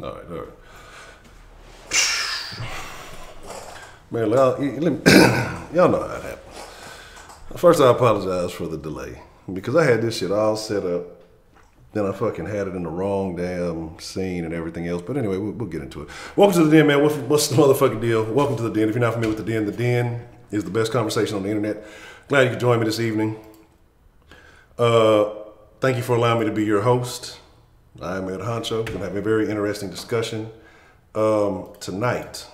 All right. Man, y'all know how it happened. First, I apologize for the delay because I had this shit all set up. Then I fucking had it in the wrong damn scene and everything else. But anyway, we'll get into it. Welcome to the Den, man. What's the motherfucking deal? Welcome to the Den. If you're not familiar with the Den is the best conversation on the internet. Glad you could join me this evening. Thank you for allowing me to be your host. I'm Ed Honcho. We're going to have a very interesting discussion tonight.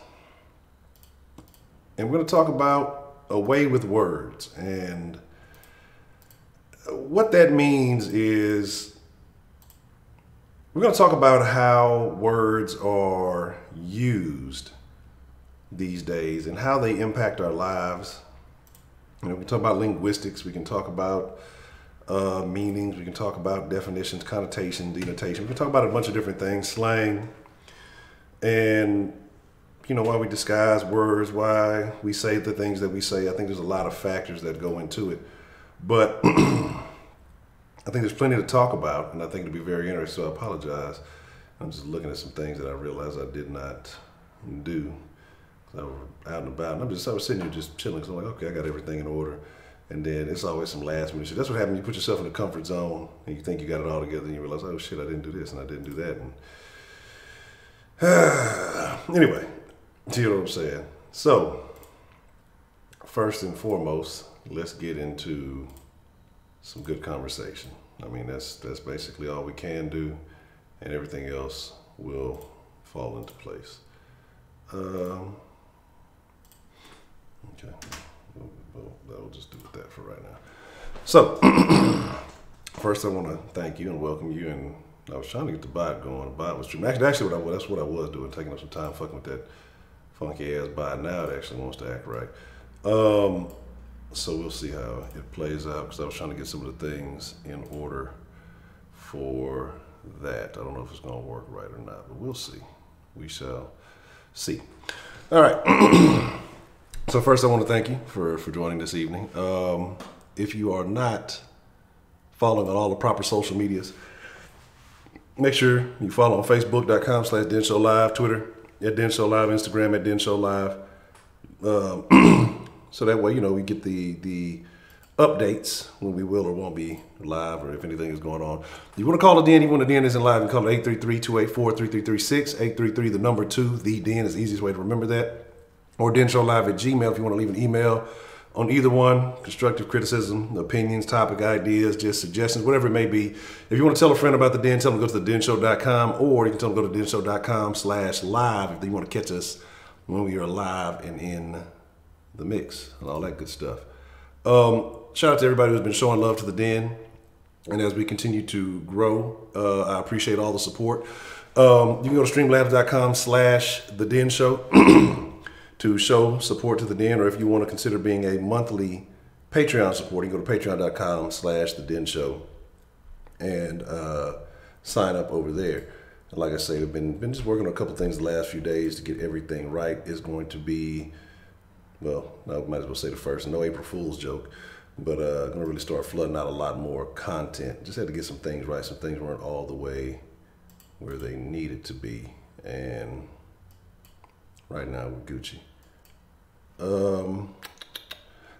And we're going to talk about a way with words. And what that means is we're going to talk about how words are used these days and how they impact our lives. You know, we can talk about linguistics. We can talk about meanings. We can talk about definitions, connotation, denotation. We can talk about a bunch of different things, slang, and you know, why we disguise words, why we say the things that we say. I think there's a lot of factors that go into it, but I think there's plenty to talk about, and I think it'll be very interesting. So I apologize. I'm just looking at some things that I realized I did not do. I was out and about, and I was sitting here just chilling. So I'm like, okay, I got everything in order. And then it's always some last minute shit. That's what happens. You put yourself in a comfort zone, and you think you got it all together, and you realize, oh shit, I didn't do this, and I didn't do that. And anyway, you know what I'm saying. So first and foremost, let's get into some good conversation. I mean, that's basically all we can do, and everything else will fall into place. Okay, we'll just do that for right now. So first, I want to thank you and welcome you. And I was trying to get the bot going. The bot was true. Actually, that's what I was doing, taking up some time fucking with that funky ass bot. Now it actually wants to act right. So we'll see how it plays out, because I was trying to get some of the things in order for that. I don't know if it's going to work right or not, but we'll see. We shall see. All right. So first, I want to thank you for joining this evening. If you are not following on all the proper social medias, make sure you follow on Facebook.com/DenShowLive, Twitter @DenShowLive, Instagram @DenShowLive. So that way, you know, we get the updates when we will or won't be live, or if anything is going on. If you want to call the Den, even when the Den isn't live, you can call it 833-284-3336, 833, the number 2, the Den is the easiest way to remember that. Or denshowlive@gmail if you want to leave an email on either one. Constructive criticism, opinions, topic ideas, just suggestions, whatever it may be. If you want to tell a friend about the Den, tell them to go to thedenshow.com, or you can tell them to go to denshow.com/live if they want to catch us when we are live and in the mix and all that good stuff. Shout out to everybody who's been showing love to the Den. And as we continue to grow, I appreciate all the support. You can go to streamlabs.com/thedenshow to show support to the Den, or if you want to consider being a monthly Patreon supporter, you can go to patreon.com/thedenshow and sign up over there. And like I say, I've been just working on a couple things the last few days to get everything right. It's going to be, well, I might as well say the first, no April Fool's joke, but I'm going to really start flooding out a lot more content. Just had to get some things right. Some things weren't all the way where they needed to be, and right now we're Gucci.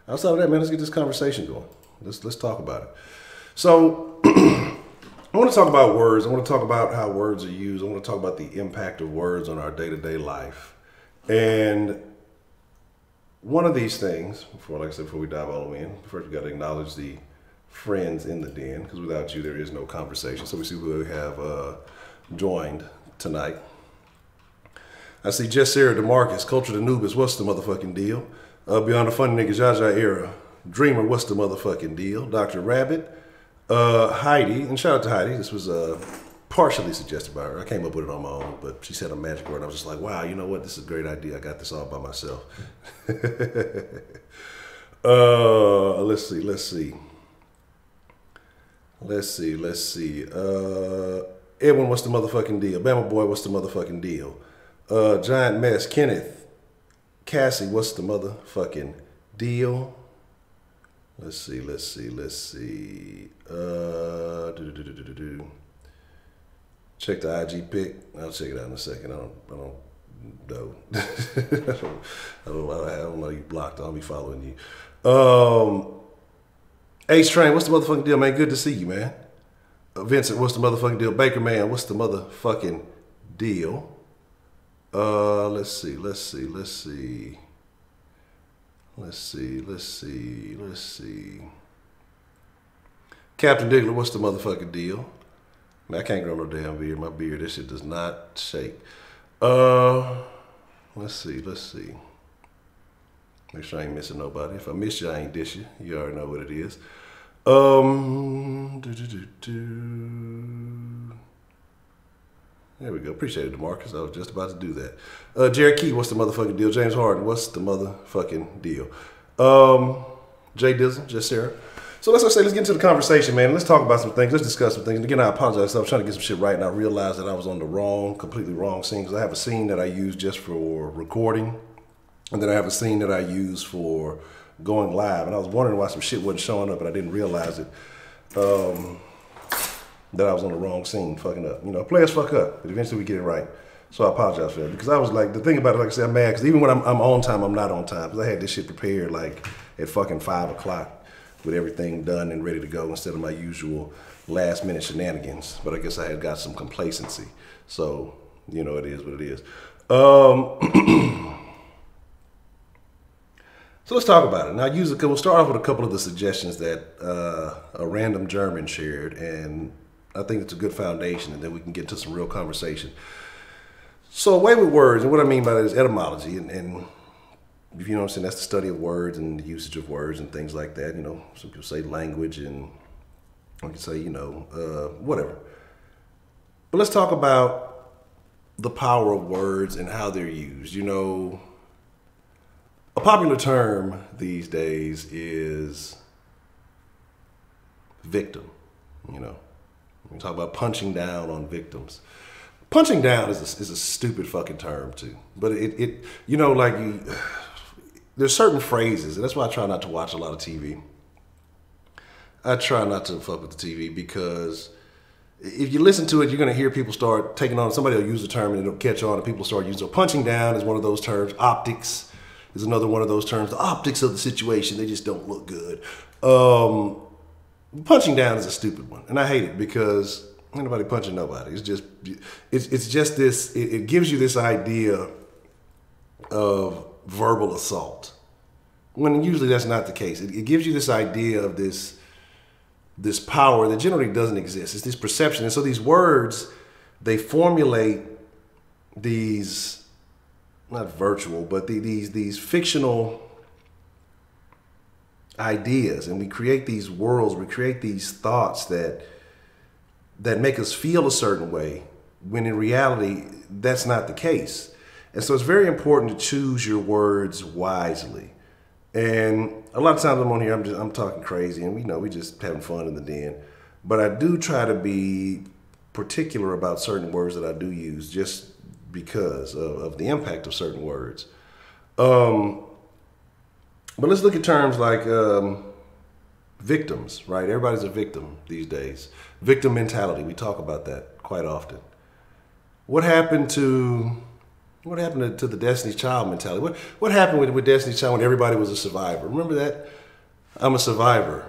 Outside of that, man, let's get this conversation going. Let's talk about it. So I want to talk about words. I want to talk about how words are used. I want to talk about the impact of words on our day-to-day life. And one of these things, like I said, before we dive all the way in, first we got to acknowledge the friends in the Den, because without you, there is no conversation. So we see who we have joined tonight. I see Jess Sarah DeMarcus, Culture the Noobus, what's the motherfucking deal? Beyond the Funny Nigga Jaja Era, Dreamer, what's the motherfucking deal? Dr. Rabbit, Heidi, and shout out to Heidi. This was partially suggested by her. I came up with it on my own, but she said a magic word, and I was just like, wow, you know what? This is a great idea. I got this all by myself. Let's see. Edwin, what's the motherfucking deal? Bama Boy, what's the motherfucking deal? Giant Mess, Kenneth, Cassie, what's the motherfucking deal? Let's see. Check the IG pic. I'll check it out in a second. I don't know. I don't know you blocked. I'll be following you. H-Train, what's the motherfucking deal, man? Good to see you, man. Vincent, what's the motherfucking deal? Baker, man, what's the motherfucking deal? Let's see. Captain Diggler, what's the motherfucking deal? Man, I can't grow no damn beard. My beard, this shit does not shake. Let's see. Make sure I ain't missing nobody. If I miss you, I ain't dish you. You already know what it is. There we go. Appreciate it, DeMarcus. I was just about to do that. Jared Key, what's the motherfucking deal? James Harden, what's the motherfucking deal? Jay Dizzle, just Sarah. So let's get into the conversation, man. Let's talk about some things. Let's discuss some things. And again, I apologize. I was trying to get some shit right, and I realized that I was on the completely wrong scene, because I have a scene that I use just for recording, and then I have a scene that I use for going live. And I was wondering why some shit wasn't showing up, and I didn't realize it. That I was on the wrong scene, fucking up. You know, players fuck up, but eventually we get it right. So I apologize for that, because I was like, the thing about it, like I said, I'm mad, because even when I'm on time, I'm not on time, because I had this shit prepared like at fucking 5 o'clock with everything done and ready to go, instead of my usual last minute shenanigans. But I guess I had got some complacency. So, you know, it is what it is. So let's talk about it. Now, we'll start off with a couple of the suggestions that a random German shared, and I think it's a good foundation, and then we can get to some real conversation. So, a way with words, and what I mean by that is etymology, and if you know what I'm saying, that's the study of words and the usage of words and things like that. You know, some people say language, and I can say, you know, whatever. But let's talk about the power of words and how they're used. You know, a popular term these days is victim. You know, we talk about punching down on victims. Punching down is a stupid fucking term too. But it you know, like there's certain phrases, and that's why I try not to watch a lot of TV. I try not to fuck with the TV, because if you listen to it, you're going to hear people start taking on, somebody will use the term and it'll catch on, and people start using it. Punching down is one of those terms. Optics is another one of those terms. The optics of the situation, they just don't look good. Punching down is a stupid one, and I hate it, because ain't nobody punching nobody. It's just this, it gives you this idea of verbal assault, when usually that's not the case. It gives you this idea of this power that generally doesn't exist. It's this perception. And so these words, they formulate these, not virtual, but these fictional ideas, and we create these worlds, we create these thoughts that make us feel a certain way, when in reality, that's not the case. And so it's very important to choose your words wisely. And a lot of times I'm on here, I'm talking crazy, and we just having fun in the den. But I do try to be particular about certain words that I do use, just because of the impact of certain words. But let's look at terms like victims, right? Everybody's a victim these days. Victim mentality, we talk about that quite often. What happened to the Destiny's Child mentality? What happened with Destiny's Child when everybody was a survivor? Remember that? I'm a survivor.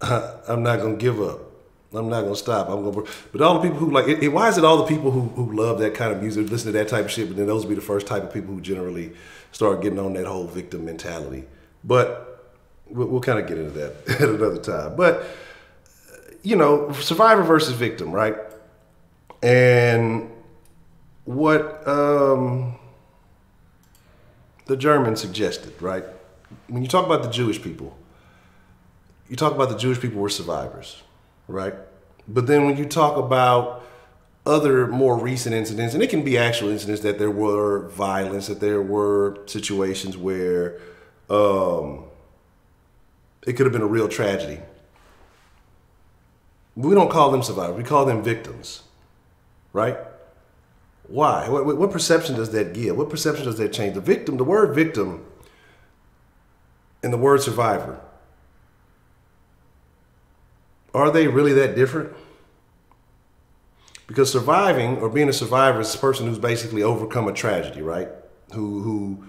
I'm not going to give up. I'm not going to stop. But all the people who like it, why is it all the people who love that kind of music, listen to that type of shit, but then those will be the first type of people who generally start getting on that whole victim mentality? But we'll kind of get into that at another time. But, you know, survivor versus victim, right? And what the Germans suggested, right? When you talk about the Jewish people, you talk about the Jewish people were survivors, right? But then when you talk about other more recent incidents, and it can be actual incidents, that there were violence, that there were situations where it could have been a real tragedy. We don't call them survivors, we call them victims, right? Why? What perception does that give? What perception does that change? The word victim and the word survivor, are they really that different? Because surviving, or being a survivor, is a person who's basically overcome a tragedy, right? Who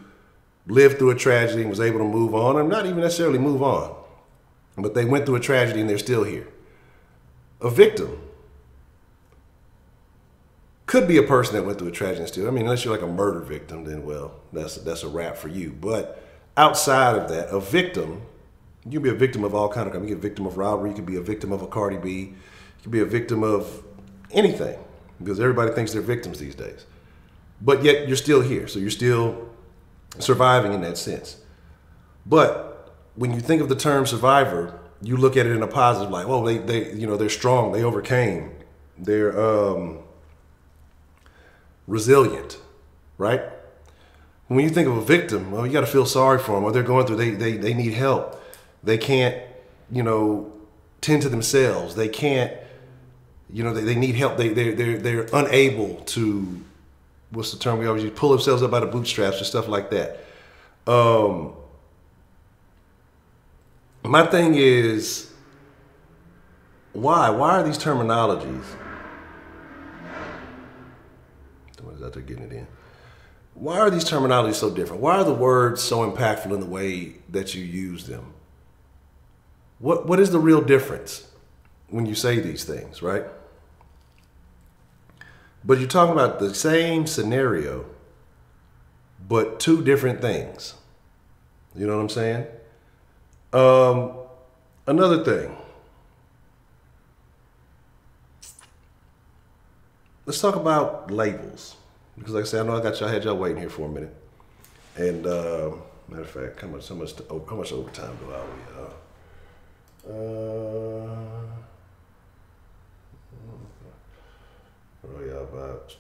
lived through a tragedy and was able to move on, or not even necessarily move on, but they went through a tragedy and they're still here. A victim could be a person that went through a tragedy and still, I mean, unless you're like a murder victim, then well, that's a wrap for you. But outside of that, a victim, you can be a victim of all kinds of crime. You can be a victim of robbery, you can be a victim of a Cardi B, you can be a victim of anything, because everybody thinks they're victims these days. But yet you're still here, so you're still surviving in that sense. But when you think of the term survivor, you look at it in a positive light. Well, they're strong, they overcame, they're resilient, right? When you think of a victim, well, you got to feel sorry for them. What they're going through, they need help. They can't, tend to themselves. They can't, they need help. They're unable to, what's the term we always use? Pull themselves up out of bootstraps or stuff like that. My thing is, why? Why are these terminologies? Someone's out there getting it in. Why are these terminologies so different? Why are the words so impactful in the way that you use them? What is the real difference when you say these things, right? But you're talking about the same scenario, but two different things. You know what I'm saying? Another thing. Let's talk about labels. Because like I said, I know I had y'all waiting here for a minute. And matter of fact, how much overtime do I owe y'all? Y'all about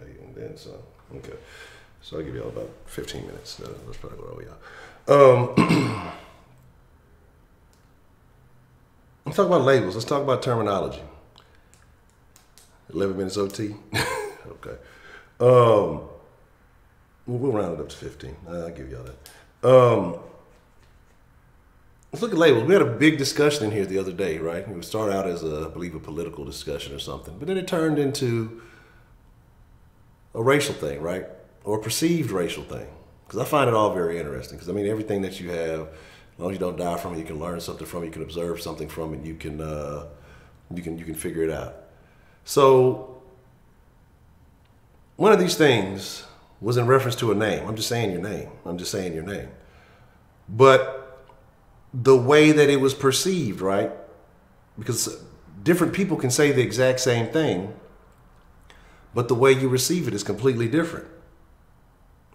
8 and then some. Okay. So I'll give y'all about 15 minutes. That's probably what I owe y'all. Let's talk about labels. Let's talk about terminology. 11 minutes OT. Okay. We'll round it up to 15. I'll give y'all that. Let's look at labels. We had a big discussion in here the other day, right? It started out as I believe, a political discussion or something, but then it turned into a racial thing, right? Or a perceived racial thing. Because I find it all very interesting. Because I mean, everything that you have, as long as you don't die from it, you can learn something from it, you can observe something from it, you can figure it out. So one of these things was in reference to a name. I'm just saying your name. I'm just saying your name. But the way that it was perceived, right? Because different people can say the exact same thing, but the way you receive it is completely different.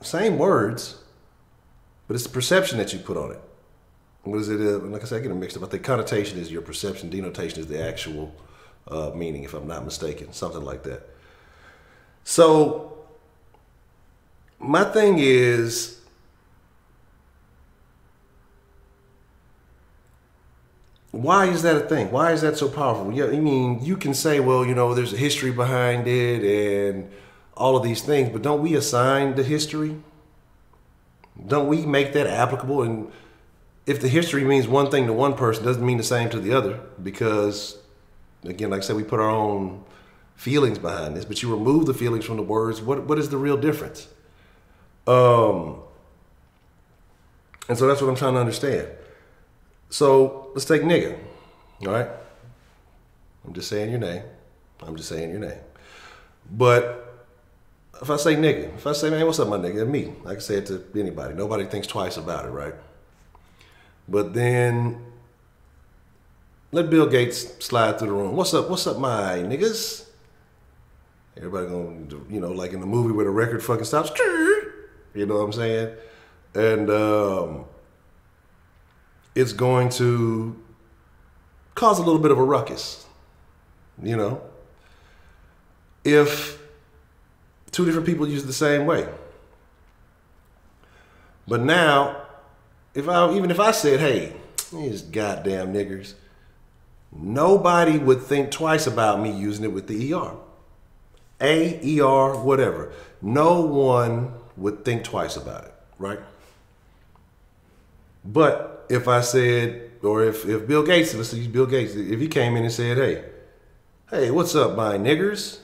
Same words, but it's the perception that you put on it. What is it? Like I said, I get them mixed up. I think connotation is your perception. Denotation is the actual meaning, if I'm not mistaken. Something like that. So my thing is, why is that a thing? Why is that so powerful? Yeah, I mean, you can say, well, there's a history behind it and all of these things, but don't we assign the history? Don't we make that applicable? And if the history means one thing to one person, it doesn't mean the same to the other, because, again, like I said, we put our own feelings behind this, but you remove the feelings from the words. What is the real difference? And so that's what I'm trying to understand. So let's take nigga, all right? I'm just saying your name. I'm just saying your name. But if I say nigga, if I say, man, what's up, my nigga? Me. I can say it to anybody. Nobody thinks twice about it, right? But then let Bill Gates slide through the room. What's up, my niggas? Everybody gonna, like in the movie where the record fucking stops. You know what I'm saying? And it's going to cause a little bit of a ruckus, if two different people use it the same way. But now, even if I said, hey, these goddamn niggers, nobody would think twice about me using it with the ER. A-E-R, whatever. No one would think twice about it, right? But if I said, or if Bill Gates, let's use Bill Gates, if he came in and said, hey, what's up, my niggers?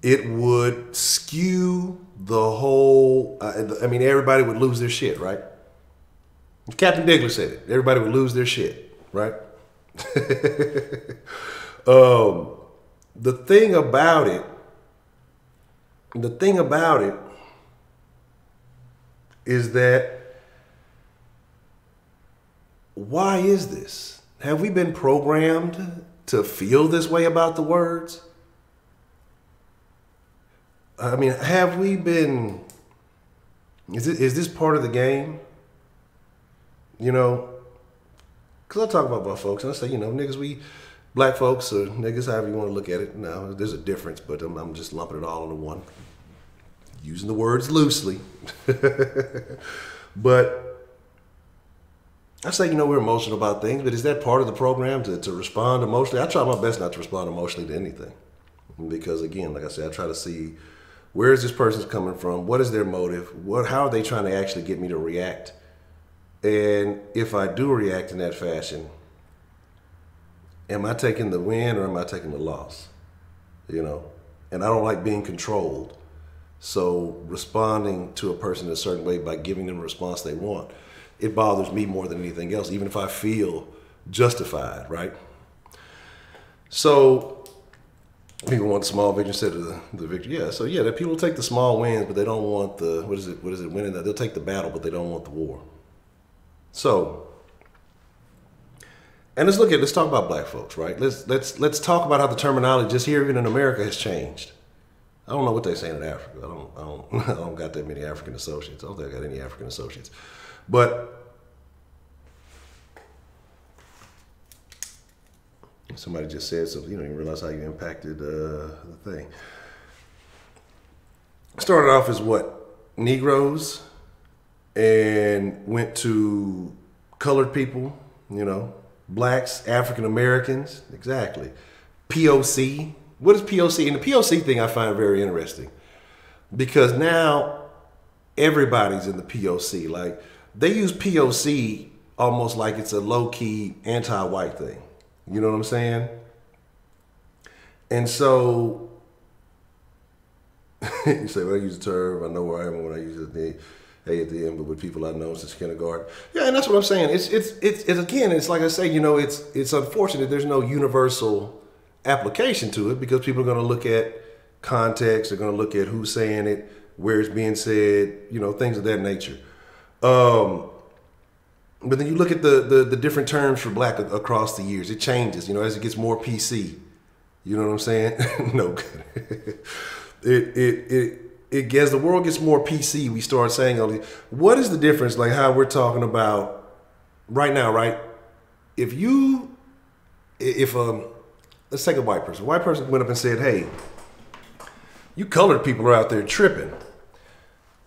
It would skew the whole, I mean, everybody would lose their shit, right? If Captain Diggler said it, everybody would lose their shit, right? The thing about it is that, why is this? Have we been programmed to feel this way about the words? I mean, have we been, is this part of the game? You know, because I talk about my folks and I say, you know, niggas, black folks or niggas, however you want to look at it. Now, there's a difference, but I'm just lumping it all into one. Using the words loosely. But I say, you know, we're emotional about things, but is that part of the program to respond emotionally? I try my best not to respond emotionally to anything. Because again, like I said, I try to see where is this person coming from? What is their motive? How are they trying to actually get me to react? And if I do react in that fashion, am I taking the win or am I taking the loss? You know, and I don't like being controlled. So responding to a person in a certain way by giving them a response they want, it bothers me more than anything else, even if I feel justified, right? So people want the small victory instead of the victory. Yeah, so yeah, that people take the small wins, but they don't want the, what is it, winning that. They'll take the battle, but they don't want the war. So, and let's talk about black folks, right? Let's talk about how the terminology just here even in America has changed. I don't know what they're saying in Africa. I don't got that many African associates. I don't think I got any African associates. But somebody just said something, you don't even realize how you impacted the thing. Started off as what? Negroes, and went to colored people, you know, blacks, African Americans, exactly. POC. What is POC? And the POC thing I find very interesting because now everybody's in the POC. Like they use POC almost like it's a low-key anti-white thing. You know what I'm saying? And so you say, well, I use the term, I know where I am when I use it. Hey, at the end, but with people I know since kindergarten. Yeah, and that's what I'm saying. It's again, it's like I say, you know, it's unfortunate there's no universal application to it because people are going to look at context, they're going to look at who's saying it, where it's being said, you know, things of that nature. But then you look at the different terms for black across the years. It changes, you know, as it gets more PC. You know what I'm saying? No. As the world gets more PC, we start saying, what is the difference? Like how we're talking about right now, right? Let's take a white person. A white person went up and said, hey, you colored people are out there tripping.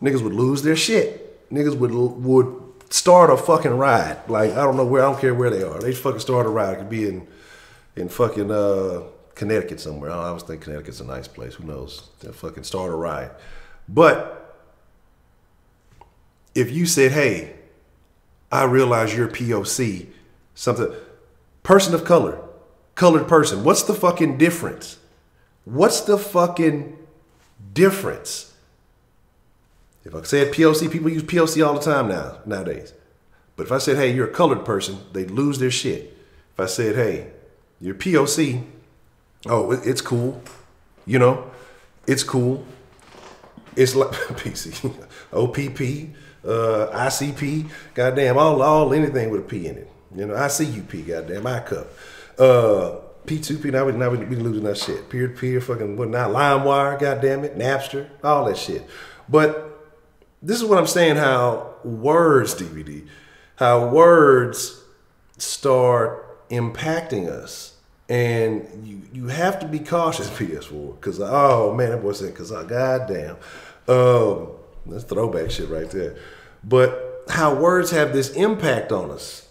Niggas would lose their shit. Niggas would start a fucking riot. Like, I don't care where they are. They fucking start a riot. It could be in fucking Connecticut somewhere. I always think Connecticut's a nice place. Who knows? They'll fucking start a riot. But if you said, hey, I realize you're POC, something, person of color, colored person, what's the fucking difference? What's the fucking difference? If I said POC, people use POC all the time nowadays. But if I said, hey, you're a colored person, they'd lose their shit. If I said, hey, you're POC, oh, it's cool. You know, it's cool. It's like PC, OPP, ICP, goddamn, all anything with a P in it. You know, ICUP, goddamn, iCup. P2P, now we losing that shit. Peer-to-peer, fucking, what now? LimeWire, goddamn it, Napster, all that shit. But this is what I'm saying, how words, DVD, how words start impacting us. And you have to be cautious, PS4, because, oh man, that boy said, because, goddamn. That's throwback shit right there. But how words have this impact on us.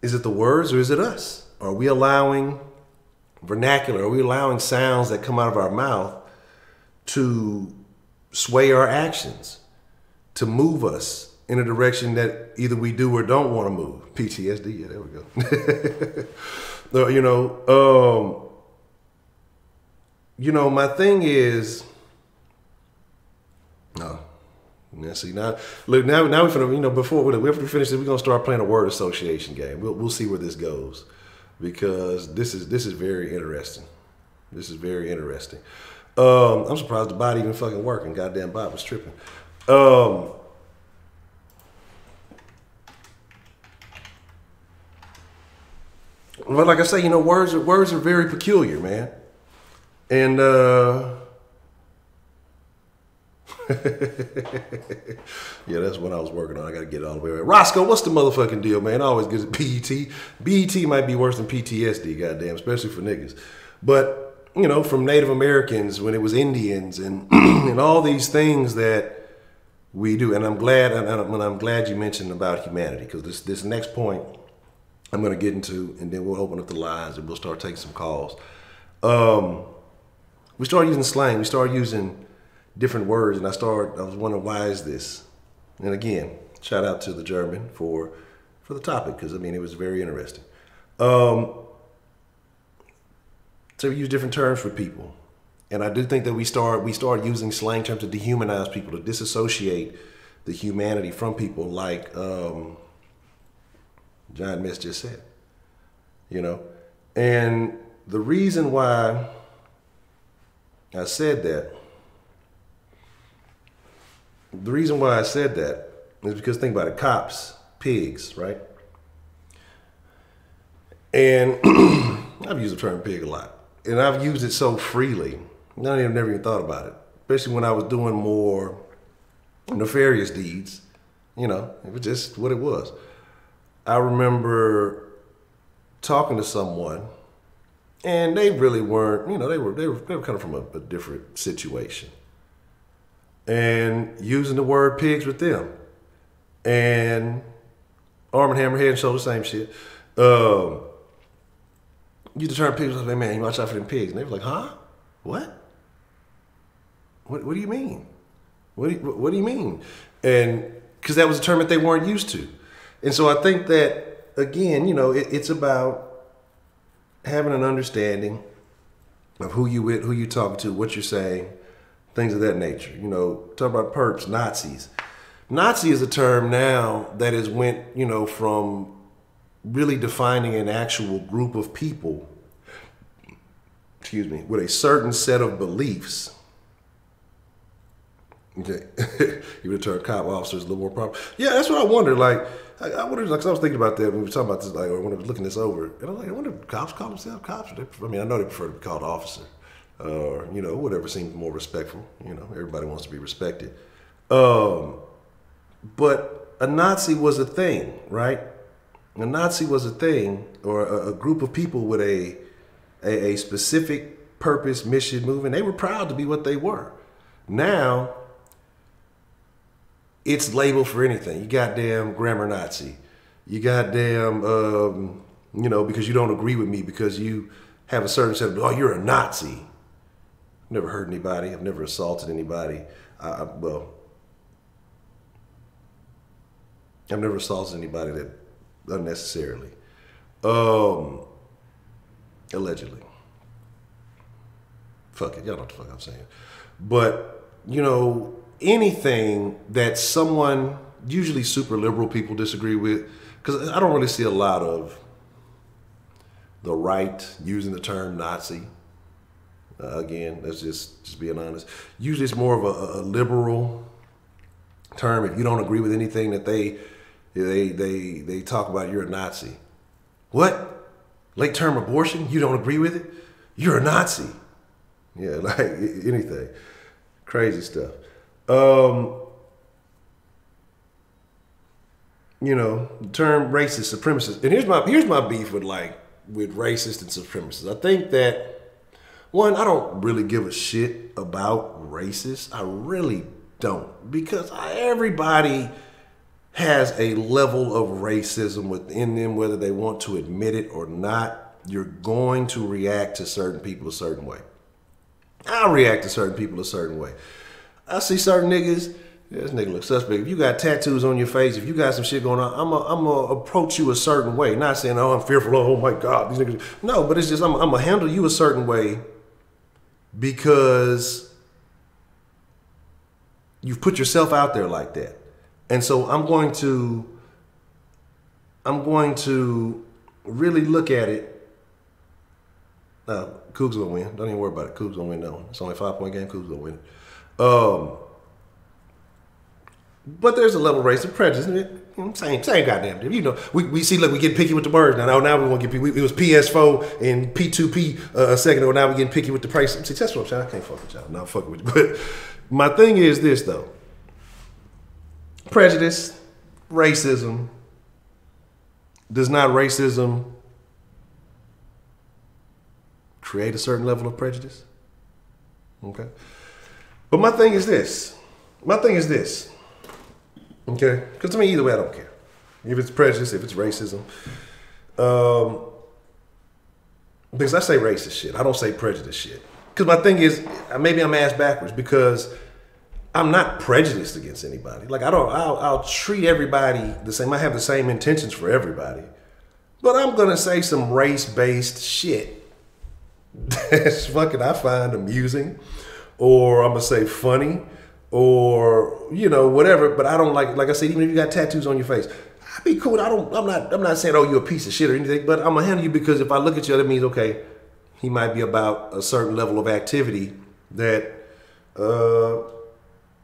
Is it the words or is it us? Are we allowing vernacular? Are we allowing sounds that come out of our mouth to sway our actions, to move us in a direction that either we do or don't want to move. PTSD, yeah, there we go. My thing is, no. Now, see, now we're finna, before we finish this, we're gonna start playing a word association game. We'll see where this goes, because this is very interesting. This is very interesting. I'm surprised the bot even fucking working. Goddamn bot was tripping. But like I say, words are very peculiar, man. And yeah, that's what I was working on. I got to get it all the way right. Roscoe, what's the motherfucking deal, man? I always gives it BET. BET might be worse than PTSD, goddamn, especially for niggas. But, from Native Americans, when it was Indians and and all these things that we do. And I'm glad you mentioned about humanity, because this next point I'm going to get into, and then we'll open up the lines and we'll start taking some calls. We started using slang. We started using different words, and I was wondering, why is this? And again, shout out to the German for the topic, because it was very interesting. So we use different terms for people, and I do think that we start using slang terms to dehumanize people, to disassociate the humanity from people, like John Miss just said. And the reason why I said that. The reason why I said that is because, think about it, cops, pigs, right? And I've used the term pig a lot, and I've used it so freely, I never even thought about it, especially when I was doing more nefarious deeds. It was just what it was. I remember talking to someone, and they really weren't, they were kind of from a different situation. And using the word pigs with them, and Arm and Hammer, Head and Shoulder, same shit. Use the term pigs. I was like, man, you watch out for them pigs. And they were like, huh? What? What do you mean? What do you mean? And because that was a term that they weren't used to. And so I think that, again, it's about having an understanding of who you with, who you talking to, what you're saying, things of that nature. Talk about perps, Nazis. Nazi is a term now that has went, from really defining an actual group of people, with a certain set of beliefs. Okay. You would turn cop officers a little more proper. Yeah, that's what I wonder. Like, I wonder, because I was thinking about that when we were talking about this, or when I was looking this over. And I'm like, I wonder if cops call themselves cops. I know they prefer to be called officer. Or, whatever seems more respectful. Everybody wants to be respected. But a Nazi was a thing, right? A Nazi was a thing, or a group of people with a specific purpose, mission, movement. They were proud to be what they were. Now, it's labeled for anything. You goddamn grammar Nazi. You goddamn, because you don't agree with me, because you have a certain set of, oh, you're a Nazi. Never hurt anybody. I've never assaulted anybody. I've never assaulted anybody that unnecessarily. Allegedly. Fuck it. Y'all know what the fuck I'm saying. But, anything that someone, usually super liberal people, disagree with, because I don't really see a lot of the right using the term Nazi. Again, that's just being honest. Usually it's more of a liberal term. If you don't agree with anything that they talk about, you're a Nazi. What? Late term abortion? You don't agree with it? You're a Nazi. Yeah, like anything. Crazy stuff. The term racist, supremacist. And here's my beef with racist and supremacists. I think that, one, I don't really give a shit about racists. I really don't. Because everybody has a level of racism within them, whether they want to admit it or not. You're going to react to certain people a certain way. I react to certain people a certain way. I see certain niggas Yeah, this nigga looks suspect. If you got tattoos on your face, if you got some shit going on, I'm gonna approach you a certain way. Not saying, oh, I'm fearful. Oh my God, these niggas. No, but it's just I'm gonna handle you a certain way because you've put yourself out there like that. And so I'm going to really look at it. Cougs gonna win. Don't even worry about it. Cougs gonna win that one. It's only a 5-point game. Cougs gonna win it. But there's a level of race and prejudice. Same goddamn thing. You know, we see, look, we get picky with the words now. Now we want to get picky. It was PS4 and P2P a second ago. Now we getting picky with the price. See, that's what I'm saying. I can't fuck with y'all. No, I'm fucking with you. But my thing is this, though. Prejudice, racism. Does not racism create a certain level of prejudice? Okay. But my thing is this. Okay? Because to me, either way, I don't care. If it's prejudice, if it's racism. Because I say racist shit. I don't say prejudice shit. Because my thing is, maybe I'm ass backwards because I'm not prejudiced against anybody. Like, I'll treat everybody the same. I have the same intentions for everybody. But I'm going to say some race-based shit that's fucking I find amusing. Or I'm going to say funny. Or, you know, whatever. But I don't like I said, even if you got tattoos on your face, I'd be cool. I'm not saying, oh, you're a piece of shit or anything. But I'm going to handle you because if I look at you, that means, okay, he might be about a certain level of activity that a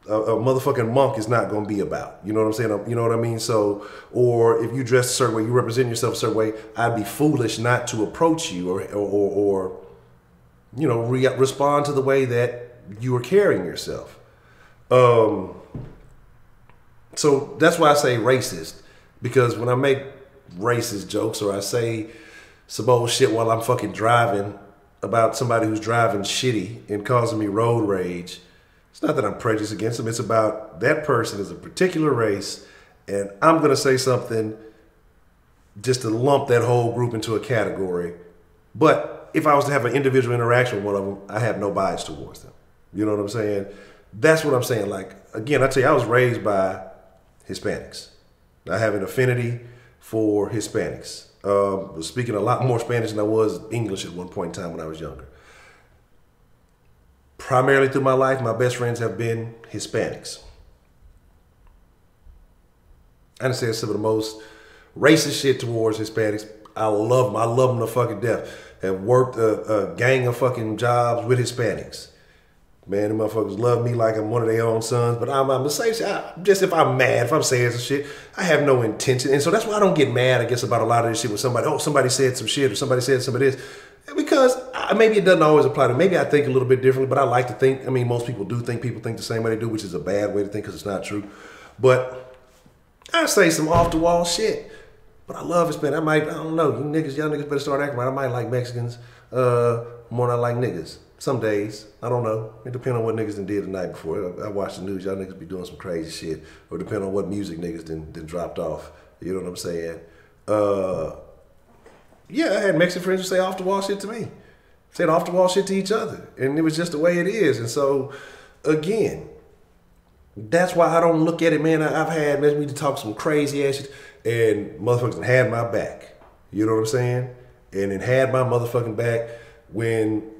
motherfucking monk is not going to be about. You know what I'm saying? You know what I mean? So, or if you dress a certain way, you represent yourself a certain way, I'd be foolish not to approach you or you know, respond to the way that you are carrying yourself. So that's why I say racist, because when I make racist jokes or I say some old shit while I'm fucking driving about somebody who's driving shitty and causing me road rage, it's not that I'm prejudiced against them. It's about that person is a particular race, and I'm going to say something just to lump that whole group into a category. But if I was to have an individual interaction with one of them, I have no bias towards them. You know what I'm saying? That's what I'm saying. Like, again, I tell you, I was raised by Hispanics. I have an affinity for Hispanics. Was speaking a lot more Spanish than I was English at one point in time when I was younger. Primarily through my life, my best friends have been Hispanics. I understand some of the most racist shit towards Hispanics. I love them. I love them to fucking death. Have worked a gang of fucking jobs with Hispanics. Man, the motherfuckers love me like I'm one of their own sons. But I'm the same shit. Just if I'm mad, if I'm saying some shit, I have no intention. And so that's why I don't get mad, I guess, about a lot of this shit with somebody. Oh, somebody said some shit or somebody said some of this. Because maybe it doesn't always apply to me. Maybe I think a little bit differently, but I like to think, I mean, most people do think people think the same way they do, which is a bad way to think because it's not true. But I say some off-the-wall shit. But I love Hispanic. I don't know, y'all niggas better start acting right. I might like Mexicans more than I like niggas. Some days, I don't know. It depends on what niggas done did the night before. I watch the news, y'all niggas be doing some crazy shit. Or depend on what music niggas done dropped off. You know what I'm saying? Yeah, I had Mexican friends who say off-the-wall shit to me. Said off-the-wall shit to each other. And it was just the way it is. And so, again, that's why I don't look at it, man. I've had me to talk some crazy ass shit. And motherfuckers had my back. You know what I'm saying? And it had my motherfucking back when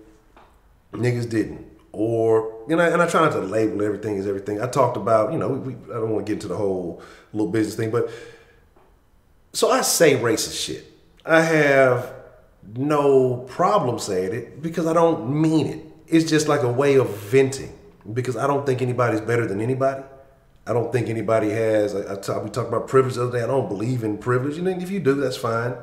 niggas didn't. Or, you know, and I try not to label everything as everything. I talked about, you know, I don't want to get into the whole little business thing, but so I say racist shit. I have no problem saying it because I don't mean it. It's just like a way of venting because I don't think anybody's better than anybody. I don't think anybody has, we talked about privilege the other day. I don't believe in privilege. And if you do, that's fine.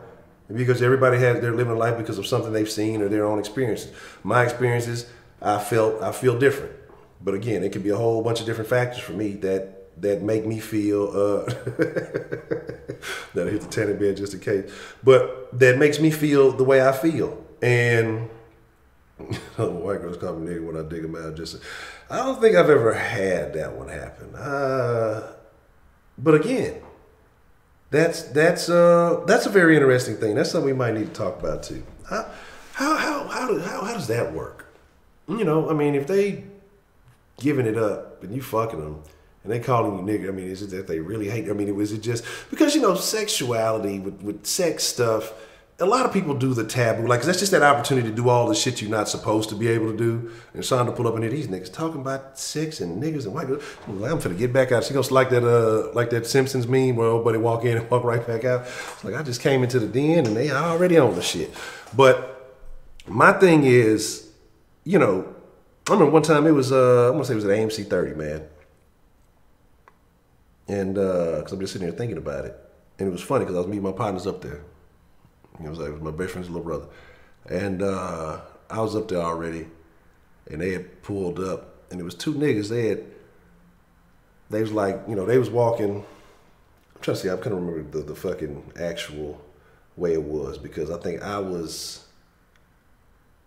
Because everybody they're living life because of something they've seen or their own experiences. My experiences, I feel different. But again, it could be a whole bunch of different factors for me that make me feel, that I hit the tanning bed just in case, but that makes me feel the way I feel. And white girls call me nigga when I dig them out. I don't think I've ever had that one happen. But again, that's a very interesting thing. That's something we might need to talk about too. How does that work? You know, I mean, if they giving it up and you fucking them, and they calling you nigga. I mean, is it that they really hate? I mean, was it just because, you know, sexuality with sex stuff, a lot of people do the taboo. Like, that's just that opportunity to do all the shit you're not supposed to be able to do. And it's trying to pull up into these niggas talking about sex and niggas and white girls. I'm like, I'm finna get back out. She goes like that Simpsons meme where everybody walk in and walk right back out. It's like, I just came into the den and they already on the shit. But my thing is, you know, I remember one time it was, I want to say it was at AMC 30, man. And, cause I'm just sitting here thinking about it. And it was funny cause I was meeting my partners up there. It was my best friend's little brother. And I was up there already. And they had pulled up. And it was two niggas. They was like, you know, they was walking. I'm trying to see, I couldn't remember the fucking actual way it was. Because I think I was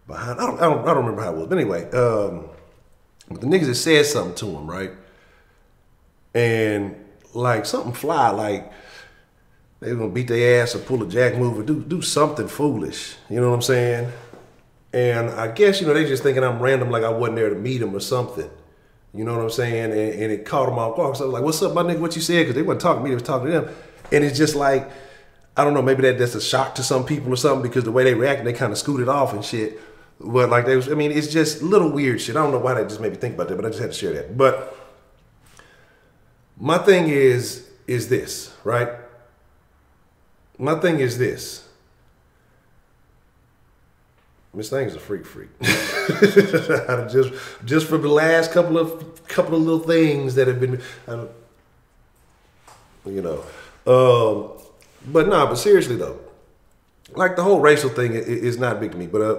behind. I don't remember how it was. But anyway, but the niggas had said something to him, right? And like something fly, like, they were gonna beat their ass or pull a jack move or do something foolish. You know what I'm saying? And I guess, you know, they just thinking I'm random, like I wasn't there to meet them or something. You know what I'm saying? And it caught them off guard. So I was like, what's up, my nigga, what you said? Because they wasn't talking to me, they was talking to them. And it's just like, I don't know, maybe that's a shock to some people or something because the way they reacted, they kind of scooted off and shit. But like they was, I mean, it's just little weird shit. I don't know why that just made me think about that, but I just had to share that. But my thing is this, right? My thing is this. Miss Thing's a freak. just for the last couple of little things that have been, you know. But seriously though, like the whole racial thing is not big to me. But I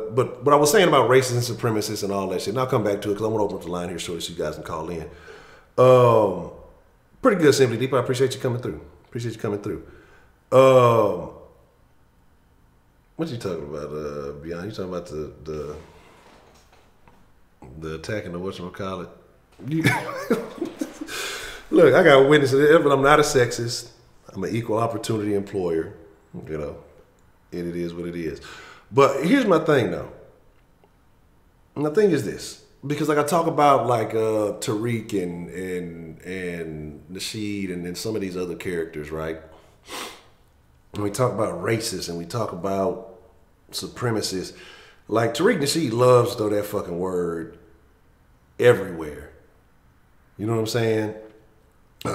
was saying about racists and supremacists and all that shit, and I'll come back to it because I want to open up the line here shortly so you guys can call in. Pretty good, Simply Deep. I appreciate you coming through. What you talking about, Beyond? You talking about the attacking the whatchamacallit? Look, I got witnesses, but I'm not a sexist. I'm an equal opportunity employer. You know, and it is what it is. But here's my thing, though. My thing is this. Because like I talk about like Tariq and Nasheed and then some of these other characters, right? And we talk about racists and we talk about supremacists. Like Tariq Nasheed loves to throw that fucking word everywhere. You know what I'm saying?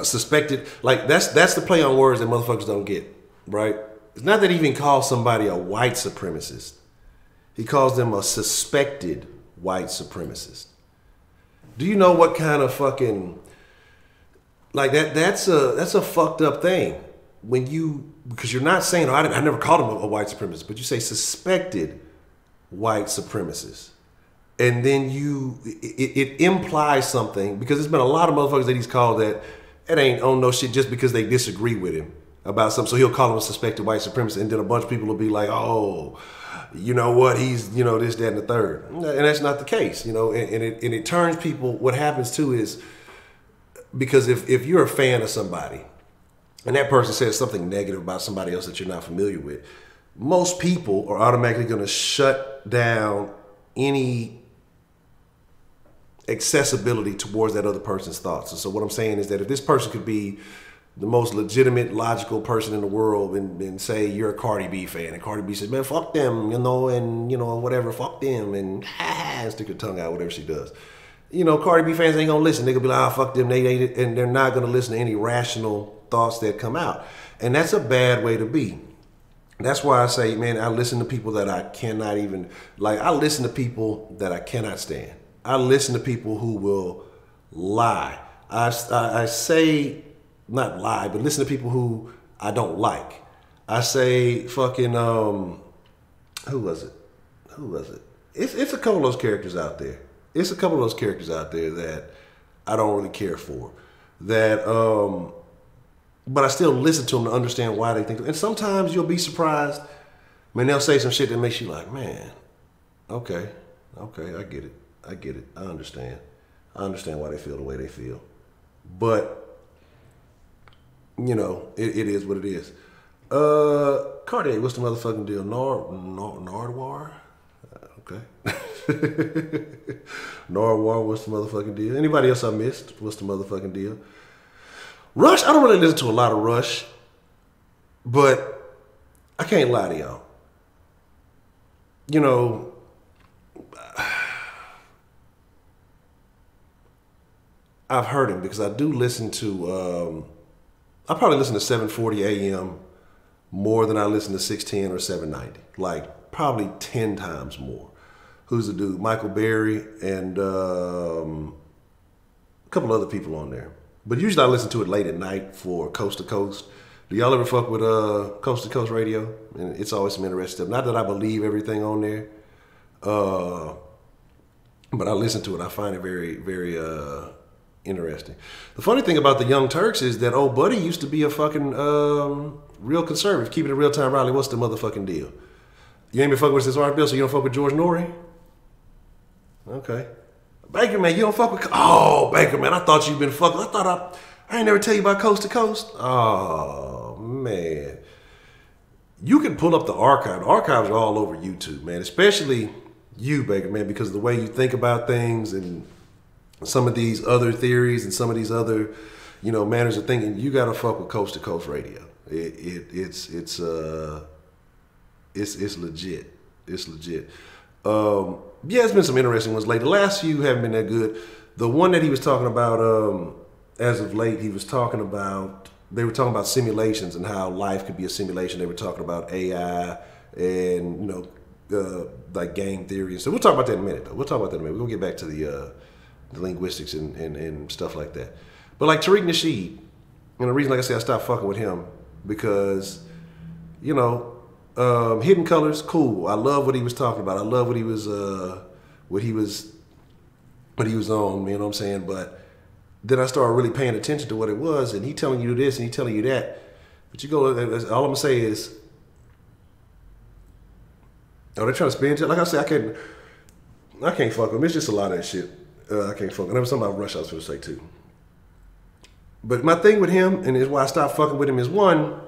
Suspected, like that's the play on words that motherfuckers don't get, right? It's not that he even calls somebody a white supremacist. He calls them a suspected white supremacist. Do you know what kind of fucking like that's a fucked up thing when you, because you're not saying, oh, I never called him a white supremacist, but you say suspected white supremacist. And then it implies something, because there's been a lot of motherfuckers that he's called that it ain't on no shit just because they disagree with him about something. So he'll call him a suspected white supremacist, and then a bunch of people will be like, oh, you know what, he's, you know, this, that, and the third. And that's not the case, you know, and it turns people, what happens too is, because if you're a fan of somebody, and that person says something negative about somebody else that you're not familiar with, most people are automatically going to shut down any accessibility towards that other person's thoughts. And so what I'm saying is that if this person could be the most legitimate, logical person in the world and say you're a Cardi B fan, and Cardi B says, man, fuck them, you know, and, you know, whatever, fuck them, and stick her tongue out, whatever she does. You know, Cardi B fans ain't gonna listen. They're gonna be like, ah, fuck them, and they're not gonna listen to any rational thoughts that come out. And that's a bad way to be. That's why I say, man, I listen to people that I cannot even, like, I listen to people that I cannot stand. I listen to people who will lie. I say, not lie, but listen to people who I don't like. I say fucking, who was it? It's a couple of those characters out there. It's a couple of those characters out there that I don't really care for. That, but I still listen to them to understand why they think. And sometimes you'll be surprised. I mean, they'll say some shit that makes you like, man, okay, I get it. I understand. I understand why they feel the way they feel. But, you know, it is what it is. Cartier, what's the motherfucking deal? Nardwar? Okay. Nardwar, what's the motherfucking deal? Anybody else I missed? What's the motherfucking deal? Rush, I don't really listen to a lot of Rush, but I can't lie to y'all. You know, I've heard him because I do listen to, I probably listen to 740 AM more than I listen to 610 or 790. Like, probably 10 times more. Who's the dude? Michael Berry and a couple other people on there. But usually I listen to it late at night for Coast to Coast. Do y'all ever fuck with Coast to Coast radio? And it's always some interesting stuff. Not that I believe everything on there, but I listen to it. I find it very, very interesting. The funny thing about the Young Turks is that old buddy used to be a fucking real conservative. Keeping it real time, Riley. What's the motherfucking deal? You ain't been fucking with this Art Bill, so you don't fuck with George Norrie? Okay. Baker, man, you don't fuck with... Oh, Baker, man, I thought you'd been fucking... I ain't never tell you about Coast to Coast. Oh, man. You can pull up the archive. The archives are all over YouTube, man. Especially you, Baker, man, because of the way you think about things and some of these other theories and some of these other, you know, manners of thinking. You got to fuck with Coast to Coast radio. It's legit. It's legit. Yeah, it's been some interesting ones lately. The last few haven't been that good. The one that he was talking about as of late, they were talking about simulations and how life could be a simulation. They were talking about AI and, you know, like game theory. So we'll talk about that in a minute, though. We're going to get back to the linguistics and stuff like that. But like Tariq Nasheed, and the reason, like I said, I stopped fucking with him because, you know, Hidden Colors, cool. I love what he was talking about. I love what he was on, you know what I'm saying? But then I started really paying attention to what it was, and he telling you this and he telling you that. But you go, all I'm gonna say is, oh, they're trying to spin it. Like I said, I can't fuck with him. It's just a lot of that shit. I can't fuck with him. There was something about Rush I was gonna say too. But my thing with him, and is why I stopped fucking with him, is one,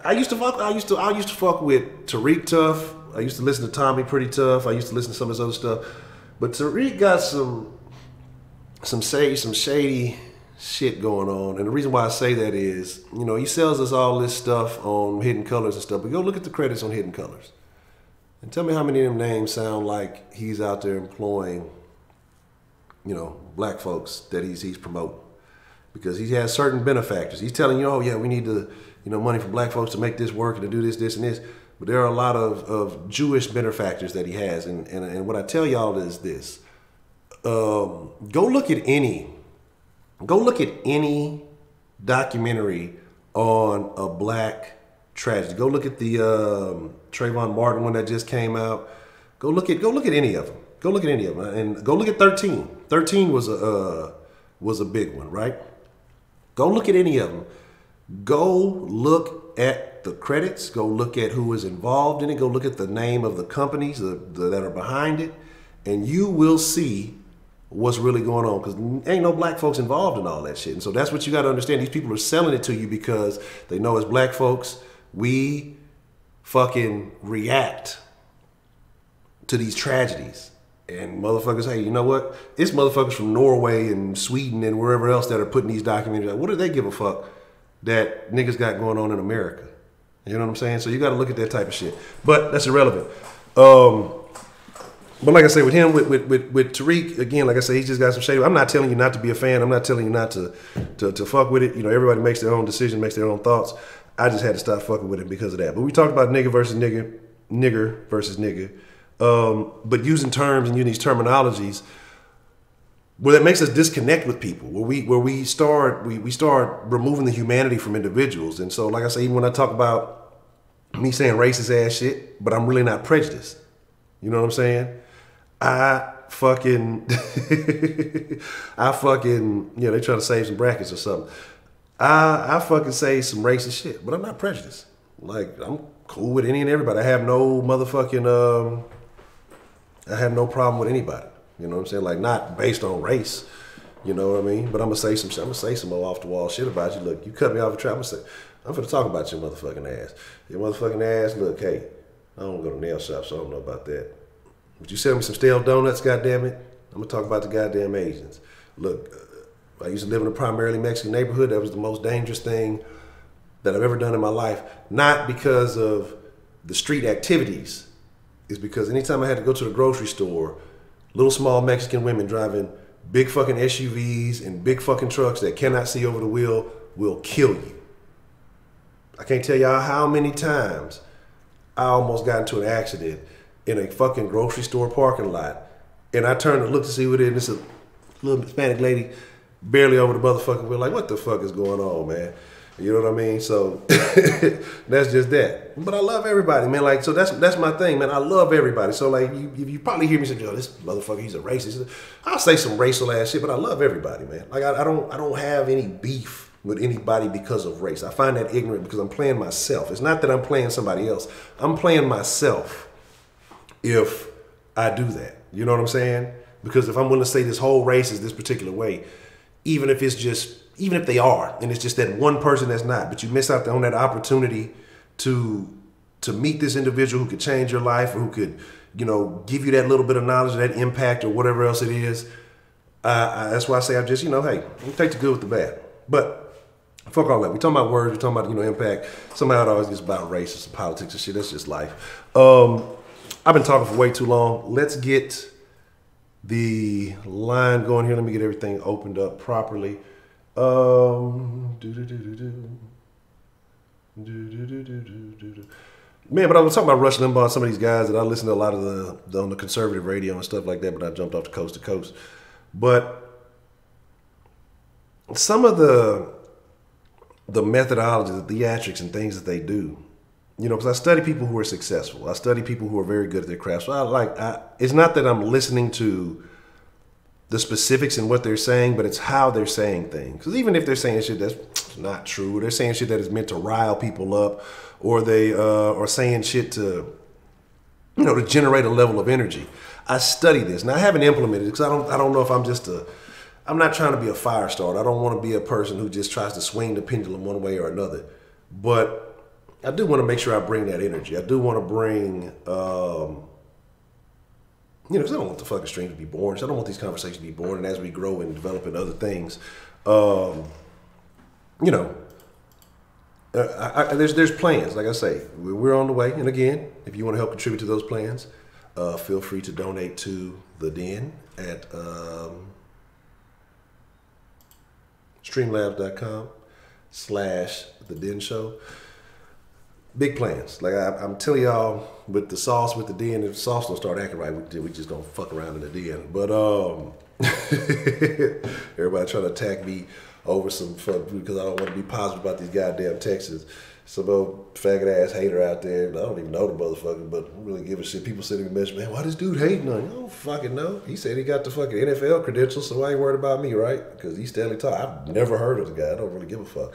I used to fuck with Tariq tough. I used to listen to Tommy pretty tough. I used to listen to some of his other stuff. But Tariq got some shady shit going on. And the reason why I say that is, you know, he sells us all this stuff on Hidden Colors and stuff. But go look at the credits on Hidden Colors. And tell me how many of them names sound like he's out there employing, you know, black folks that he's promoting. Because he has certain benefactors. He's telling you, oh yeah, we need to, you know, money for black folks to make this work and to do this, this, and this. But there are a lot of Jewish benefactors that he has. And what I tell y'all is this. Go look at any documentary on a black tragedy. Go look at the Trayvon Martin one that just came out. Go look at any of them. Go look at any of them. And go look at 13. 13 was a big one, right? Go look at any of them. Go look at the credits. Go look at who was involved in it. Go look at the name of the companies that are behind it. And you will see what's really going on, because ain't no black folks involved in all that shit. And so that's what you got to understand. These people are selling it to you because they know as black folks, we fucking react to these tragedies. And motherfuckers, hey, you know what? It's motherfuckers from Norway and Sweden and wherever else that are putting these documentaries out. What do they give a fuck that niggas got going on in America? You know what I'm saying? So you got to look at that type of shit. But that's irrelevant. But like I say, with him, with Tariq, again, like I say, he's just got some shade. I'm not telling you not to be a fan. I'm not telling you not to fuck with it. You know, everybody makes their own decision, makes their own thoughts. I just had to stop fucking with it because of that. But we talked about nigga versus nigga, nigger versus nigga. But using terms and using these terminologies where that makes us disconnect with people, where we start removing the humanity from individuals. And so, like I say, even when I talk about me saying racist ass shit, but I'm really not prejudiced. You know what I'm saying? I fucking, you know, they trying to save some brackets or something. I fucking say some racist shit, but I'm not prejudiced. Like, I'm cool with any and everybody. I have no motherfucking, I have no problem with anybody. You know what I'm saying? Like, not based on race. You know what I mean? But I'm gonna say some shit. I'm gonna say some off the wall shit about you. Look, you cut me off the trap. I'm gonna talk about your motherfucking ass. Your motherfucking ass. Look, hey, I don't go to nail shops, so I don't know about that. But you sell me some stale donuts, goddamn it. I'm gonna talk about the goddamn Asians. Look, I used to live in a primarily Mexican neighborhood. That was the most dangerous thing that I've ever done in my life. Not because of the street activities. It's because anytime I had to go to the grocery store, little small Mexican women driving big fucking SUVs and big fucking trucks that cannot see over the wheel will kill you. I can't tell y'all how many times I almost got into an accident in a fucking grocery store parking lot. And I turned to look to see what it is. And it's a little Hispanic lady barely over the motherfucker. We're like, what the fuck is going on, man? You know what I mean? So that's just that. But I love everybody, man. Like, so that's my thing, man. I love everybody. So like, you probably hear me say, yo, this motherfucker, he's a racist. I'll say some racial ass shit, but I love everybody, man. Like, I don't have any beef with anybody because of race. I find that ignorant because I'm playing myself. It's not that I'm playing somebody else. I'm playing myself if I do that. You know what I'm saying? Because if I'm willing to say this whole race is this particular way, even if they are, and it's just that one person that's not, but you miss out on that opportunity to meet this individual who could change your life or who could, you know, give you that little bit of knowledge, that impact or whatever else it is. That's why I say I just, you know, hey, you take the good with the bad. But fuck all that. We're talking about words. We're talking about, you know, impact. Somehow it always gets about race and politics and shit. That's just life. I've been talking for way too long. Let's get the line going here. Let me get everything opened up properly. Man, but I was talking about Rush Limbaugh, some of these guys that I listen to a lot of on the conservative radio and stuff like that, but I jumped off the coast to coast. But some of the methodology, the theatrics and things that they do, you know, because I study people who are successful. I study people who are very good at their craft. So it's not that I'm listening to the specifics in what they're saying, but it's how they're saying things. Because even if they're saying shit that's not true, they're saying shit that is meant to rile people up, or they are saying shit to, you know, to generate a level of energy. I study this. Now I haven't implemented it because I don't know if I'm not trying to be a fire starter. I don't want to be a person who just tries to swing the pendulum one way or another. But I do want to make sure I bring that energy. I do want to bring, you know, because I don't want the fucking stream to be boring. So I don't want these conversations to be boring. And as we grow and develop in other things, you know, there's plans. Like I say, we're on the way. And again, if you want to help contribute to those plans, feel free to donate to the Den at streamlabs.com/the Den Show. Big plans. Like I'm telling y'all, with the sauce, with the Den, if the sauce don't start acting right, we just gonna fuck around in the Den. But everybody trying to attack me over some fuck because I don't want to be positive about these goddamn Texans. Some old faggot ass hater out there. I don't even know the motherfucker, but I don't really give a shit. People sending me a message, man, why this dude hating on you? I don't fucking know. He said he got the fucking NFL credentials, so I ain't worried about me, right? Because he's Stanley Talk. I've never heard of the guy. I don't really give a fuck.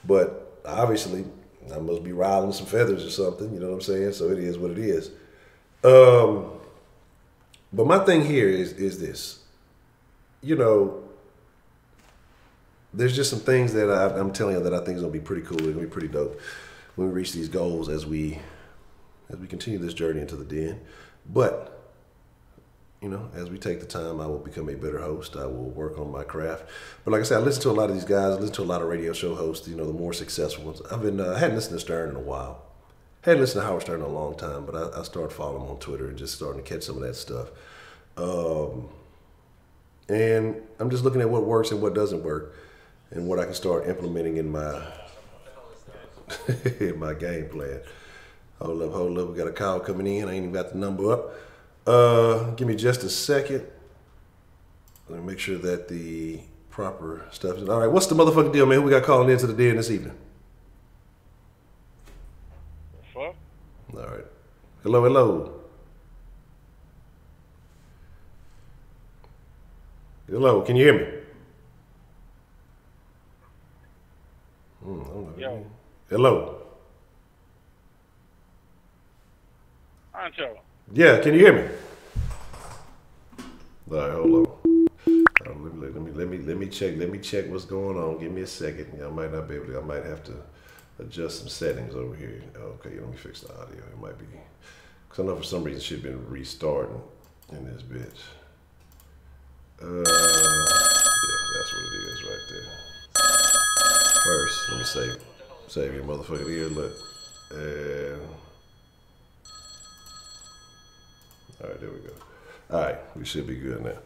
But obviously, I must be riling some feathers or something, you know what I'm saying? So it is what it is. But my thing here is this. You know, there's just some things that I'm telling you that I think is going to be pretty cool. It's going to be pretty dope when we reach these goals as we continue this journey into the Den. But, you know, as we take the time, I will become a better host. I will work on my craft. But like I said, I listen to a lot of these guys. I listen to a lot of radio show hosts, you know, the more successful ones. I hadn't listened to Stern in a while. Hadn't listened to Howard Stern in a long time, but I started following him on Twitter and just starting to catch some of that stuff. And I'm just looking at what works and what doesn't work and what I can start implementing in my in my game plan. Hold up. We got a call coming in. I ain't even got the number up. Give me just a second. Let me make sure that the proper stuff is. All right, what's the motherfucking deal, man? Who we got calling into the Den this evening? What? All right. Hello. Hello, can you hear me? Yo. Hello. Honcho. Yeah, can you hear me? All right, hold on. Let me check. Let me check what's going on. Give me a second. I might not be able to. I might have to adjust some settings over here. Okay, let me fix the audio. It might be because I know for some reason it should have been restarting in this bitch. Yeah, That's what it is right there. First, let me save your motherfucking ear. Look. And all right, there we go. All right, we should be good now.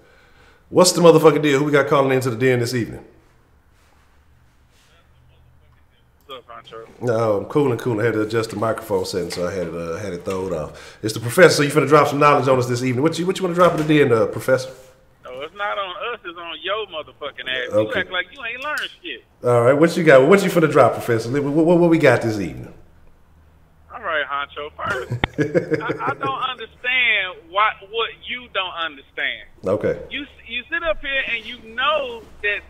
What's the motherfucking deal? Who we got calling into the den this evening? What's up, Honcho? No, I'm cool. I had to adjust the microphone setting, so I had it thrown off. It's the professor. So you finna drop some knowledge on us this evening. What you want to drop in the den, professor? No, it's not on us. It's on your motherfucking ass. Okay. You act like you ain't learned shit. All right, what you got? What you finna drop, professor? What we got this evening? All right, Honcho. First, I don't understand what you don't understand. Okay. You sit up here and you know that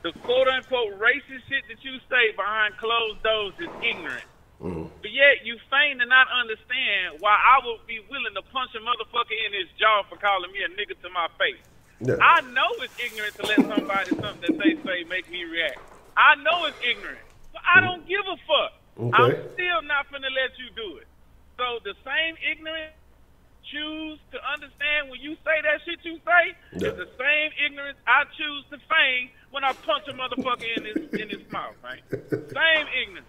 the quote-unquote racist shit that you say behind closed doors is ignorant. Mm-hmm. But yet you feign to not understand why I would be willing to punch a motherfucker in his jaw for calling me a nigga to my face. Yeah. I know it's ignorant to let something that they say make me react. I know it's ignorant, but I don't give a fuck. Okay. I'm still not finna let you do it. So the same ignorance choose to understand when you say that shit you say is the same ignorance I choose to feign when I punch a motherfucker in his mouth, right? Same ignorance.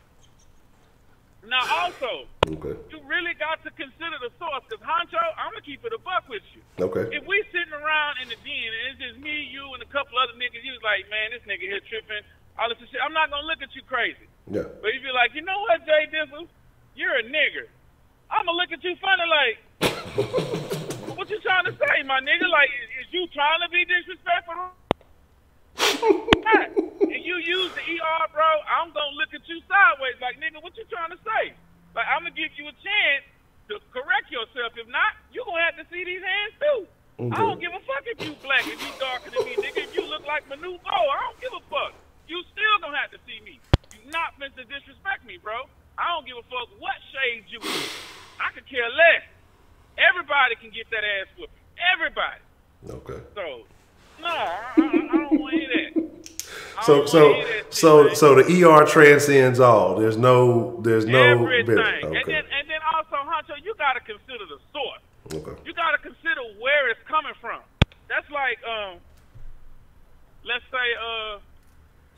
Now, also, you really got to consider the source, because, Honcho, I'm going to keep it a buck with you. Okay. If we sitting around in the den, and it's just me, you, and a couple other niggas, you was like, man, this nigga here tripping, all this shit, I'm not going to look at you crazy. Yeah. But if you're like, you know what, Jay Dizzle, you're a nigger, I'm going to look at you funny like, what you trying to say, my nigga? Like, is you trying to be disrespectful? And you use the ER, bro, I'm going to look at you sideways like, nigga, what you trying to say? Like, I'm going to give you a chance to correct yourself. If not, you're going to have to see these hands, too. Okay. I don't give a fuck if you black, if you darker than me, nigga. If you look like Manu Bo, I don't give a fuck. You still going to have to see me. You not meant to disrespect me, bro. I don't give a fuck what shade you is. I could care less. Everybody can get that ass whooping. Everybody. Okay. So, no, I don't want to hear that. So the ER transcends all. There's no everything. Okay. And then also, Honcho, you gotta consider the source. Okay. You gotta consider where it's coming from. That's like, let's say,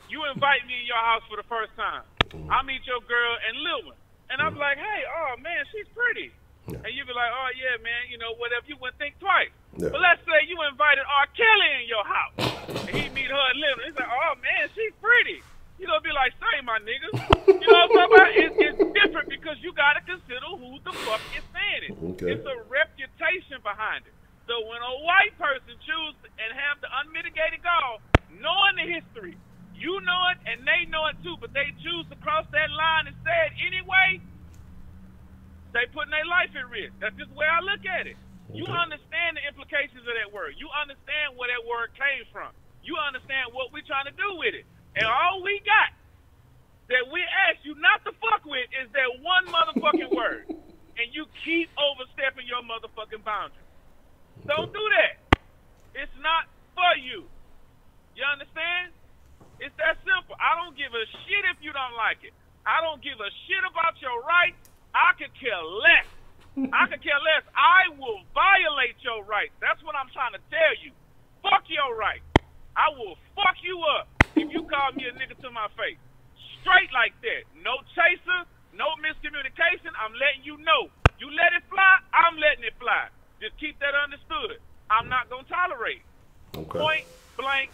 you invite me in your house for the first time. I meet your girl in Lil one, and I'm like, hey, oh man, she's pretty. Yeah. And you be like, oh yeah, man, you know, whatever. You wouldn't think twice. Yeah. But let's say you invited R. Kelly in your house, and he meet her in Lil. He's like, oh man, she's pretty. You gonna be like, say my niggas. You know what I'm talking about? It's different because you gotta consider who the fuck is saying it. Okay. It's a reputation behind it. So when a white person chooses and have the unmitigated gall, knowing the history, you know it and they know it too, but they choose to cross that line and say it anyway, they putting their life at risk. That's just the way I look at it. Okay. You understand the implications of that word. You understand where that word came from. You understand what we're trying to do with it. And all we got that we ask you not to fuck with is that one motherfucking word. And you keep overstepping your motherfucking boundaries. Don't do that. It's not for you. You understand? It's that simple. I don't give a shit if you don't like it. I don't give a shit about your rights. I could care less. I could care less. I will violate your rights. That's what I'm trying to tell you. Fuck your rights. I will fuck you up if you call me a nigga to my face. Straight like that. No chaser, no miscommunication. I'm letting you know. You let it fly, I'm letting it fly. Just keep that understood. I'm not going to tolerate. Okay. Point blank,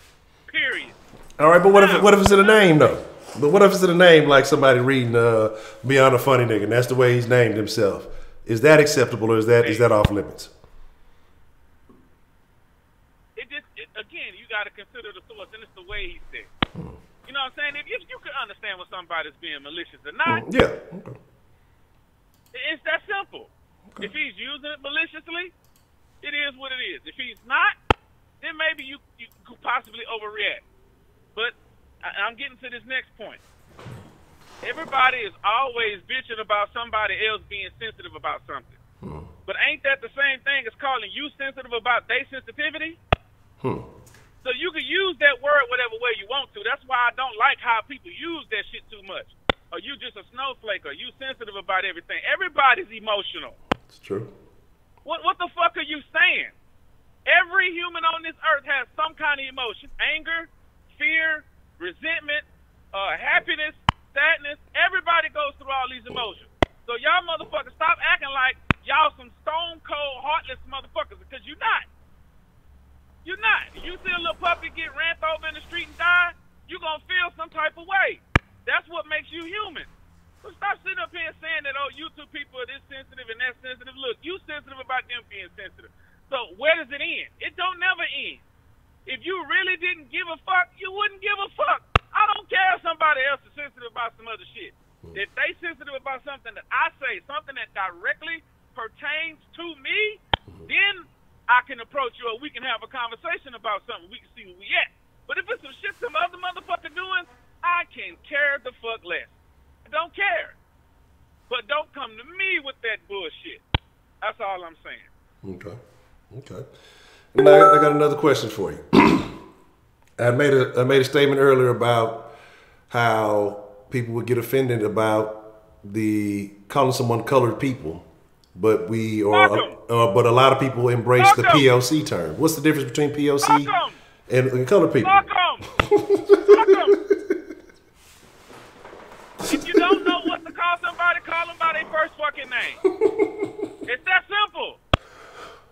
period. All right, but what if it's in a name, though? But what if it's in a name like somebody reading Beyond a Funny Nigga, and that's the way he's named himself? Is that acceptable, or is that off limits? Again, you got to consider the source, and it's the way he said. You know what I'm saying? If you can understand when somebody's being malicious or not, yeah, okay. It's that simple. Okay. If he's using it maliciously, it is what it is. If he's not, then maybe you could possibly overreact. But I'm getting to this next point. Everybody is always bitching about somebody else being sensitive about something. But ain't that the same thing as calling you sensitive about their sensitivity? So you can use that word whatever way you want to. That's why I don't like how people use that shit too much. Or you just a snowflake, or you sensitive about everything. Everybody's emotional. It's true. What the fuck are you saying? Every human on this earth has some kind of emotion. Anger, fear, resentment, happiness, sadness. Everybody goes through all these emotions. So y'all motherfuckers stop acting like y'all some stone cold heartless motherfuckers, because you're not. You're not. You see a little puppy get ran over in the street and die, you're going to feel some type of way. That's what makes you human. So stop sitting up here saying that, oh, YouTube people are this sensitive and that sensitive. Look, you sensitive about them being sensitive. So where does it end? It don't never end. If you really didn't give a fuck, you wouldn't give a fuck. I don't care if somebody else is sensitive about some other shit. If they sensitive about something that I say, something that directly pertains to me, then I can approach you or we can have a conversation about something. We can see where we at. But if it's some shit some other motherfucker doing, I can care the fuck less. I don't care. But don't come to me with that bullshit. That's all I'm saying. Okay. And I got another question for you. I made a statement earlier about how people would get offended about the calling someone colored people, but but a lot of people embrace the POC term. What's the difference between POC and colored people? Fuck 'em. Fuck 'em. If you don't know what to call somebody, call them by their first fucking name. It's that simple.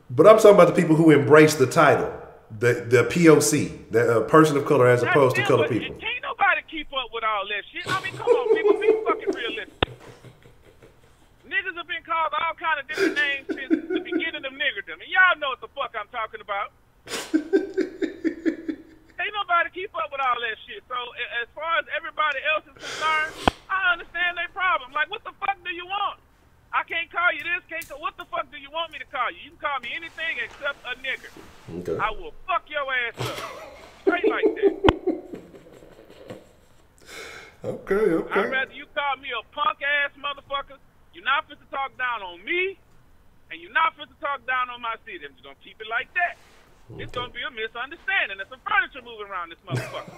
But I'm talking about the people who embrace the title, the POC, the person of color as opposed to colored people. Can't nobody keep up with all that shit. I mean, come on, people, be fucking realistic. Niggas have been called all kind of different names since the beginning of niggerdom, and y'all know what the fuck I'm talking about. Ain't nobody keep up with all that shit. So as far as everybody else is concerned, I understand their problem. Like, what the fuck do you want? I can't call you this, what the fuck do you want me to call you? You can call me anything except a nigger. Okay. I will fuck your ass up. Straight like that. Okay. I'd rather you call me a punk ass motherfucker. You're not fit to talk down on me, and you're not fit to talk down on my city. I'm just gonna keep it like that. Okay. It's gonna be a misunderstanding. There's some furniture moving around this motherfucker.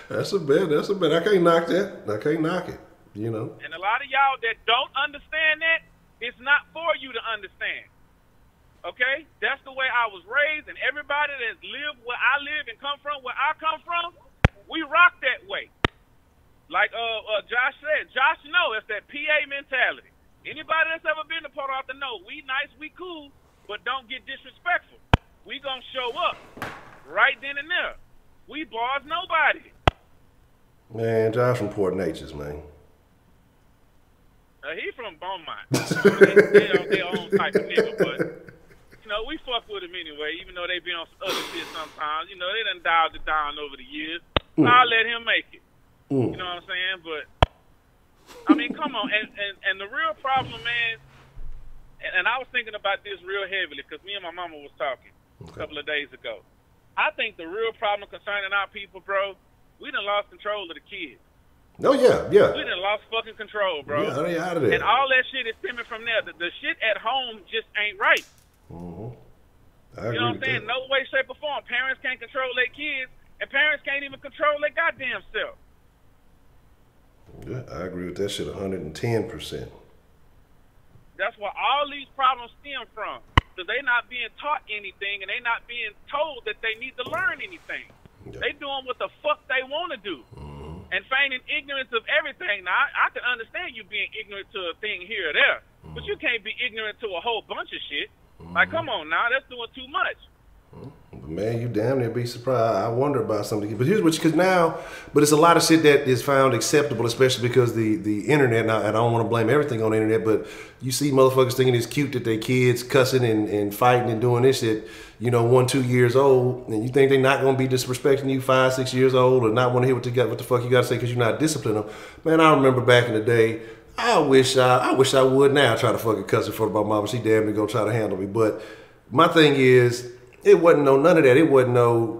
That's a bet. I can't knock that. I can't knock it. You know. And a lot of y'all that don't understand that, it's not for you to understand. Okay? That's the way I was raised, and everybody that lived where I live and come from where I come from, we rock that way. Like Josh said, Josh know it's that PA mentality. Anybody that's ever been to Port Arthur know we nice, we cool, but don't get disrespectful. We gonna show up right then and there. We bars nobody. Man, Josh from Port Natchez, man. He from Beaumont. They own type of nigga, but you know, we fuck with him anyway, even though they be on some other shit sometimes. You know, they done dialed it down over the years. I'll let him make it. You know what I'm saying? But I mean, come on. And the real problem, man, and I was thinking about this real heavily because me and my mama was talking a couple of days ago. I think the real problem concerning our people, bro, we done lost control of the kids. Oh, yeah. We done lost fucking control, bro. Yeah, they out of there. And all that shit is stemming from there. The shit at home just ain't right. I agree. You know what I'm saying? No way, shape, or form. Parents can't control their kids, and parents can't even control their goddamn self. Yeah, I agree with that shit 110%. That's where all these problems stem from. Because they not being taught anything, and they not being told that they need to learn anything. Yeah. They doing what the fuck they want to do. And feigning ignorance of everything. Now, I can understand you being ignorant to a thing here or there, but you can't be ignorant to a whole bunch of shit. Like, come on now, that's doing too much. Man, you damn near be surprised. I wonder about something. But here's what, but it's a lot of shit that is found acceptable, especially because the internet, and I don't want to blame everything on the internet, but you see motherfuckers thinking it's cute that their kids cussing and fighting and doing this shit, 1, 2 years old, and you think they're not going to be disrespecting you 5, 6 years old or not want to hear what the fuck you got to say because you're not disciplining them. Man, I remember back in the day, I wish I would now try to fucking cuss in front of my mama. She damn near gonna try to handle me. But my thing is, it wasn't none of that. It wasn't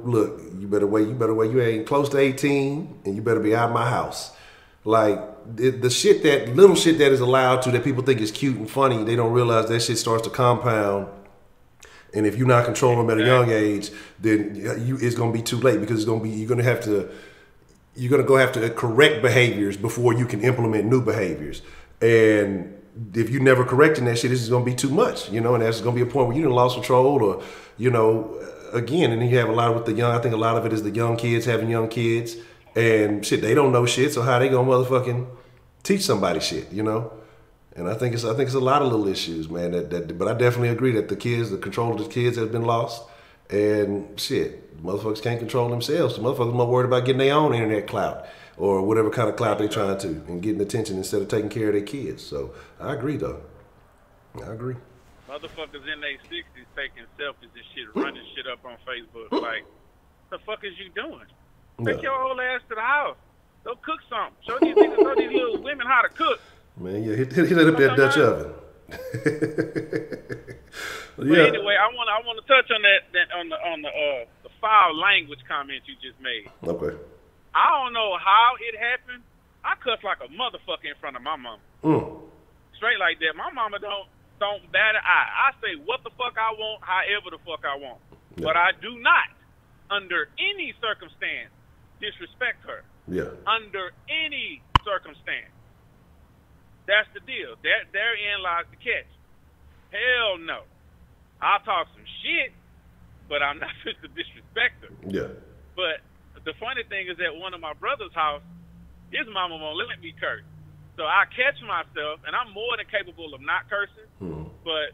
look, you better wait. You ain't close to 18 and you better be out of my house. Like the little shit that is allowed to, that people think is cute and funny, they don't realize that shit starts to compound. And if you're not controlling them at a young age, then it's gonna be too late, because you're gonna have to correct behaviors before you can implement new behaviors. And if you never correcting that shit, this is gonna be too much, and that's gonna be a point where you done lost control, or again, and you have a lot with the young. I think a lot of it is the young kids having young kids, and shit, they don't know shit. So how they gonna motherfucking teach somebody shit, you know? And I think it's a lot of little issues, man. But I definitely agree that the control of the kids has been lost, and shit, motherfuckers can't control themselves. The motherfuckers more worried about getting their own internet clout or whatever kind of clout they trying to, and getting attention instead of taking care of their kids. So I agree, though. I agree. Motherfuckers in their 60s taking selfies and shit, running shit up on Facebook. Like, the fuck is you doing? Take your old ass to the house. Go cook something. Show these little women how to cook. Man, yeah, hit up that Dutch oven. But anyway, I want to touch on that the foul language comment you just made. Okay. I don't know how it happened. I cuss like a motherfucker in front of my mama. Straight like that. My mama don't bat an eye. I say what the fuck I want, however the fuck I want. Yeah. But I do not, under any circumstance, disrespect her. Yeah. Under any circumstance. That's the deal. Therein lies the catch. Hell no. I'll talk some shit, but I'm not supposed to disrespect her. Yeah. But the funny thing is that one of my brother's house, his mama won't let me curse. So I catch myself, and I'm more than capable of not cursing, but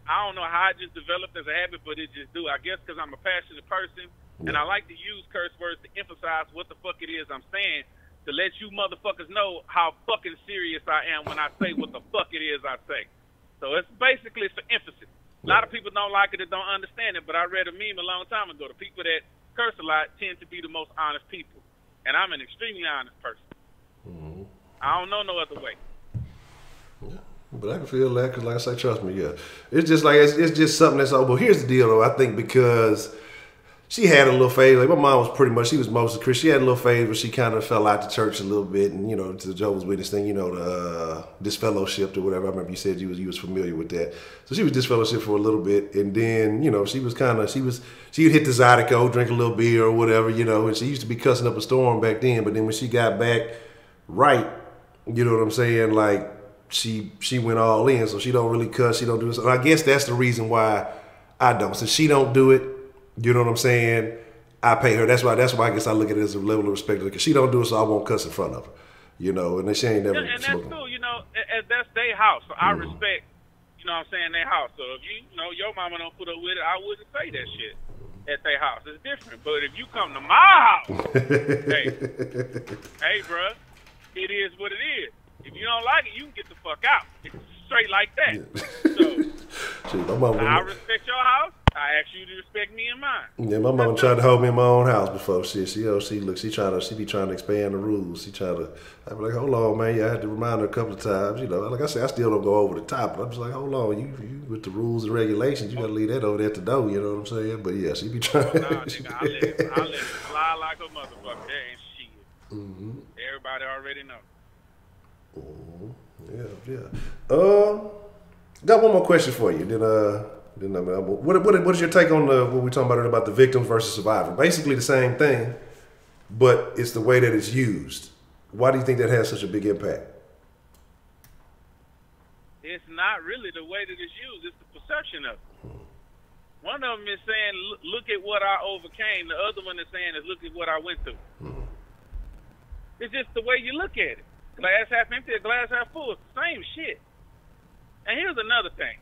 I don't know how it just developed as a habit, but it just do. I guess because I'm a passionate person, and I like to use curse words to emphasize what the fuck it is I'm saying, to let you motherfuckers know how fucking serious I am when I say what the fuck it is I say. So it's basically for emphasis. A lot of people don't like it or don't understand it, but I read a meme a long time ago. The people that curse a lot tend to be the most honest people, and I'm an extremely honest person. I don't know no other way. Yeah, but I can feel that because, like I say, trust me, yeah. It's just like, it's just something that's, well, here's the deal, though. I think because she had a little phase, like my mom was pretty much, she was mostly Christian. She had a little phase where she kind of fell out the church a little bit, and, you know, to the Jehovah's Witness thing, you know, the disfellowshipped or whatever. I remember you said you was familiar with that. So she was disfellowshipped for a little bit, and then, you know, she would hit the Zydeco, drink a little beer or whatever, you know, and she used to be cussing up a storm back then, but then when she got back right, you know what I'm saying, like, she went all in, so she don't really cuss, she don't do this. And I guess that's the reason why I don't. Since she don't do it, you know what I'm saying, I pay her. That's why I guess I look at it as a level of respect, because she don't do it, so I won't cuss in front of her. You know, and she ain't never and that's cool, you know, that's their house, so I respect, you know what I'm saying, their house. So if you know, your mama don't put up with it, I wouldn't say that shit at their house. It's different. But if you come to my house, hey, bruh, it is what it is. If you don't like it, you can get the fuck out. It's straight like that. So, I respect your house. I ask you to respect me and mine. Yeah, my mama tried to hold me in my own house before. She be trying to expand the rules. I be like, hold on, man. Yeah, I had to remind her a couple of times. You know, like I said, I still don't go over the top. But I'm just like, hold on, you with the rules and regulations, you gotta leave that over there at the door. You know what I'm saying? But yeah, she be trying. Nah, nigga, I let it fly like a motherfucker. There ain't shit. Everybody already know. Yeah. Got one more question for you. What is your take on what we're talking about the victim versus survivor? Basically the same thing, but it's the way that it's used. Why do you think that has such a big impact? It's not really the way that it's used. It's the perception of it. One of them is saying, look at what I overcame. The other one is saying, look at what I went through. It's just the way you look at it. Glass half empty, glass half full. It's the same shit. And here's another thing.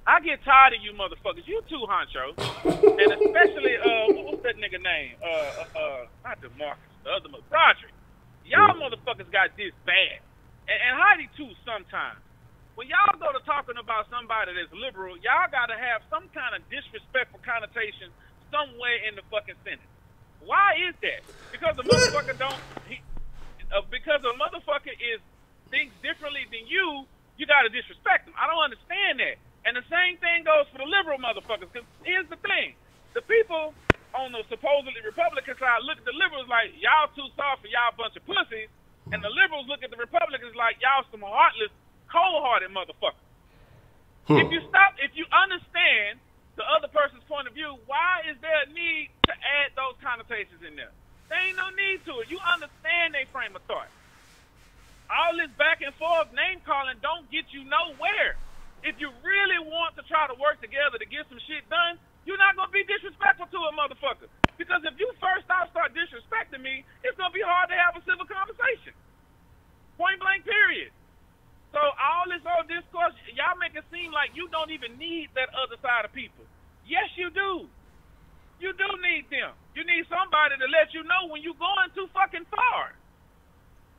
I get tired of you motherfuckers. You too, Honcho. And especially, what's that nigga name? Not DeMarcus. The other one. Broderick. Y'all motherfuckers got this bad. And Heidi too sometimes. When y'all go to talking about somebody that's liberal, y'all got to have some kind of disrespectful connotation somewhere in the fucking sentence. Why is that? Because the motherfucker because a motherfucker thinks differently than you got to disrespect him. I don't understand that. And the same thing goes for the liberal motherfuckers. Because here's the thing. The people on the supposedly Republican side look at the liberals like, y'all too soft for y'all bunch of pussies. And the liberals look at the Republicans like, y'all some heartless, cold-hearted motherfuckers. If you understand the other person's point of view, why is there a need to add those connotations in there? There ain't no need to it. You understand their frame of thought. All this back and forth name-calling don't get you nowhere. If you really want to try to work together to get some shit done, you're not going to be disrespectful make it seem like you don't even need that other side of people. Yes, you do. You do need them. You need somebody to let you know when you're going too fucking far.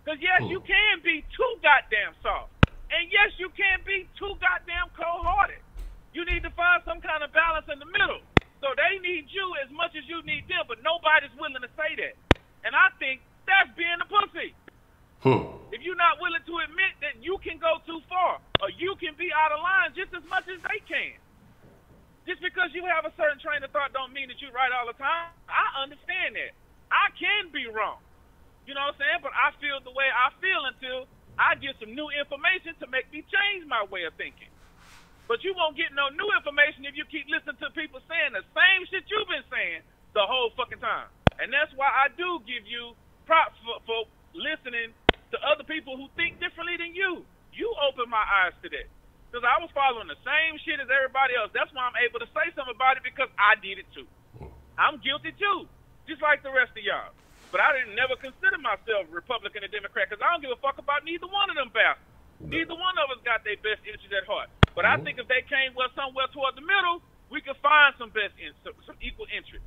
Because yes, you can be too goddamn soft. And yes, you can be too goddamn cold-hearted. You need to find some kind of balance in the middle. So they need you as much as you need them, but nobody's willing to say that. And I think that's being a pussy. If you're not willing to admit that you can go too far, or you can be out of line just as much as they can. Just because you have a certain train of thought don't mean that you're right all the time. I understand that. I can be wrong. You know what I'm saying? But I feel the way I feel until I get some new information to make me change my way of thinking. But you won't get no new information if you keep listening to people saying the same shit you've been saying the whole fucking time. And that's why I do give you props for listening to other people who think differently than you. You opened my eyes to that. Because I was following the same shit as everybody else. That's why I'm able to say something about it, because I did it too. I'm guilty too, just like the rest of y'all. But I didn't never consider myself Republican or Democrat, because I don't give a fuck about neither one of them bastards. Neither one of us got their best interests at heart. But I think if they came somewhere toward the middle, we could find some some equal interest.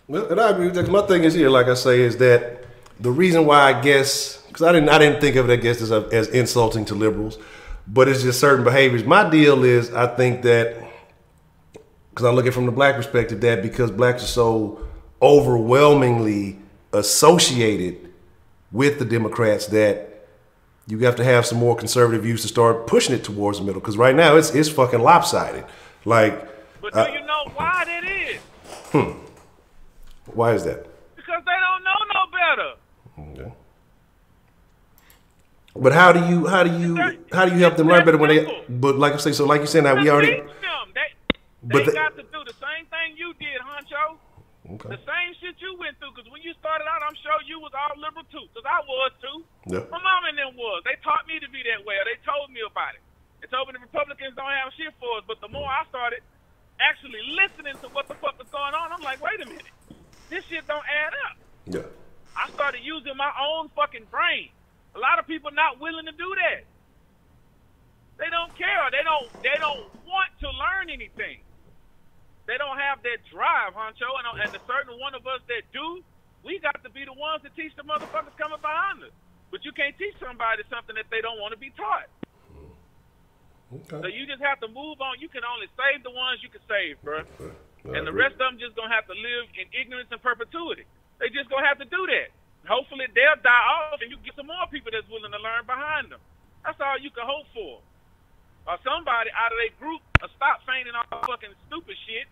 Well, and I agree with that. My thing is here, like I say, is that the reason why I guess, because I didn't think of it, I guess, as insulting to liberals, but it's just certain behaviors. My deal is, I think that, because I look at it from the black perspective, that because blacks are so overwhelmingly associated with the Democrats, that you have to have some more conservative views to start pushing it towards the middle. Because right now it's fucking lopsided. Like, but do you know why that is? Why is that? Because they don't know no better. Okay. But how do you help them learn better when they? But like I say, so like you said, now we already. They got to do the same thing you did, Honcho. Okay. The same shit you went through. Because when you started out, I'm sure you was all liberal too. Because I was too. Yeah. My mom and them was. They taught me to be that way. Or they told me about it. They told me the Republicans don't have shit for us. But the more I started actually listening to what the fuck was going on, I'm like, wait a minute. This shit don't add up. Yeah. I started using my own fucking brain. A lot of people not willing to do that. They don't care. They don't want to learn anything. They don't have that drive, Honcho. And the certain one of us that do, we got to be the ones that teach the motherfuckers coming behind us. But you can't teach somebody something that they don't want to be taught. Okay. So you just have to move on. You can only save the ones you can save, bro. And the rest of them just going to have to live in ignorance and perpetuity. They just going to have to do that. Hopefully they'll die off and you get some more people that's willing to learn behind them. That's all you can hope for. Or somebody out of their group will stop feigning all fucking stupid shit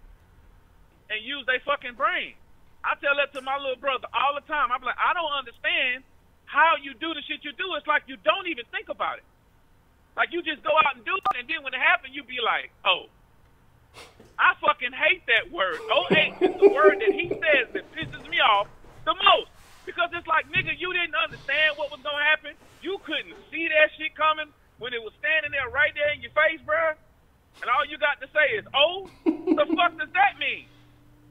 and use their fucking brain. I tell that to my little brother all the time. I'm like, I don't understand how you do the shit you do. It's like you don't even think about it. Like you just go out and do it, and then when it happens, you be like, oh. I fucking hate that word. Oh, hate is the word that he says that pisses me off the most. Because it's like, nigga, you didn't understand what was going to happen. You couldn't see that shit coming when it was standing there right there in your face, bruh. And all you got to say is, oh, the fuck does that mean?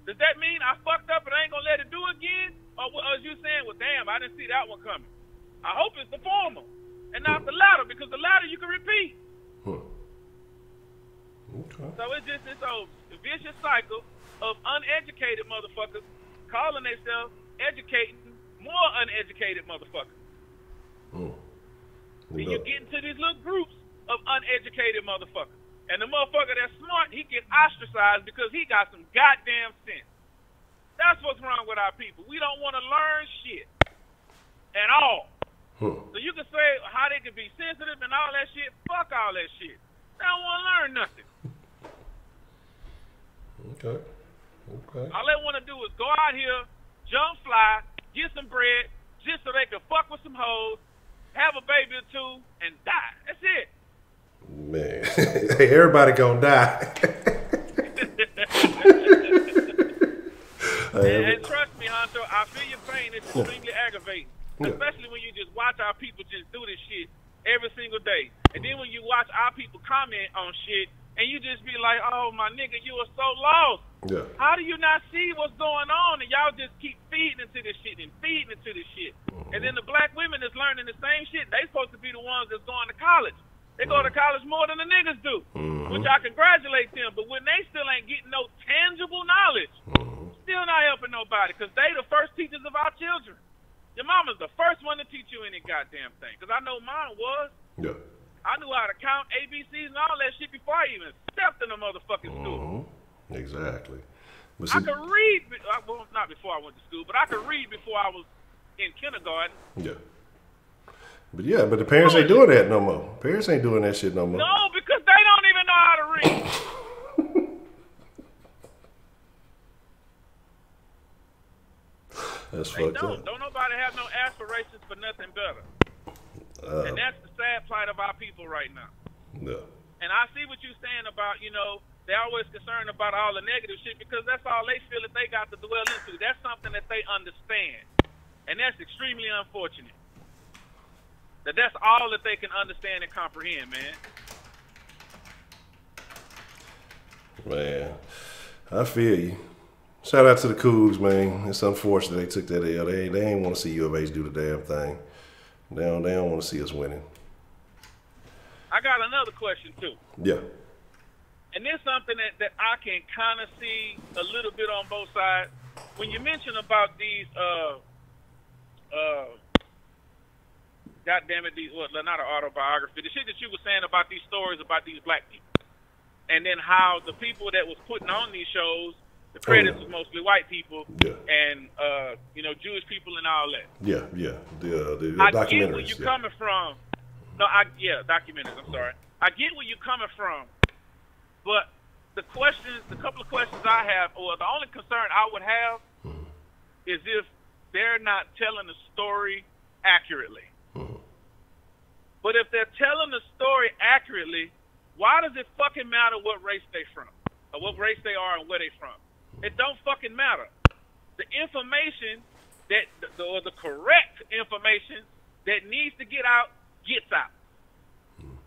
Does that mean I fucked up and I ain't going to let it do again? Or was you saying, well, damn, I didn't see that one coming? I hope it's the former and not the latter, because the latter you can repeat. Okay. So it's just this old vicious cycle of uneducated motherfuckers calling themselves educating more uneducated motherfuckers. And you get into these little groups of uneducated motherfuckers. And the motherfucker that's smart, he gets ostracized because he got some goddamn sense. That's what's wrong with our people. We don't want to learn shit at all. So you can say how they can be sensitive and all that shit. Fuck all that shit. They don't want to learn nothing. Okay. All they want to do is go out here, jump fly, get some bread, just so they can fuck with some hoes, have a baby or two, and die. That's it. Man, hey, everybody gonna die. And trust me, Honcho, I feel your pain. It's extremely aggravating. Especially when you just watch our people just do this shit every single day. And then when you watch our people comment on shit, and you just be like, oh, my nigga, you are so lost. Yeah. How do you not see what's going on? And y'all just keep feeding into this shit and feeding into this shit. And then the black women that's learning the same shit, they supposed to be the ones that's going to college. They go to college more than the niggas do, which I congratulate them. But when they still ain't getting no tangible knowledge, still not helping nobody, because they the first teachers of our children. Your mama's the first one to teach you any goddamn thing, because I know mine was. Yeah. I knew how to count ABCs and all that shit before I even stepped in the motherfucking school. Exactly. But I could read, well, not before I went to school, but I could read before I was in kindergarten. Yeah. But yeah, but the parents ain't doing that no more. Parents ain't doing that shit no more. No, because they don't even know how to read. That's They fucked don't. up. Don't nobody have no aspirations for nothing better. And that's the sad plight of our people right now. Yeah. And I see what you're saying about, you know, they're always concerned about all the negative shit because that's all they feel that they got to dwell into. That's something that they understand. And that's extremely unfortunate. That's all that they can understand and comprehend, man. Man, I feel you. Shout out to the Cougs, man. It's unfortunate they took that L. They ain't want to see U of H do the damn thing. They don't want to see us winning. I got another question, too. Yeah. And there's something that I can kind of see a little bit on both sides. When you mention about these, God damn it, these, well, not an autobiography, the shit that you were saying about these stories about these black people. And then how the people that was putting on these shows, the credits was mostly white people and, you know, Jewish people and all that. Yeah. The I documentaries. get where you're coming from. No, documentaries, I'm sorry. I get where you're coming from. But the couple of questions I have, or the only concern I would have is if they're not telling the story accurately. But if they're telling the story accurately, why does it fucking matter what race they from? Or what race they are and where they from? It don't fucking matter. The information or the correct information that needs to get out, gets out.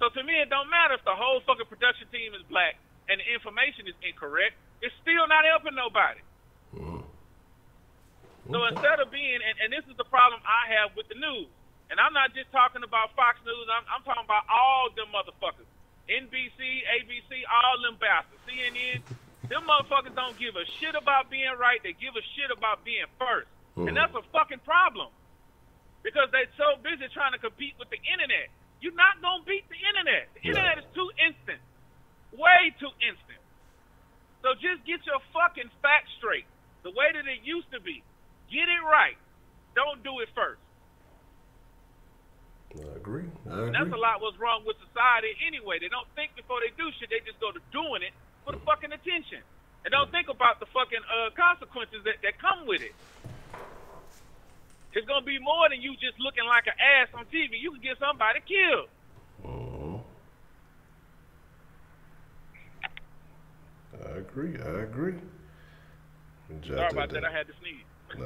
So to me, it don't matter if the whole fucking production team is black and the information is incorrect. It's still not helping nobody. So instead of being, and this is the problem I have with the news, and I'm not just talking about Fox News, I'm talking about all them motherfuckers. NBC, ABC, all them bastards. CNN, them motherfuckers don't give a shit about being right. They give a shit about being first. And that's a fucking problem. Because they're so busy trying to compete with the internet. You're not going to beat the internet. The internet is too instant. Way too instant. So just get your fucking facts straight. The way that it used to be. Get it right. Don't do it first. I agree. And that's a lot what's wrong with society anyway. They don't think before they do shit. They just go to doing it for the fucking attention. And don't think about the fucking consequences that come with it. It's going to be more than you just looking like an ass on TV. You can get somebody killed. I agree. Sorry about that. I had to sneeze. No.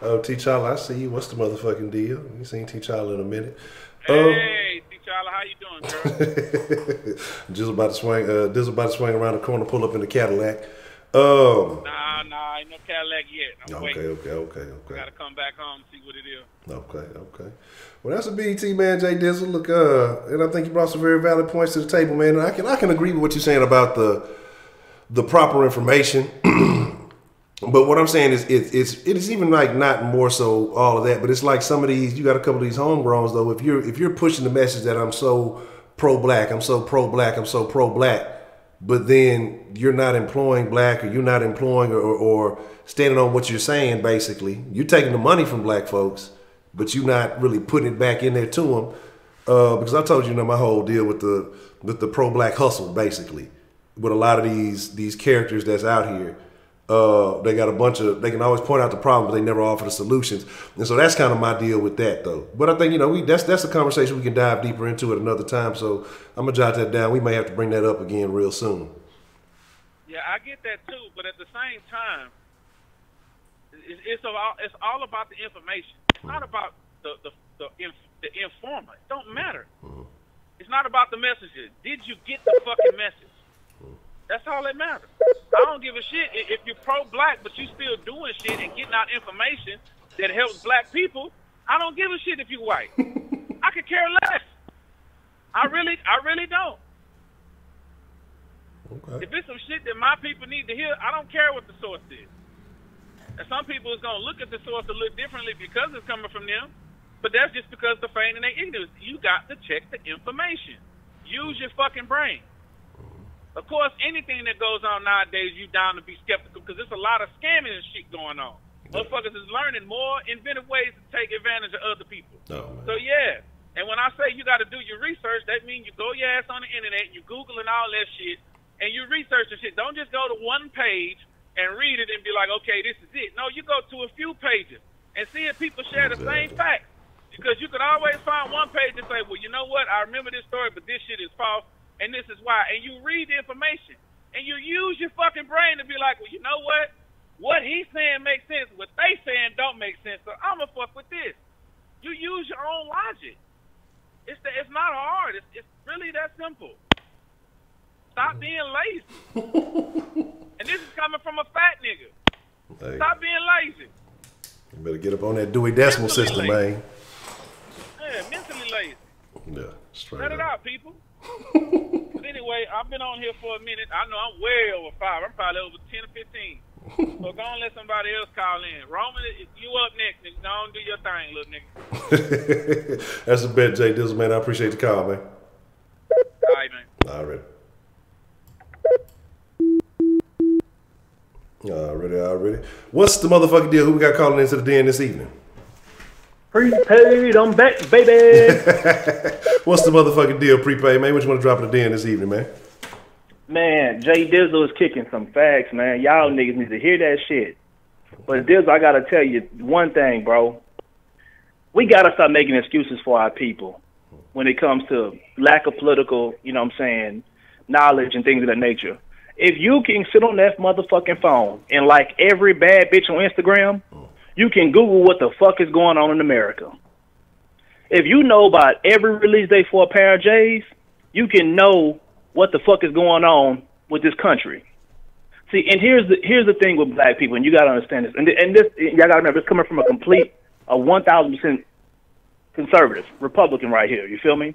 Oh, T'Challa, I see you. What's the motherfucking deal? You seen T'Challa in a minute. Hey, T'Challa, how you doing, girl? Just about to swing around the corner, pull up in the Cadillac. Nah, ain't no Cadillac yet. I'm waiting. Okay. Gotta come back home and see what it is. Okay. Well, that's a BET, man, Jay Dizzle. Look, and I think you brought some very valid points to the table, man. And I can agree with what you're saying about the proper information. But what I'm saying is it is even like not more so all of that, but it's like some of these, you got a couple of these homegrowns though. If you're pushing the message that I'm so pro-black, but then you're not employing black, or you're not employing or standing on what you're saying, basically. You're taking the money from black folks, but you're not really putting it back in there to them. Because I told you, my whole deal with the pro-black hustle, basically. With a lot of these characters that's out here. They got they can always point out the problems, but they never offer the solutions. And so that's kind of my deal with that, though. But I think, that's a conversation we can dive deeper into at another time. So I'm going to jot that down. We may have to bring that up again real soon. Yeah, I get that, too. But at the same time, it's all about the information. It's not about the informer. It don't matter. It's not about the messenger. Did you get the fucking message? That's all that matters. I don't give a shit if you're pro-black, but you still doing shit and getting out information that helps black people. I don't give a shit if you're white. I could care less. really don't. Okay. If it's some shit that my people need to hear, I don't care what the source is. And some people is gonna look at the source a little differently because it's coming from them. But that's just because they're feigning their ignorance. You got to check the information. Use your fucking brain. Of course, anything that goes on nowadays, you down to be skeptical because there's a lot of scamming and shit going on. Motherfuckers is learning more inventive ways to take advantage of other people. Oh, so, yeah. And when I say you got to do your research, that means you go your ass on the internet, you Googling all that shit, and you research the shit. Don't just go to one page and read it and be like, okay, this is it. No, you go to a few pages and see if people share the same facts. Because you could always find one page and say, well, you know what? I remember this story, but this shit is false, and this is why. And you read the information, and you use your fucking brain to be like, well, you know what? What he's saying makes sense. What they saying don't make sense. So I'm going to fuck with this. You use your own logic. It's not hard. It's really that simple. Stop being lazy. And this is coming from a fat nigga. Hey. Stop being lazy. You better get up on that Dewey Decimal System, man. Yeah, mentally lazy. Yeah, straight Cut up. it out, people. But anyway, I've been on here for a minute. I know I'm way over 5. I'm probably over 10 or 15. So go and let somebody else call in. Roman, you up next, nigga. Go on, do your thing, little nigga. That's a bet, Jay Dizzle, man. I appreciate the call, man. All right, man. Already. What's the motherfucking deal? Who we got calling into the den this evening? Prepaid, I'm back, baby. What's the motherfucking deal, prepaid, man? What you want to drop in the den this evening, man? Man, Jay Dizzle is kicking some facts, man. Y'all niggas need to hear that shit. But Dizzle, I gotta tell you one thing, bro. We gotta stop making excuses for our people when it comes to lack of political, you know what I'm saying, knowledge and things of that nature. If you can sit on that motherfucking phone and like every bad bitch on Instagram, you can Google what the fuck is going on in America. If you know about every release date for a pair of J's, you can know what the fuck is going on with this country. See, and here's the thing with black people, and you gotta understand this. And this, y'all gotta remember, it's coming from a 1,000% conservative Republican right here. You feel me?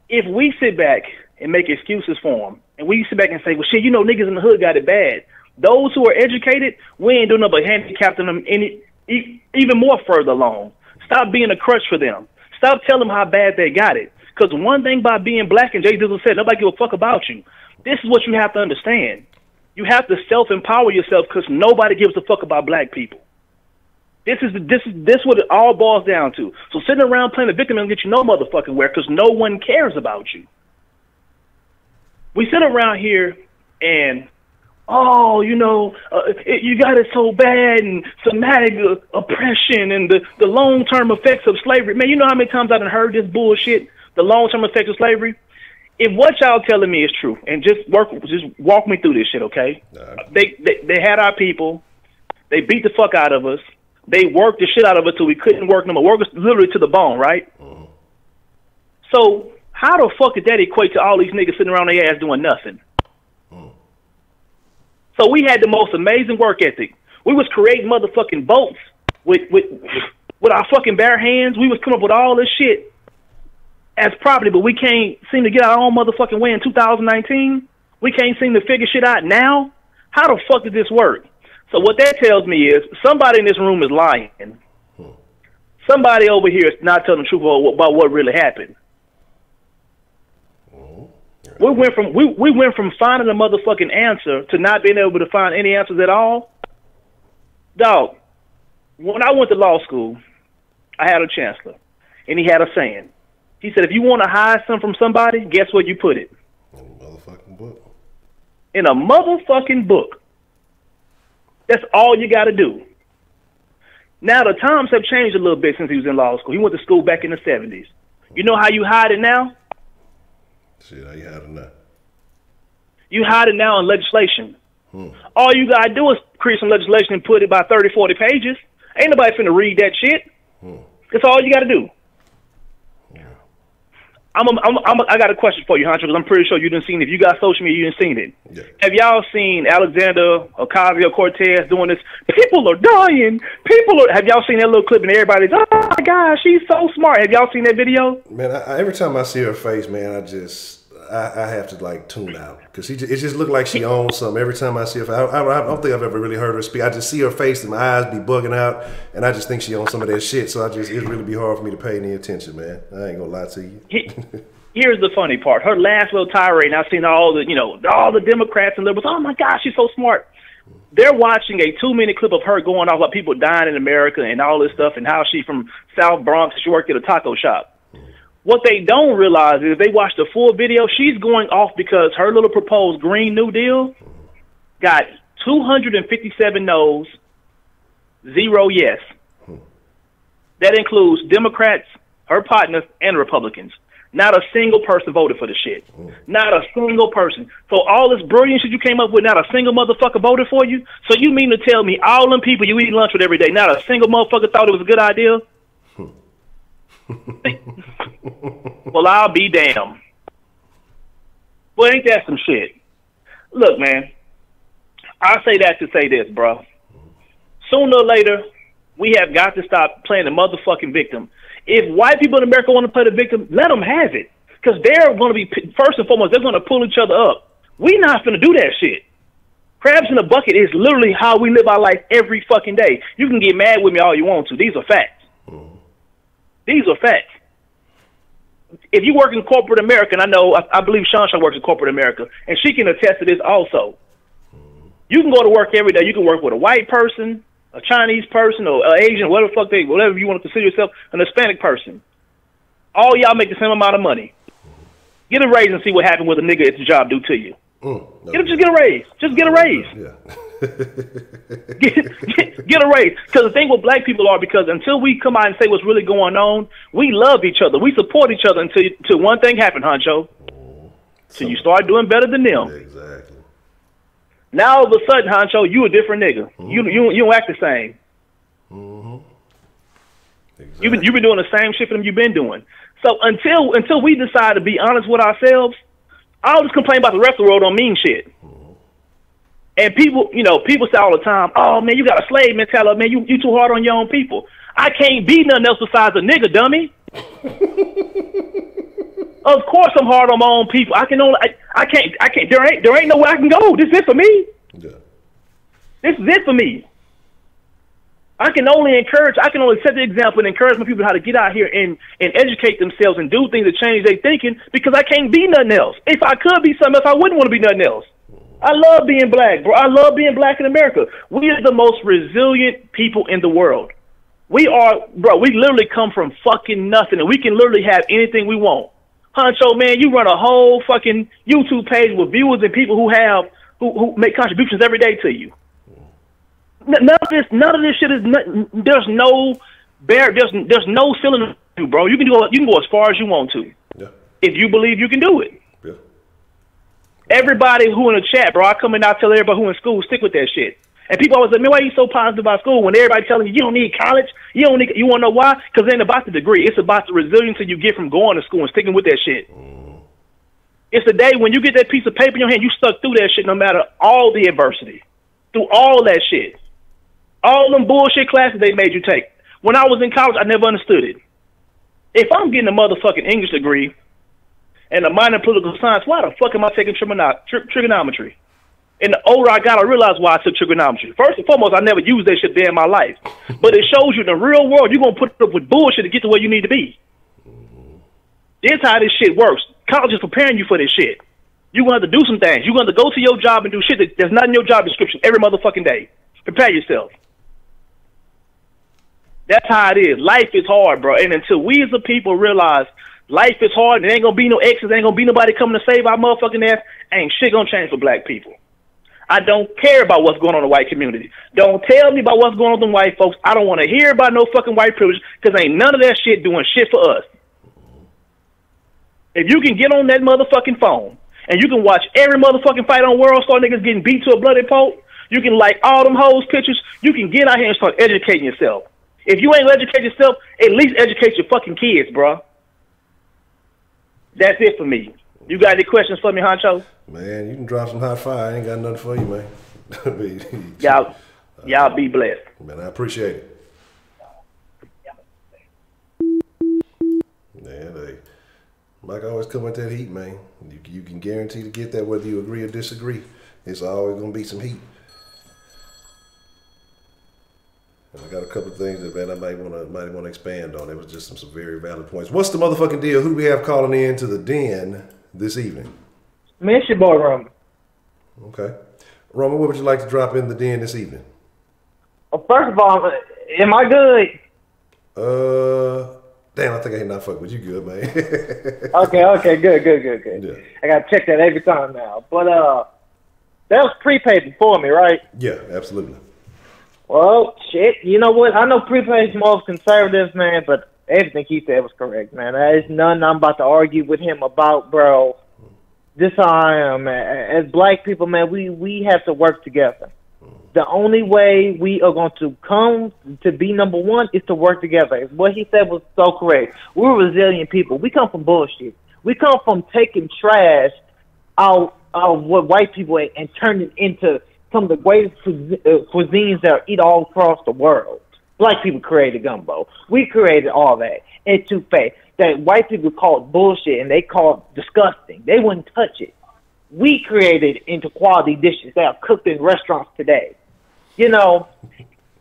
If we sit back and make excuses for them, and we sit back and say, well, shit, you know, niggas in the hood got it bad. Those who are educated, we ain't doing nothing but handicapping them even more further along. Stop being a crutch for them. Stop telling them how bad they got it. Because one thing by being black, and Jay Dizzle said, nobody give a fuck about you. This is what you have to understand. You have to self-empower yourself because nobody gives a fuck about black people. This is what it all boils down to. So sitting around playing the victim and get you no motherfucking where because no one cares about you. We sit around here and, oh, you know, you got it so bad and somatic oppression and the long-term effects of slavery. Man, you know how many times I've heard this bullshit, the long-term effects of slavery? If what y'all telling me is true, and just walk me through this shit, okay? They had our people. They beat the fuck out of us. They worked the shit out of us till we couldn't work no more. Work us literally to the bone, right? So how the fuck did that equate to all these niggas sitting around their ass doing nothing? So we had the most amazing work ethic. We was creating motherfucking boats with our fucking bare hands. We was coming up with all this shit as property, but we can't seem to get our own motherfucking way in 2019. We can't seem to figure shit out now. How the fuck did this work? So what that tells me is somebody in this room is lying. Somebody over here is not telling the truth about what really happened. We went from finding a motherfucking answer to not being able to find any answers at all. Dog, when I went to law school, I had a chancellor, and he had a saying. He said, if you want to hide something from somebody, guess where you put it? In a motherfucking book. In a motherfucking book. That's all you got to do. Now, the times have changed a little bit since he was in law school. He went to school back in the 70s. You know how you hide it now? Shit, how you hide it now? You hide it now in legislation. All you got to do is create some legislation and put it by 30, 40 pages. Ain't nobody finna read that shit. That's all you got to do. I got a question for you, Honcho, because I'm pretty sure you didn't seen it. If you got social media, you didn't seen it. Yeah. Have y'all seen Alexander Ocasio-Cortez doing this? People are dying. Have y'all seen that little clip and everybody's, oh my God, she's so smart. Have y'all seen that video? Man, every time I see her face, man, I have to like tune out because it just looked like she owns something. Every time I see her, I don't think I've ever really heard her speak. I just see her face and my eyes be bugging out, and I just think she owns some of that shit. So it really be hard for me to pay any attention, man. I ain't gonna lie to you. Here's the funny part: her last little tirade. And I've seen all the Democrats and liberals. Oh my God, she's so smart. They're watching a 2-minute clip of her going off about people dying in America and all this stuff, and how she from South Bronx. She worked at a taco shop. What they don't realize is if they watch the full video, she's going off because her little proposed Green New Deal got 257 no's, 0 yes. That includes Democrats, her partners, and Republicans. Not a single person voted for the shit. Not a single person. So all this brilliant shit you came up with, not a single motherfucker voted for you? So you mean to tell me all them people you eat lunch with every day, not a single motherfucker thought it was a good idea? Well, I'll be damned. Well, ain't that some shit? Look, man, I say that to say this, bro. Sooner or later, we have got to stop playing the motherfucking victim. If white people in America want to play the victim, let them have it. Because they're going to be, first and foremost, they're going to pull each other up. We not going to do that shit. Crabs in a bucket is literally how we live our life every fucking day. You can get mad with me all you want to. These are facts. These are facts. If you work in corporate America, and I believe Honcho works in corporate America, and she can attest to this also. You can go to work every day. You can work with a white person, a Chinese person, or an Asian, whatever you want to consider yourself, an Hispanic person. All y'all make the same amount of money. Get a raise and see what happened with a nigga if the job do to you. Just get a raise. Just get a raise. Yeah. get a raise. Because the thing with black people are, because until we come out and say what's really going on, we love each other. We support each other until one thing happened, Honcho. So you start doing better than them. Exactly. Now all of a sudden, Honcho, you a different nigga. You don't act the same. Exactly. You've been doing the same shit for them you've been doing. So until we decide to be honest with ourselves, I'll just complain about the rest of the world on mean shit. And people say all the time, oh, man, you got a slave mentality. Man, you too hard on your own people. I can't be nothing else besides a nigga, dummy. Of course I'm hard on my own people. I can't, there ain't no way I can go. This is it for me. Yeah. This is it for me. I can only set the example and encourage my people how to get out here and educate themselves and do things to change their thinking, because I can't be nothing else. If I could be something else, I wouldn't want to be nothing else. I love being black, bro. I love being black in America. We are the most resilient people in the world. We are, bro, we literally come from fucking nothing, and we can literally have anything we want. Honcho, man, you run a whole fucking YouTube page with viewers and people who make contributions every day to you. None of this shit is, there's no ceiling, bro. You can go as far as you want to. Yeah. If you believe you can do it. Yeah. Everybody who in the chat, bro, I come in and I tell everybody who in school, stick with that shit. And people always say, man, why are you so positive about school when everybody telling you don't need college? You want to know why? Because it ain't about the degree. It's about the resiliency you get from going to school and sticking with that shit. It's the day when you get that piece of paper in your hand, you stuck through that shit no matter all the adversity. Through all that shit. All them bullshit classes they made you take. When I was in college, I never understood it. If I'm getting a motherfucking English degree and a minor in political science, why the fuck am I taking trigonometry? And the older I got, I realized why I took trigonometry. First and foremost, I never used that shit there in my life. But it shows you in the real world, you're going to put up with bullshit to get to where you need to be. This is how this shit works. College is preparing you for this shit. You're going to have to do some things. You're going to go to your job and do shit that's not in your job description every motherfucking day. Prepare yourself. That's how it is. Life is hard, bro. And until we as a people realize life is hard and there ain't going to be no exes, ain't going to be nobody coming to save our motherfucking ass, ain't shit going to change for black people. I don't care about what's going on in the white community. Don't tell me about what's going on with them white folks. I don't want to hear about no fucking white privilege, because ain't none of that shit doing shit for us. If you can get on that motherfucking phone and you can watch every motherfucking fight on World Star niggas getting beat to a bloody pulp, you can like all them hoes pictures, you can get out here and start educating yourself. If you ain't educate yourself, at least educate your fucking kids, bro. That's it for me. You got any questions for me, Honcho? Man, you can drop some hot fire. I ain't got nothing for you, man. Y'all be blessed. Man, I appreciate it. Man, Mike always come with that heat, man. You can guarantee to get that whether you agree or disagree. It's always gonna be some heat. And I got a couple of things that man I might wanna expand on. It was just some very valid points. What's the motherfucking deal? Who do we have calling in to the den this evening? Man, it's your boy Roman. Okay. Roman, what would you like to drop in the den this evening? Well, first of all, am I good? Damn, I think I ain't not fucking with you good, man. Okay, good. Yeah. I gotta check that every time now. But that was prepaid before me, right? Yeah, absolutely. Well, shit. You know what? I know prepaid is more of conservatives, man, but everything he said was correct, man. There is none I'm about to argue with him about, bro. This how I am, man. As black people, man, we have to work together. The only way we are going to come to be number one is to work together. What he said was so correct. We're resilient people. We come from bullshit. We come from taking trash out of what white people and turning it into some of the greatest cuisines that are eaten all across the world. Black people created gumbo. We created all that. And touffee that white people called bullshit and they called disgusting. They wouldn't touch it. We created into quality dishes that are cooked in restaurants today. You know,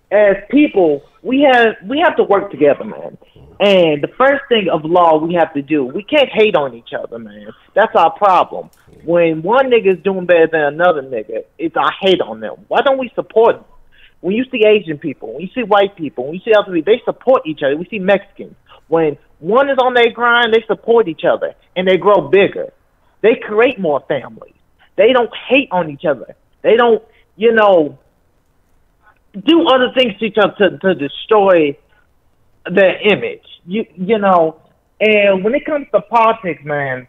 as people, we have to work together, man. And the first thing of law we have to do, we can't hate on each other, man. That's our problem. When one nigga is doing better than another nigga, it's I hate on them. Why don't we support them? When you see Asian people, when you see white people, when you see other people, they support each other. We see Mexicans. When one is on their grind, they support each other, and they grow bigger. They create more families. They don't hate on each other. They don't, you know, do other things to each other to destroy their image. You know, and when it comes to politics, man,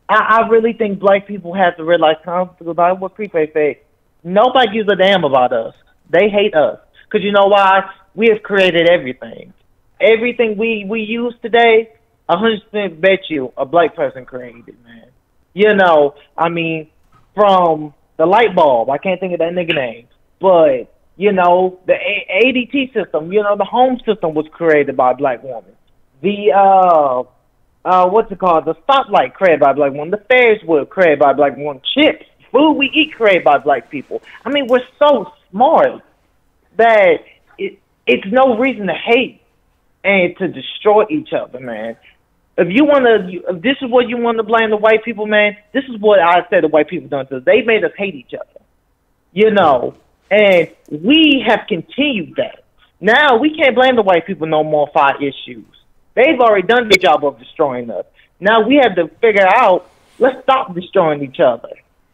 I really think black people have to realize about what Prepe said. Nobody gives a damn about us. They hate us. Because you know why? We have created everything. Everything we use today, 100% bet you a black person created it, man. You know, I mean, from the light bulb, I can't think of that nigga name, but, you know, the ADT system, you know, the home system was created by a black woman. The, what's it called? The stoplight created by a black woman. The Ferris wheel created by a black woman. Chips, food we eat created by black people. I mean, we're so smart that it's no reason to hate and to destroy each other, man. If this is what you want to blame the white people, man, this is what I said the white people done to us. They made us hate each other, you know, and we have continued that. Now we can't blame the white people no more for our issues. They've already done their job of destroying us. Now we have to figure out, let's stop destroying each other,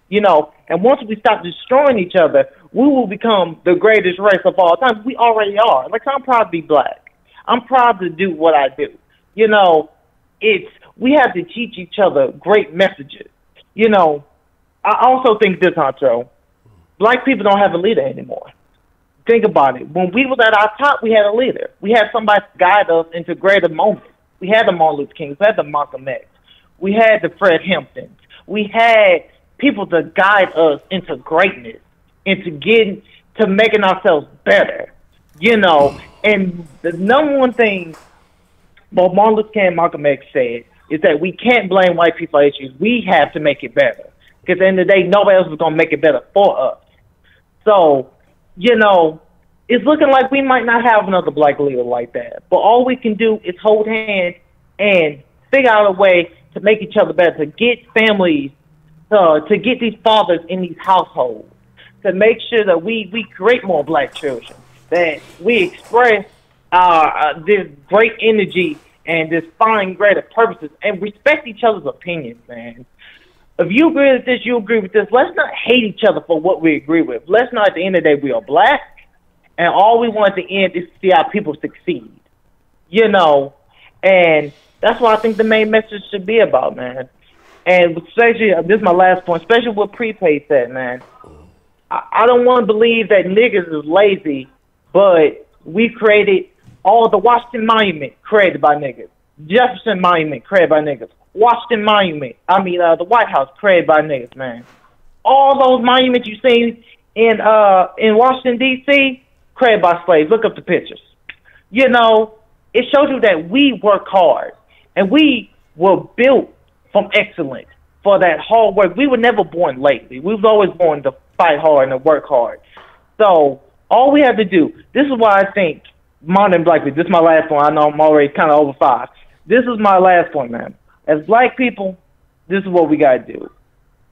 you know, and once we stop destroying each other, we will become the greatest race of all time. We already are. Like, I'm proud to be black. I'm proud to do what I do. You know, we have to teach each other great messages. You know, I also think this, Honcho, black people don't have a leader anymore. Think about it. When we was at our top, we had a leader. We had somebody to guide us into greater moments. We had the Martin Luther Kings. We had the Malcolm X. We had the Fred Hamptons. We had people to guide us into greatness, into making ourselves better. You know, and the number one thing both Martin Luther King and Malcolm X said is that we can't blame white people for issues. We have to make it better. Because at the end of the day, nobody else is going to make it better for us. So, you know, it's looking like we might not have another black leader like that. But all we can do is hold hands and figure out a way to make each other better, to get families, to get these fathers in these households, to make sure that we create more black children, that we express this great energy and this fine, greater purposes, and respect each other's opinions, man. If you agree with this, you agree with this. Let's not hate each other for what we agree with. Let's not, at the end of the day, we are black, and all we want at the end is to see our people succeed. You know, and that's what I think the main message should be about, man. And especially, this is my last point, especially what Prepaid said, man. I don't want to believe that niggas is lazy, but we created all the Washington Monument created by niggas, Jefferson Monument created by niggas, Washington Monument. The White House created by niggas, man. All those monuments you seen in Washington D.C. created by slaves. Look up the pictures. You know, it shows you that we work hard and we were built from excellence for that hard work. We were never born lazy. We was always born to fight hard and to work hard. So all we have to do. This is why I think modern black people. This is my last point. I know I'm already kind of over 5. This is my last point, man. As black people, this is what we gotta do.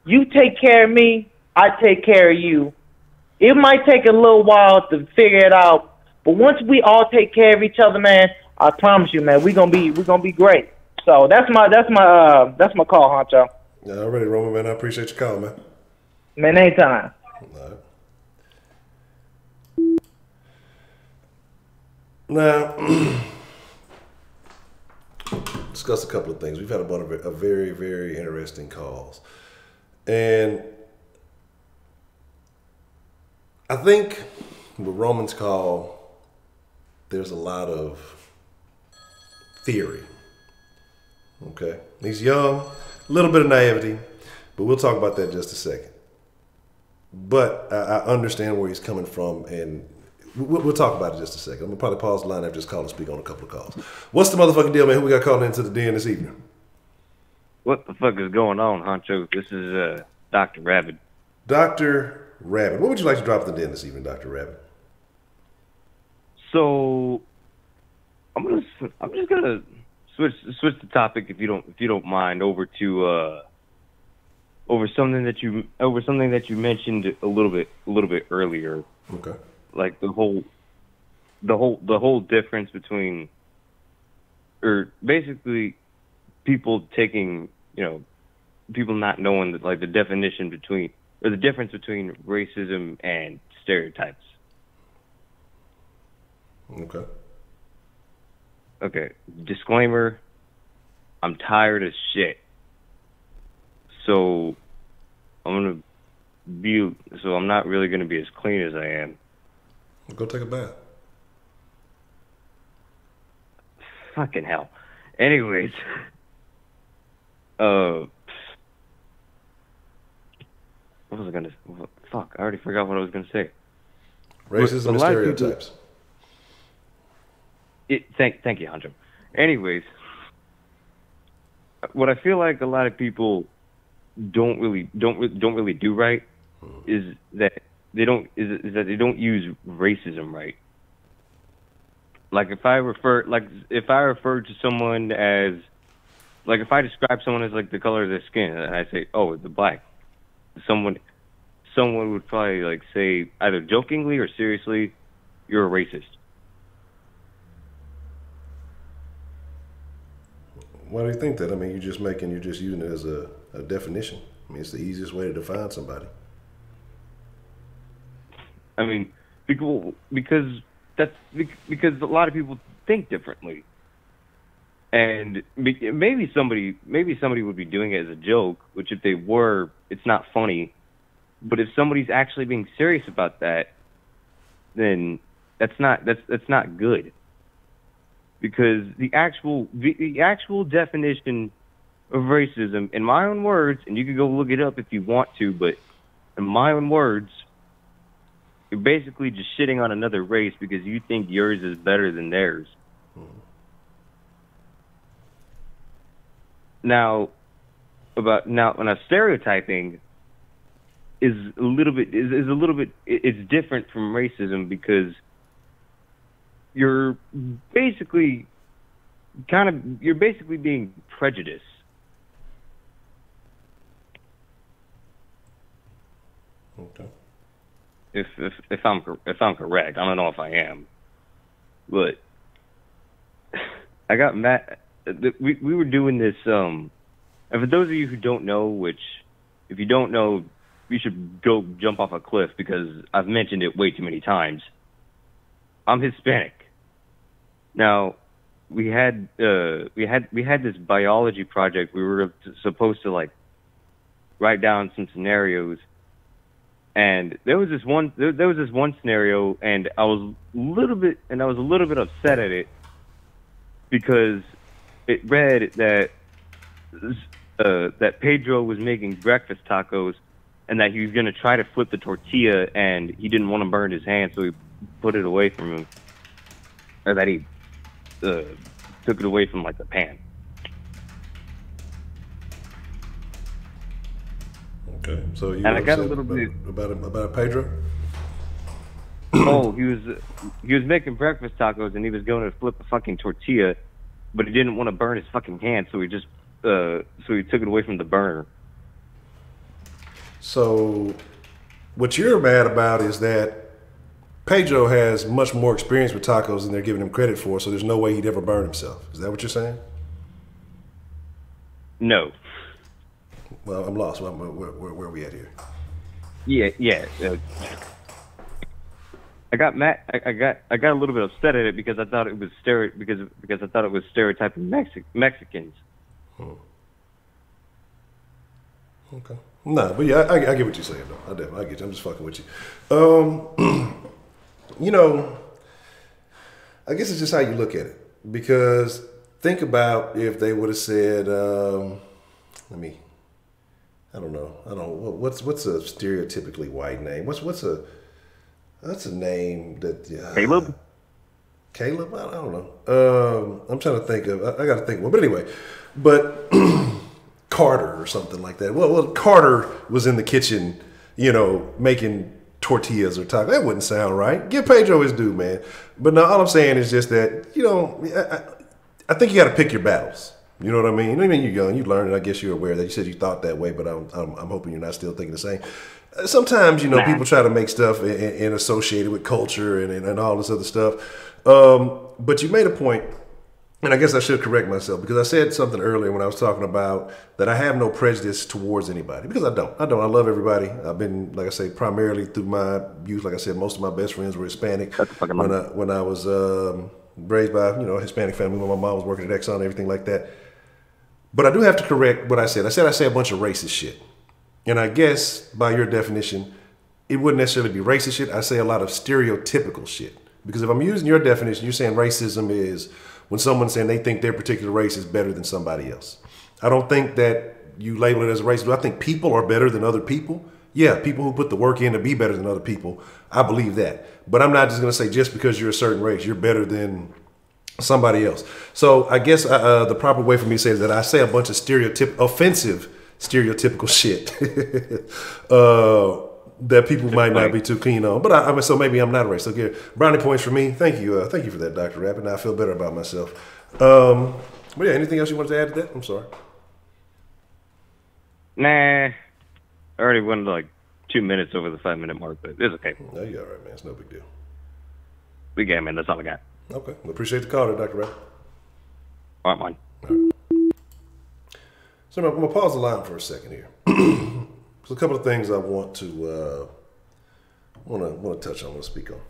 You take care of me, I take care of you. It might take a little while to figure it out, but once we all take care of each other, man, I promise you, man, we're gonna be great. So that's my call, Honcho. Yeah, already, Roman, man. I appreciate your call, man. Man, anytime. All right. Now, discuss a couple of things. We've had a very, very interesting calls. And I think with Roman's call, there's a lot of theory. Okay? He's young, a little bit of naivety, but we'll talk about that in just a second. But I understand where he's coming from, and we'll talk about it in just a second. I'm going to probably pause the line after this call and speak on a couple of calls. What's the motherfucking deal, man? Who we got calling into the den this evening? What the fuck is going on, Honcho? This is Dr. Rabbit. Dr. Rabbit. What would you like to drop in the den this evening, Dr. Rabbit? So I'm just gonna switch the topic if you don't mind over to over something that you mentioned a little bit earlier. Okay. Like the whole difference between, or basically people taking, people not knowing that, like, the definition between, or the difference between racism and stereotypes. Okay. Disclaimer, I'm tired as shit. So I'm not really gonna be as clean as I am. Go take a bath. Fucking hell. Anyways, what was I gonna? Fuck, I already forgot what I was gonna say. Racism and stereotypes. Thank you, Honcho. Anyways, what I feel like a lot of people don't really do right is that they don't use racism right. Like if I refer to someone as, like, if I describe someone as, like, the color of their skin, and I say, oh, they're black, someone would probably, like, say either jokingly or seriously, you're a racist. Why do you think that? I mean, you're just using it as a definition. I mean, it's the easiest way to define somebody. I mean, because a lot of people think differently, and maybe somebody would be doing it as a joke, which if they were, it's not funny. But if somebody's actually being serious about that, then that's not good. Because the actual definition of racism, in my own words, and you can go look it up if you want to, but in my own words, you're basically just shitting on another race because you think yours is better than theirs. Now, stereotyping is a little bit it's different from racism because you're basically being prejudiced. Okay. If I'm correct, I don't know if I am, but I got mad. We were doing this. And for those of you who don't know, which if you don't know, you should go jump off a cliff because I've mentioned it way too many times. I'm Hispanic. Now, we had this biology project. We were supposed to, like, write down some scenarios. And there was this one scenario, and I was a little bit upset at it because it read that that Pedro was making breakfast tacos, and that he was gonna try to flip the tortilla, and he didn't want to burn his hand, so he put it away from him, or that he took it away from like the pan. Okay, so you And I got a upset little bit about Pedro. Oh, he was making breakfast tacos, and he was going to flip a fucking tortilla, but he didn't want to burn his fucking hand, so he just so he took it away from the burner. So, what you're mad about is that Pedro has much more experience with tacos than they're giving him credit for, so there's no way he'd ever burn himself. Is that what you're saying? No. Well, I'm lost. Where are we at here? Yeah. I got mad. I got a little bit upset at it because I thought it was because I thought it was stereotyping Mexicans. Okay. No, but yeah, I get what you're saying, though. I get you. I'm just fucking with you. You know, I guess it's just how you look at it. Because think about if they would have said, I don't know. What's a stereotypically white name? What's a name that Caleb? Caleb? I don't know. I'm trying to think of. I got to think of one. But anyway, Carter or something like that. Well, Carter was in the kitchen, making tortillas or tacos. That wouldn't sound right. Give Pedro his due, man. But no, all I'm saying is just that, I think you got to pick your battles. You know what I mean? I mean, you're young, you learn, and I guess you're aware that you said you thought that way, but I'm hoping you're not still thinking the same. Sometimes, people try to make stuff and associate it with culture and all this other stuff. But you made a point, and I guess I should correct myself, because I said something earlier when I was talking about that I have no prejudice towards anybody, because I don't. I love everybody. I've been, like I say, primarily through my youth, like I said, most of my best friends were Hispanic. When I was raised by, a Hispanic family, when my mom was working at Exxon and everything like that. But I do have to correct what I said. I say a bunch of racist shit. And I guess by your definition, it wouldn't necessarily be racist shit. I say a lot of stereotypical shit. Because if I'm using your definition, you're saying racism is when someone's saying they think their particular race is better than somebody else. I don't think that you label it as racist. I think people are better than other people. Yeah, people who put the work in to be better than other people. I believe that. But I'm not just going to say just because you're a certain race, you're better than somebody else. So I guess the proper way for me to say is that I say a bunch of offensive stereotypical shit that people might not be too keen on. But so maybe I'm not a racist. So here, brownie points for me. Thank you for that, Dr. Rapp, and I feel better about myself. But yeah, anything else you wanted to add to that? I'm sorry. Nah, I already went like 2 minutes over the 5-minute mark, but it's okay. No, you're all right, man. It's no big deal. We got, man. That's all I got. Okay. Well, appreciate the call there, Dr. Rapp. All right, man. All right. So I'm going to pause the line for a second here. There's a couple of things I want to touch on, want to speak on.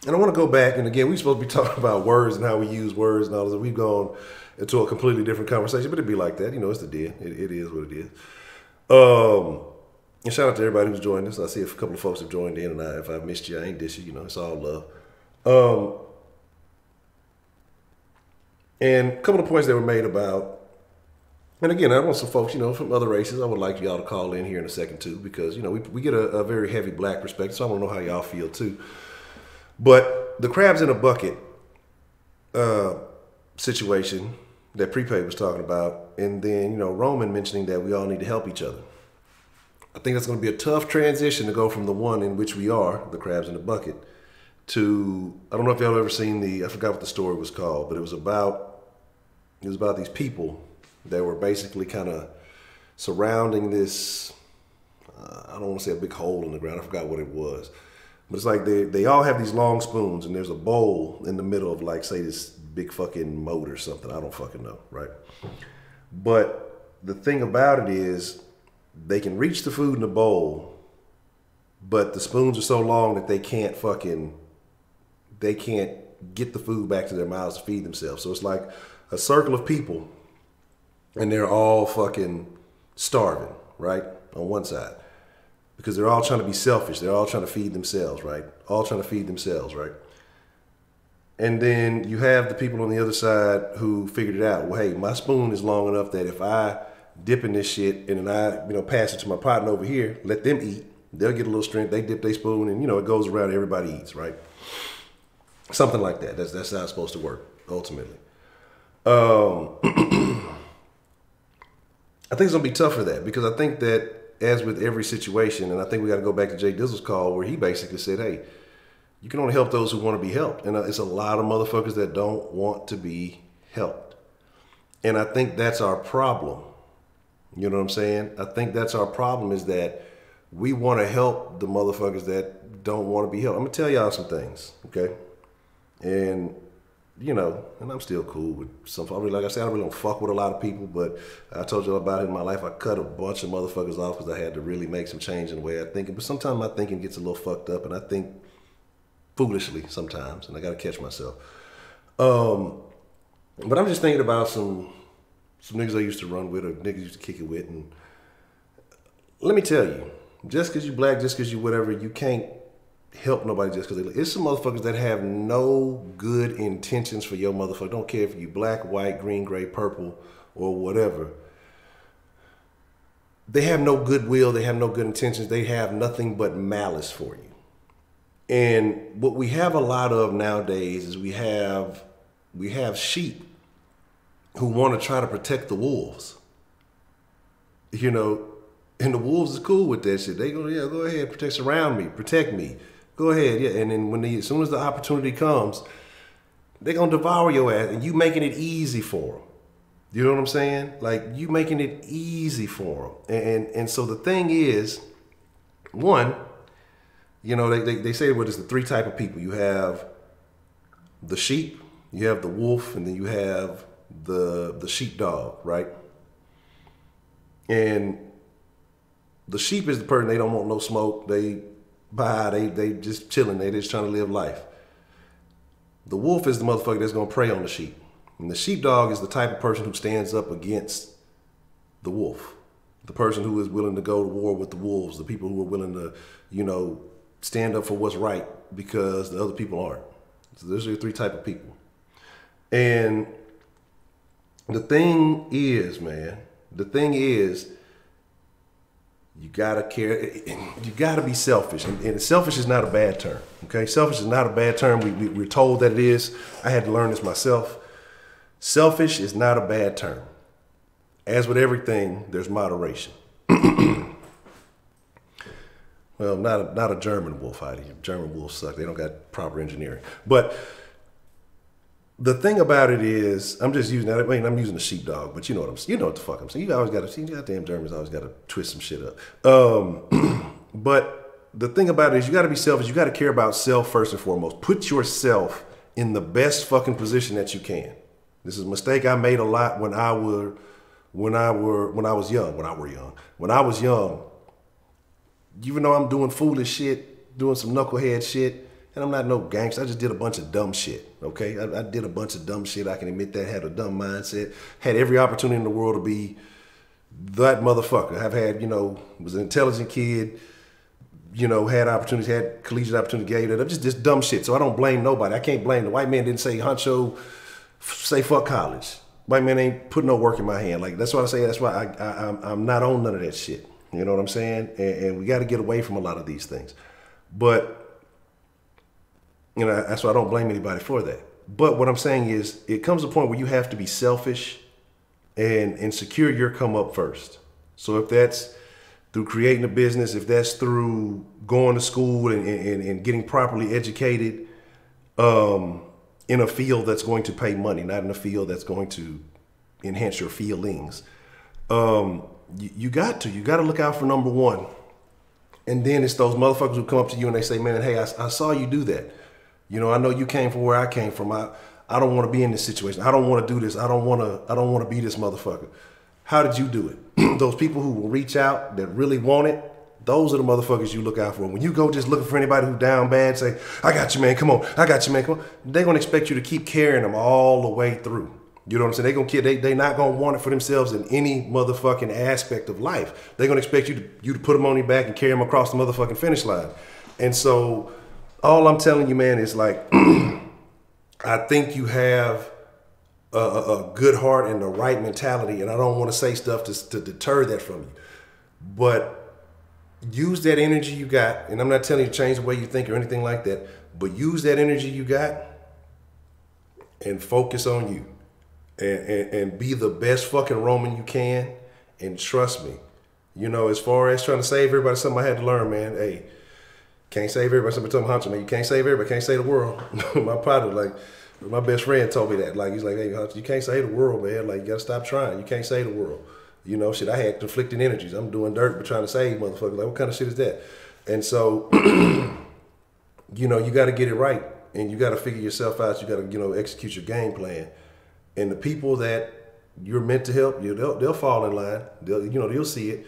And I want to go back, and again, we're supposed to be talking about words and how we use words and all this. We've gone into a completely different conversation, but it'd be like that. It's the deal. It is what it is. And shout out to everybody who's joined us. I see a couple of folks have joined in, and if I've missed you, I ain't diss you. It's all love. And a couple of points that were made about, and again, I want some folks, from other races. I would like y'all to call in here in a second too, because we get a very heavy black perspective, so I want to know how y'all feel too. But the crabs in a bucket situation that Prepaid was talking about, and then Roman mentioning that we all need to help each other. I think that's going to be a tough transition to go from the one in which we are, the crabs in the bucket, to, I don't know if y'all ever seen I forgot what the story was called, but it was about these people that were basically kind of surrounding this, I don't want to say a big hole in the ground, I forgot what it was. But it's like they all have these long spoons, and there's a bowl in the middle of, like, say, this big fucking moat or something. I don't fucking know, right? But the thing about it is, they can reach the food in the bowl, but the spoons are so long that they can't get the food back to their mouths to feed themselves. So it's like a circle of people, and they're all fucking starving, right? On one side. Because they're all trying to be selfish. They're all trying to feed themselves, right? All trying to feed themselves, right? And then you have the people on the other side who figured it out. Well, hey, my spoon is long enough that if I dip in this shit and then I, pass it to my partner over here, let them eat. They'll get a little strength. They dip their spoon and, it goes around. Everybody eats, right? Something like that. That's how it's supposed to work, ultimately. I think it's going to be tough for that because I think that as with every situation, and I think we got to go back to Jay Dizzle's call where he basically said, hey, you can only help those who want to be helped. And it's a lot of motherfuckers that don't want to be helped. And I think that's our problem. You know what I'm saying? I think that's our problem is that we want to help the motherfuckers that don't want to be helped. I'm going to tell y'all some things, okay? And, and I'm still cool with some, like I said, I really don't fuck with a lot of people, but I told you about it in my life. I cut a bunch of motherfuckers off because I had to really make some change in the way I think. But sometimes my thinking gets a little fucked up, and I think foolishly sometimes, and I got to catch myself. But I'm just thinking about some niggas I used to run with or niggas used to kick it with. And let me tell you, just because you black, just because you whatever, you can't help nobody just because it's some motherfuckers that have no good intentions for your motherfucker. Don't care if you black, white, green, gray, purple, or whatever. They have no goodwill. They have no good intentions. They have nothing but malice for you. And what we have a lot of nowadays is we have sheep who want to try to protect the wolves. And the wolves is cool with that shit. They go, yeah, go ahead, surround me, protect me. Go ahead, yeah. And then as soon as the opportunity comes, they're gonna devour your ass, and you making it easy for them. You know what I'm saying? Like you making it easy for them. And so the thing is, one, they say what is the three type of people. You have the sheep, you have the wolf, and then you have the sheepdog, right? And the sheep is the person, they don't want no smoke. They just chilling. They just trying to live life. The wolf is the motherfucker that's going to prey on the sheep. And the sheepdog is the type of person who stands up against the wolf. The person who is willing to go to war with the wolves. The people who are willing to, stand up for what's right because the other people aren't. So those are the three type of people. And the thing is, you gotta care. You gotta be selfish, and selfish is not a bad term. Okay, selfish is not a bad term. We're told that it is. I had to learn this myself. Selfish is not a bad term. As with everything, there's moderation. Well, not a German wolf out here. German wolves suck. They don't got proper engineering. But the thing about it is, I'm just using that. I mean, I'm using the sheepdog, but you know what the fuck I'm saying. You always got to see, goddamn Germans always got to twist some shit up. But the thing about it is, you got to be selfish. You got to care about self first and foremost. Put yourself in the best fucking position that you can. This is a mistake I made a lot when I was young. Even though I'm doing foolish shit, doing some knucklehead shit. And I'm not no gangster. I just did a bunch of dumb shit, okay? I did a bunch of dumb shit. I can admit that. Had a dumb mindset. Had every opportunity in the world to be that motherfucker. I've had, was an intelligent kid, had opportunities, had collegiate opportunity, gave that up. Just this dumb shit. So I don't blame nobody. I can't blame the white man didn't say, Honcho, say fuck college. White man ain't put no work in my hand. Like, that's what I say. That's why I'm not on none of that shit. You know what I'm saying? And we got to get away from a lot of these things. But that's why I don't blame anybody for that. But what I'm saying is, it comes a point where you have to be selfish and secure your come up first. So if that's through creating a business, if that's through going to school and getting properly educated in a field that's going to pay money, not in a field that's going to enhance your feelings, you got to look out for number one. And then it's those motherfuckers who come up to you and they say, man, hey, I saw you do that. I know you came from where I came from. I don't want to be in this situation. I don't want to do this. I don't want to be this motherfucker. How did you do it? Those people who will reach out that really want it, those are the motherfuckers you look out for. When you go just looking for anybody who's down bad, say, I got you, man, come on. I got you, man, come on. They're going to expect you to keep carrying them all the way through. You know what I'm saying? They're not going to want it for themselves in any motherfucking aspect of life. They're going to expect you to put them on your back and carry them across the motherfucking finish line. And so all I'm telling you, man, is like, I think you have a good heart and the right mentality, and I don't want to say stuff to deter that from you. But use that energy you got, and I'm not telling you to change the way you think or anything like that, but use that energy you got and focus on you. And be the best fucking Roman you can, and trust me, you know, as far as trying to save everybody, something I had to learn, man. Hey, can't save everybody. Somebody told me, Honcho, man, you can't save everybody, can't save the world. My partner, like, my best friend told me that. Like, he's like, hey, Honcho, you can't save the world, man. Like, you gotta stop trying. You can't save the world. You know, shit, I had conflicting energies. I'm doing dirt but trying to save motherfuckers. Like, what kind of shit is that? And so, you know, you gotta get it right, and you gotta figure yourself out. You gotta, you know, execute your game plan. And the people that you're meant to help, they'll fall in line. You'll see it.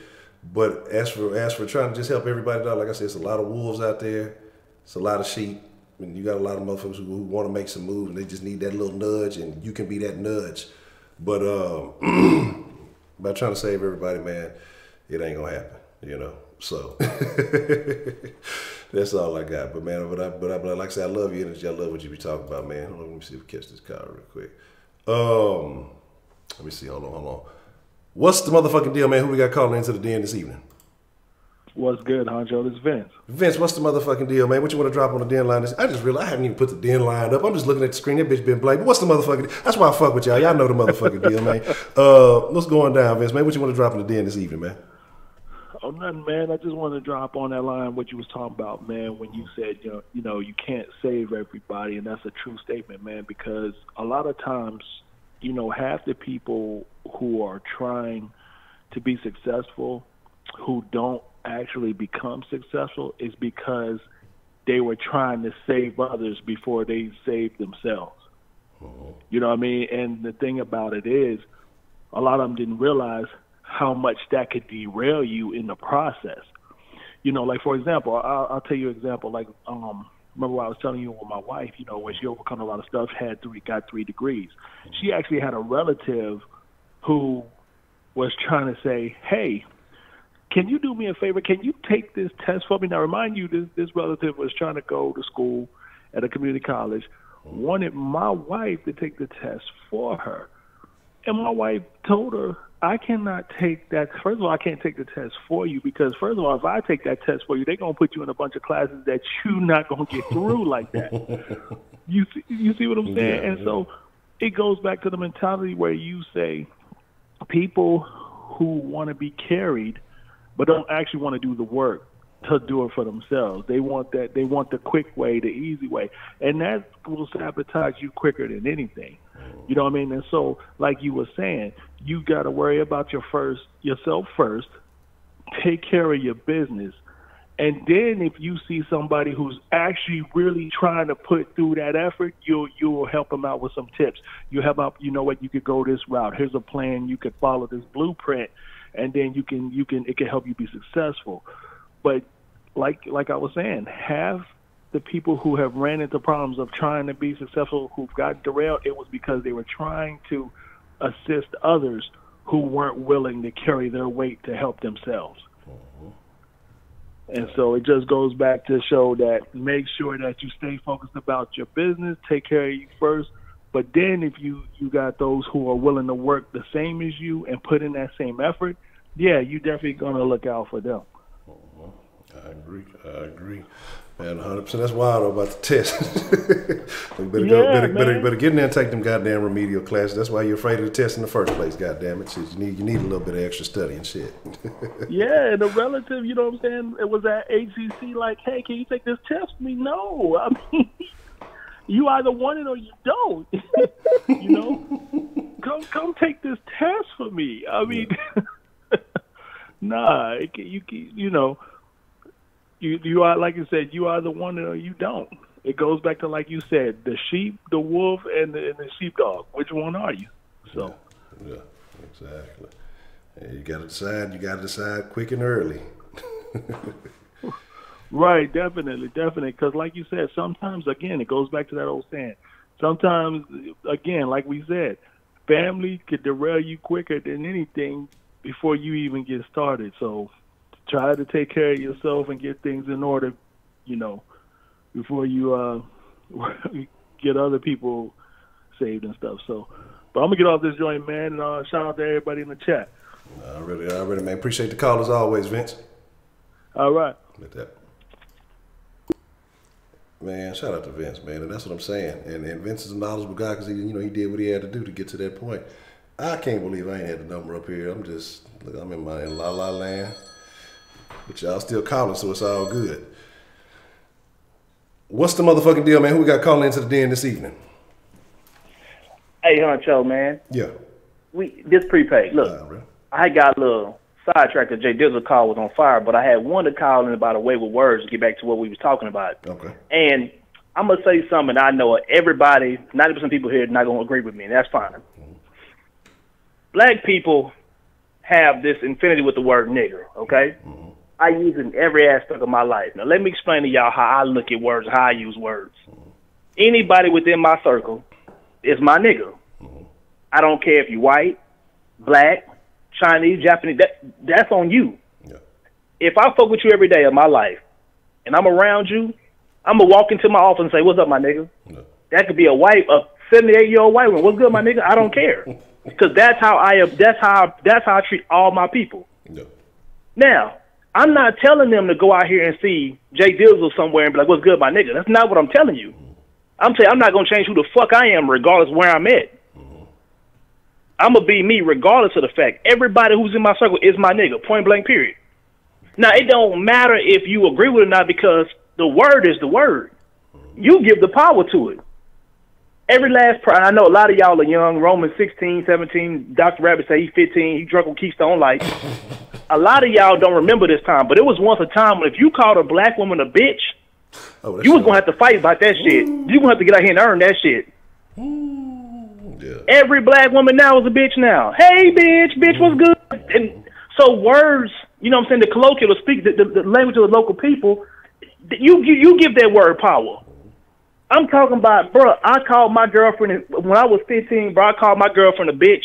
But as for trying to just help everybody out, like I said, it's a lot of wolves out there. It's a lot of sheep. And you got a lot of motherfuckers who want to make some moves, and they just need that little nudge, and you can be that nudge. But by trying to save everybody, man, it ain't gonna happen. You know. So that's all I got. But man, but like I said, I love your energy. I love what you be talking about, man. Hold on, let me see if we catch this call real quick. Let me see. Hold on. What's the motherfucking deal, man? Who we got calling into the den this evening? What's good, Honcho? This is Vince. Vince, what's the motherfucking deal, man? What you want to drop on the den line? I just realized I haven't even put the den line up. I'm just looking at the screen. That bitch been blank. But what's the motherfucking deal? That's why I fuck with y'all. Y'all know the motherfucking deal, man. What's going down, Vince, man? What you want to drop in the den this evening, man? Oh, nothing, man. I just wanted to drop on that line what you was talking about, man, when you said, you know, you can't save everybody, and that's a true statement, man, because a lot of times, you know, half the people who are trying to be successful who don't actually become successful is because they were trying to save others before they saved themselves. You know what I mean? And the thing about it is, a lot of them didn't realize how much that could derail you in the process. You know, like, for example, I'll tell you an example. Like, remember what I was telling you with my wife, you know, when she overcome a lot of stuff, got 3 degrees. She actually had a relative who was trying to say, hey, can you do me a favor? Can you take this test for me? Now, remind you, this relative was trying to go to school at a community college, wanted my wife to take the test for her. And my wife told her, I cannot take that. First of all, I can't take the test for you because, first of all, if I take that test for you, they're going to put you in a bunch of classes that you're not going to get through like that. You see what I'm saying? And so it goes back to the mentality where you say people who want to be carried but don't actually want to do the work to do it for themselves. They want that. They want the quick way, the easy way, and that will sabotage you quicker than anything. You know what I mean? And so, like you were saying, you got to worry about yourself first, take care of your business, and then if you see somebody who's actually really trying to put through that effort, you'll help them out with some tips. You help out. You know what? You could go this route. Here's a plan. You could follow this blueprint, and then it can help you be successful. But like I was saying, half the people who have ran into problems of trying to be successful, who've got derailed, it was because they were trying to assist others who weren't willing to carry their weight to help themselves. And so it just goes back to show that make sure that you stay focused about your business, take care of you first. But then if you got those who are willing to work the same as you and put in that same effort, yeah, you definitely going to look out for them. I agree. Man, 100%. That's wild about the test. You better get in there and take them goddamn remedial classes. That's why you're afraid of the test in the first place, goddamn it. Shit, you need a little bit of extra study and shit. Yeah, and the relative, you know what I'm saying, it was at HCC like, hey, can you take this test for me? No. I mean, you either want it or you don't. You know? Come take this test for me. I mean, nah, you know, you are, like you said, you either want it or you don't. It goes back to, like you said, the sheep, the wolf, and the sheepdog. Which one are you? So. Yeah, exactly. And you got to decide quick and early. Right, definitely. Because like you said, sometimes, again, it goes back to that old saying. Sometimes, again, like we said, family could derail you quicker than anything before you even get started. So try to take care of yourself and get things in order, you know, before you get other people saved and stuff. So, but I'm gonna get off this joint, man. And shout out to everybody in the chat. Already, man. Appreciate the call as always, Vince. All right. With that. Man, shout out to Vince, man, and that's what I'm saying. And Vince is a knowledgeable guy because he did what he had to do to get to that point. I can't believe I ain't had the number up here. I'm in my la la land, but y'all still calling, so it's all good. What's the motherfucking deal, man? Who we got calling into the den this evening? Hey, Honcho, man. Yeah. This prepaid. Look, I got a little sidetracked because Jay Dizzle's call was on fire, but I had one to call in about a way with words to get back to what we was talking about. Okay. And I'm going to say something I know everybody, 90% of people here are not going to agree with me, and that's fine. Black people have this infinity with the word nigger, okay? I use it in every aspect of my life. Now, let me explain to y'all how I look at words, how I use words. Anybody within my circle is my nigger. I don't care if you're white, black, Chinese, Japanese, that's on you. Yeah. If I fuck with you every day of my life and I'm around you, I'm going to walk into my office and say, what's up, my nigga? Yeah. That could be a 78-year-old white woman. What's good, my nigga? I don't care. Because that's how I treat all my people. Yeah. Now, I'm not telling them to go out here and see Jay Dizzle somewhere and be like, what's good, my nigga? That's not what I'm telling you. I'm saying I'm not going to change who the fuck I am regardless of where I'm at. I'm going to be me regardless of the fact. Everybody who's in my circle is my nigga, point blank, period. Now, it don't matter if you agree with it or not because the word is the word. You give the power to it. Every last I know a lot of y'all are young, Roman 16, 17, Dr. Rabbit say he's 15, he drunk on Keystone Light. A lot of y'all don't remember this time, but it was once a time when if you called a black woman a bitch, you was going to have to fight about that shit. You going to have to get out here and earn that shit. Yeah. Every black woman now is a bitch now. Hey, bitch, what's good? And so words, you know what I'm saying, the colloquial speak, the language of the local people, you give that word power. I'm talking about, bro, I called my girlfriend, when I was 15, bro, I called my girlfriend a bitch.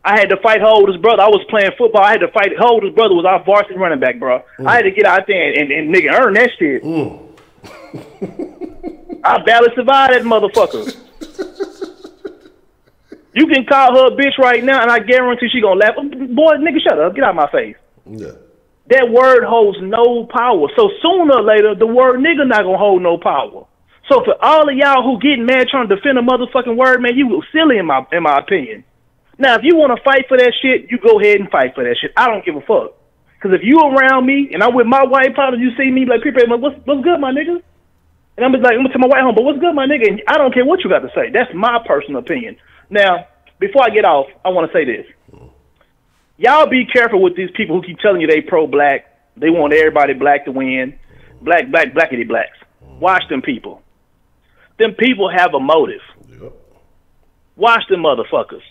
I had to fight her oldest brother. I was playing football. I had to fight her oldest brother was our varsity running back, bro. I had to get out there and nigga earn that shit. I barely survived that motherfucker. You can call her a bitch right now, and I guarantee she gonna laugh. Boy, nigga, shut up. Get out of my face. Yeah. That word holds no power. So sooner or later, the word nigga not gonna hold no power. So for all of y'all who getting mad trying to defend a motherfucking word, man, you silly in my opinion. Now, if you want to fight for that shit, you go ahead and fight for that shit. I don't give a fuck. Because if you around me and I'm with my white partner, you see me like, people, what's good, my nigga? And I'm like, I'm going to tell my white home, but what's good, my nigga? And I don't care what you got to say. That's my personal opinion. Now, before I get off, I want to say this. Y'all be careful with these people who keep telling you they pro-black. They want everybody black to win. Blackity blacks. Watch them people. Them people have a motive. Yep. Watch them motherfuckers.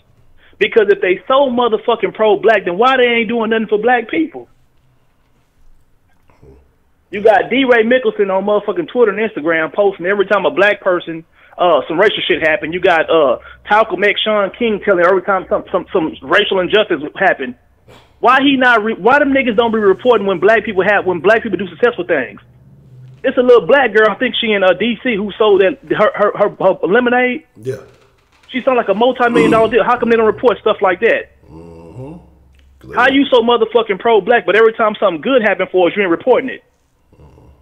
Because if they so motherfucking pro-black, then why they ain't doing nothing for black people? You got D-Ray Mickelson on motherfucking Twitter and Instagram posting every time a black person, some racial shit happen. You got Talcum X Sean King telling every time some racial injustice happen. Why why them niggas don't be reporting when black people do successful things? It's a little black girl, I think she in D.C. who sold her lemonade. Yeah. She sound like a multi-million-dollar deal. How come they don't report stuff like that? How you so motherfucking pro-black, but every time something good happen for us, you ain't reporting it?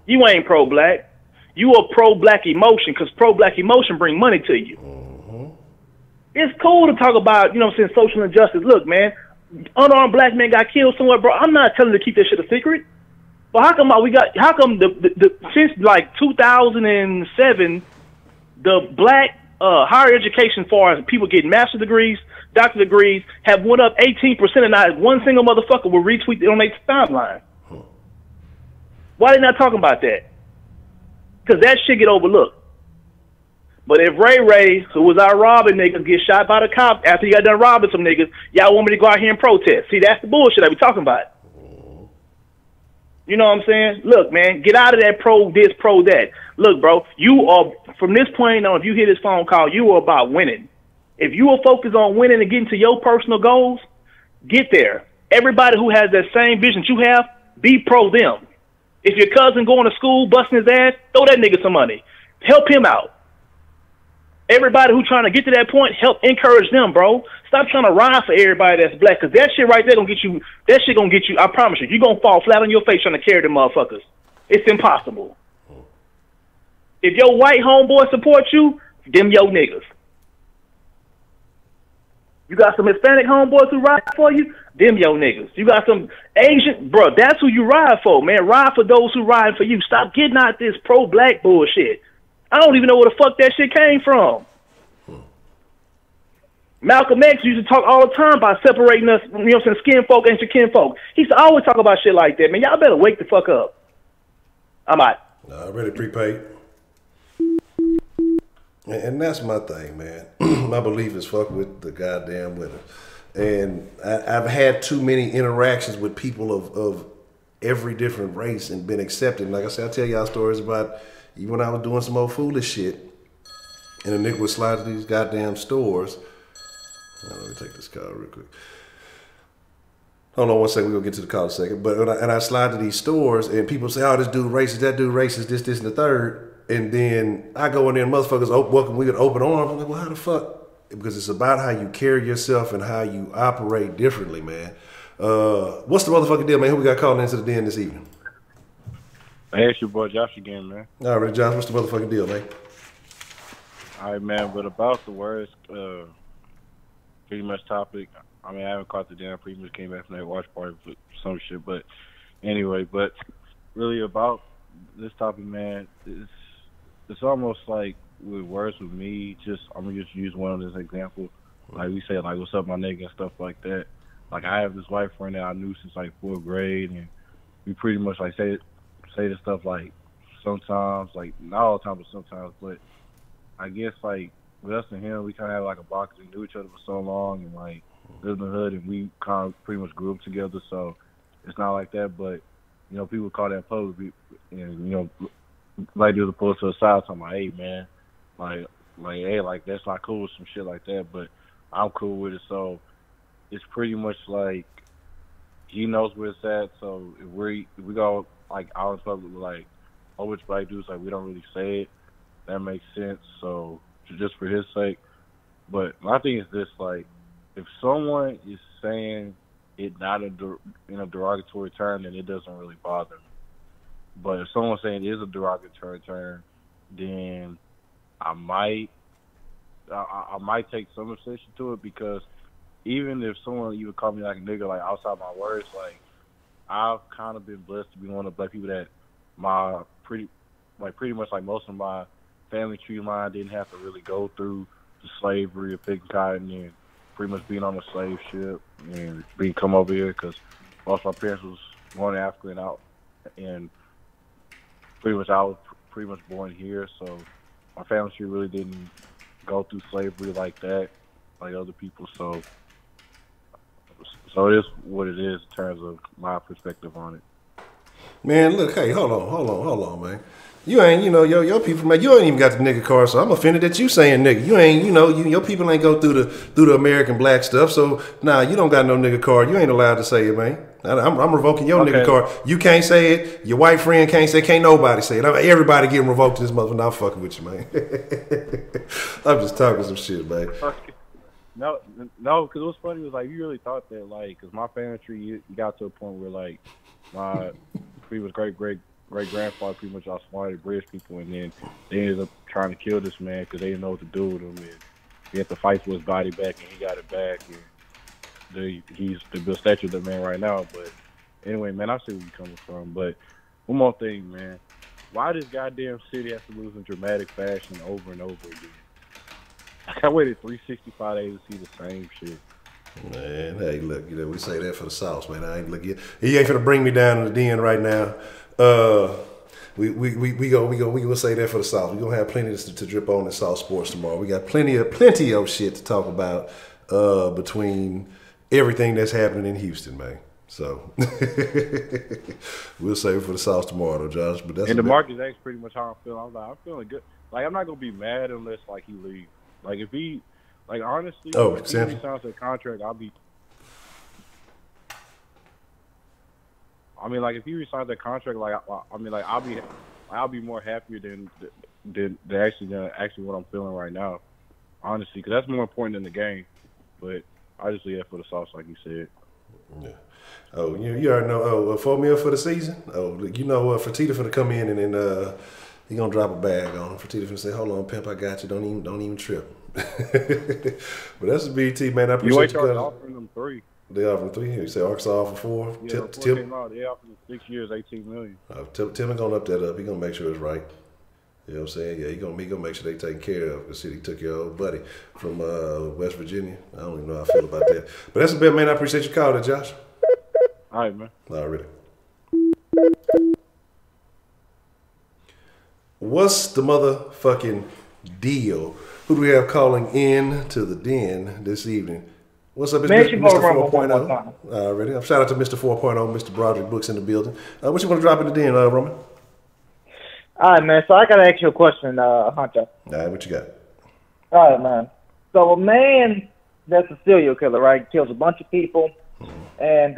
You ain't pro-black. You a pro-black emotion, because pro-black emotion bring money to you. It's cool to talk about, you know what I'm saying, social injustice. Look, man, unarmed black men got killed somewhere, bro. I'm not telling you to keep that shit a secret. But how come since like 2007, the black higher education, as far as people getting master's degrees, doctorate degrees, have went up 18%, and not one single motherfucker will retweet it on their timeline. Why they not talking about that? Because that shit get overlooked. But if Ray, who was out robbing niggas, get shot by the cops after he got done robbing some niggas, y'all want me to go out here and protest? See, that's the bullshit I be talking about. You know what I'm saying? Look, man, get out of that pro this, pro that. Look, bro, you are, from this point on, if you hear this phone call, you are about winning. If you will focus on winning and getting to your personal goals, get there. Everybody who has that same vision you have, be pro them. If your cousin going to school, busting his ass, throw that nigga some money. Help him out. Everybody who trying to get to that point, help encourage them, bro. Stop trying to ride for everybody that's black, because that shit right there gonna get you. That shit gonna get you. I promise you, you gonna fall flat on your face trying to carry them motherfuckers. It's impossible. If your white homeboy support you, them your niggas. You got some Hispanic homeboys who ride for you, them your niggas. You got some Asian, bro, that's who you ride for, man. Ride for those who ride for you. Stop getting out this pro-black bullshit. I don't even know where the fuck that shit came from. Malcolm X used to talk all the time about separating us, you know what I'm saying, skin folk and your kin folk. He used to always talk about shit like that, man. Y'all better wake the fuck up. I'm out. Already prepaid. And that's my thing, man. My belief is fuck with the goddamn winner. And I've had too many interactions with people of every different race and been accepted. And like I said, I tell y'all stories about even when I was doing some old foolish shit and a nigga would slide to these goddamn stores. Let me take this call real quick. Hold on one second, we're gonna get to the call in a second. But I slide to these stores and people say, oh, this dude racist, that dude racist, this, and the third. And then I go in there and motherfuckers welcome me with open arms. I'm like, well, how the fuck? Because it's about how you carry yourself and how you operate differently, man. What's the motherfucking deal, man? Who we got calling into the den this evening? Hey, it's your boy Josh again, man. All right, Josh, what's the motherfucking deal, man? All right, man, but about the words, pretty much topic. I mean, I haven't caught the damn. Pretty much came back from that watch party for some shit, but anyway, but really about this topic, man, it's almost like with words with me, I'm gonna just use one as an example. Like we say, like, what's up, my nigga, and stuff like that. Like, I have this white friend that I knew since like 4th grade, and we pretty much like say this stuff like sometimes, like not all the time, but sometimes. But I guess like with us and him, we kind of have like a box. We knew each other for so long, and like lived in the hood, and we kind of pretty much grew up together. So it's not like that, but you know, people call that public, and you know, like do the pull to the side, talking like, hey man, like hey, like that's not cool, some shit like that. But I'm cool with it, so it's pretty much like he knows where it's at. So if we go like out in public with like which black dudes, like we don't really say it. That makes sense. So just for his sake. But my thing is this: like, if someone is saying it not in a derogatory term, then it doesn't really bother me. But if someone's saying it is a derogatory term, then I might take some obsession to it, because even if someone even call me like a nigga, like outside my words, like I've kind of been blessed to be one of the black people that pretty much like most of my family tree line didn't have to really go through the slavery of picking cotton and pretty much being on a slave ship and being come over here, because most of my parents was born in Africa and out, and pretty much I was pretty much born here, so my family tree really didn't go through slavery like that, like other people. So it is what it is in terms of my perspective on it. Man, look, hey, hold on, man. You ain't, you know, your people, man, you ain't even got the nigga card, so I'm offended that you saying nigga. You ain't, you know, your people ain't go through the American black stuff, so nah, you don't got no nigga card. You ain't allowed to say it, man. I'm revoking your nigga card. You can't say it. Your white friend can't say it. Can't nobody say it. Everybody getting revoked in this motherfucker. Now I'm fucking with you, man. I'm just talking some shit, man. No, because what's funny was like, you really thought that, like, because my family tree, you got to a point where, like, my previous great-grandfather pretty much outsmarted British people, and then they ended up trying to kill this man because they didn't know what to do with him, and he had to fight for his body back, and he got it back, and he's the statue of the man right now. But anyway, man, I see where you're coming from. But one more thing, man. Why this goddamn city has to lose in dramatic fashion over and over again? I waited 365 days to see the same shit. Man, hey, look, you know, we say that for the sauce, man. I ain't look, he ain't finna bring me down to the den right now. We gonna say that for the sauce. We gonna have plenty to drip on in South Sports tomorrow. We got plenty of shit to talk about between everything that's happening in Houston, man. So we'll save it for the sauce tomorrow, though, Josh. But that's and the market is pretty much how I'm feeling. I'm feeling good. Like, I'm not gonna be mad unless like he leaves. Like, if he, like, honestly, if he resigns a contract, I'll be. I mean, like, if he resigns that contract, like, I mean, like, I'll be more happier than actually what I'm feeling right now. honestly, because that's more important than the game. But I just leave that for the sauce, like you said. Yeah. Oh, you already know. Oh, $4 million for the season. Oh, you know, Fertitta finna come in and then he gonna drop a bag on him. Fertitta finna say, "Hold on, pimp, I got you. Don't even trip." But that's the BT, man. I appreciate you. Offering them 3. They offered 3. You say Arkansas offered 4. Yeah, Tim came out. They offered 6 years, $18 million. Tim gonna up that up. He gonna make sure it's right. You know what I'm saying? Yeah, he gonna make sure they taken care of. The city took your old buddy from West Virginia. I don't even know how I feel about that. But that's a bit, man. I appreciate you calling, Josh. All right, man. Already. What's the motherfucking deal? Who do we have calling in to the den this evening? What's up, Mr. 4.0? Already. Shout out to Mr. 4.0, Mr. Broderick Brooks in the building. What you want to drop in the den, Roman? All right, man. So I got to ask you a question, Honcho. All right, what you got? All right, man. So a man that's a serial killer, right, kills a bunch of people. And,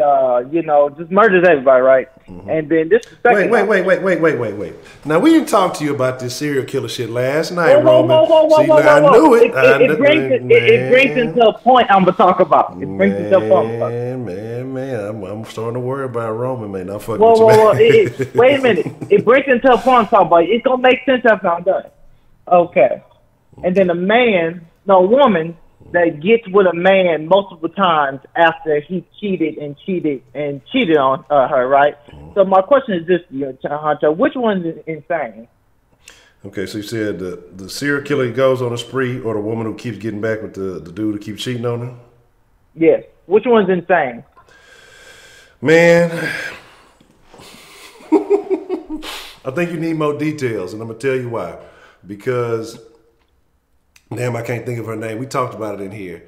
just murders everybody, right? And then this is Wait. Now, we didn't talk to you about this serial killer shit last night, Roman. I knew it. It brings into a point I'm going to talk about. It brings into a point. Man. I'm starting to worry about Roman, man. I'm fucking with you, wait a minute. It brings into a point I'm talking about. It's going to make sense after I'm done. Okay. And then a woman that gets with a man multiple times after he cheated on her, right? So my question is this, Honcho, which one is insane? Okay, so you said the serial killer goes on a spree, or the woman who keeps getting back with the dude who keeps cheating on her? Yes. Which one's insane? Man, I think you need more details, and I'm going to tell you why. Because... damn, I can't think of her name. We talked about it in here.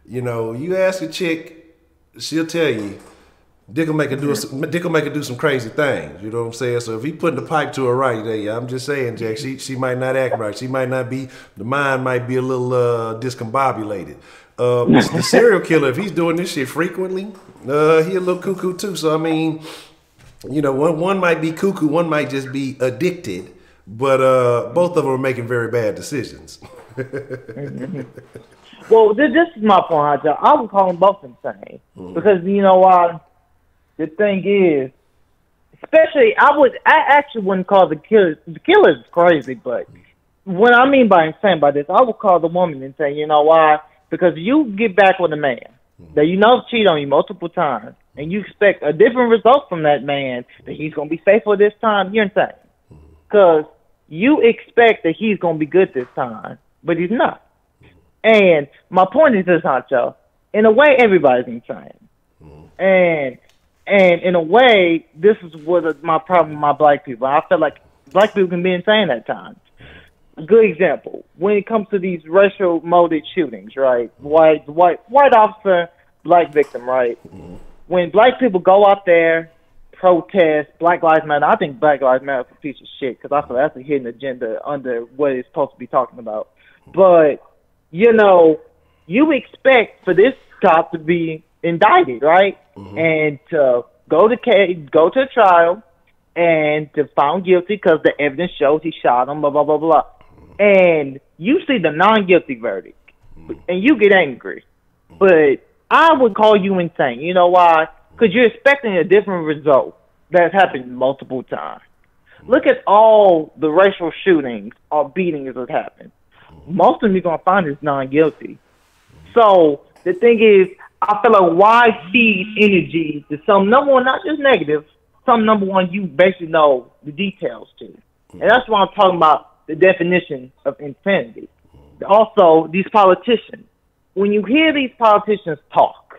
You know, you ask a chick, she'll tell you, Dick will make her do some crazy things. You know what I'm saying? So if he putting the pipe to her right, I'm just saying, Jack, she might not act right. She might not be, the mind might be a little discombobulated. The serial killer, if he's doing this shit frequently, he a little cuckoo too. So, I mean, one might be cuckoo, one might just be addicted, but both of them are making very bad decisions. Well, this is my point, Honcho. I would call them both insane. Because, you know why? The thing is, especially, I actually wouldn't call the killer's crazy, but what I mean by insane by this, I would call the woman insane. You know why? Because you get back with a man that cheat on you multiple times, and you expect a different result from that man, that he's going to be faithful this time, you're insane. Because you expect that he's going to be good this time, but he's not. And my point is this, Honcho. In a way, everybody's insane. And in a way, this is what my problem with my black people. I feel like black people can be insane at times. A good example, when it comes to these racial molded shootings, right? White officer, black victim, right? When black people go out there, protest, Black Lives Matter, I think Black Lives Matter is a piece of shit, because I feel that's a hidden agenda under what it's supposed to be talking about. But, you expect for this cop to be indicted, right? And to go to trial and to found guilty because the evidence shows he shot him, blah, blah, blah, blah. And you see the non-guilty verdict, and you get angry. But I would call you insane. You know why? Because you're expecting a different result that's happened multiple times. Look at all the racial shootings or beatings that happened. Most of them you're going to find is non-guilty. So the thing is, I feel like why feed energy to some, number one, not just negative, some number one you basically know the details to. And that's why I'm talking about the definition of insanity. Also, these politicians. When you hear these politicians talk,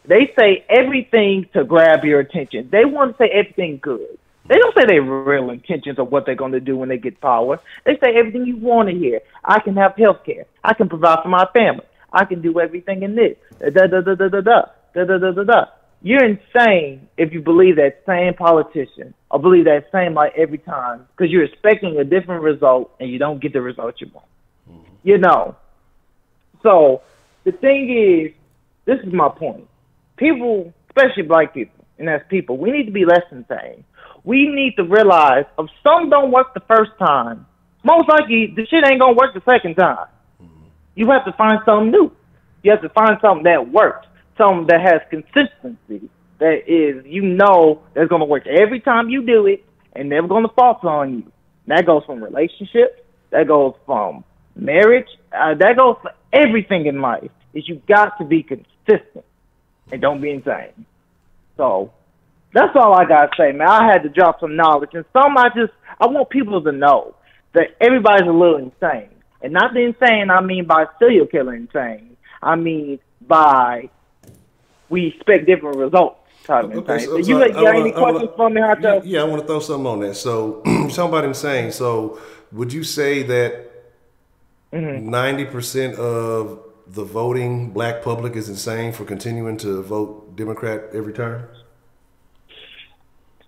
they say everything to grab your attention. They want to say everything good. They don't say their real intentions of what they're going to do when they get power. They say everything you want to hear. I can have health care. I can provide for my family. I can do everything in this. You're insane if you believe that same politician or believe that same like every time, because you're expecting a different result and you don't get the result you want. So the thing is, this is my point. People, especially black people, and as people, we need to be less insane. We need to realize if something don't work the first time, most likely the shit ain't gonna work the second time. You have to find something new. You have to find something that works, something that has consistency, that is, that's going to work every time you do it and never going to falter on you. That goes from relationships. That goes from marriage. That goes for everything in life. Is you got to be consistent and don't be insane. So that's all I got to say, man. I had to drop some knowledge. And I want people to know that everybody's a little insane. And not the insane I mean by serial killer insane. I mean by we expect different results. Okay, so you got any questions for me, Honcho? Yeah, I want to throw something on that. So, talking about insane. So, would you say that 90% of the voting black public is insane for continuing to vote Democrat every term?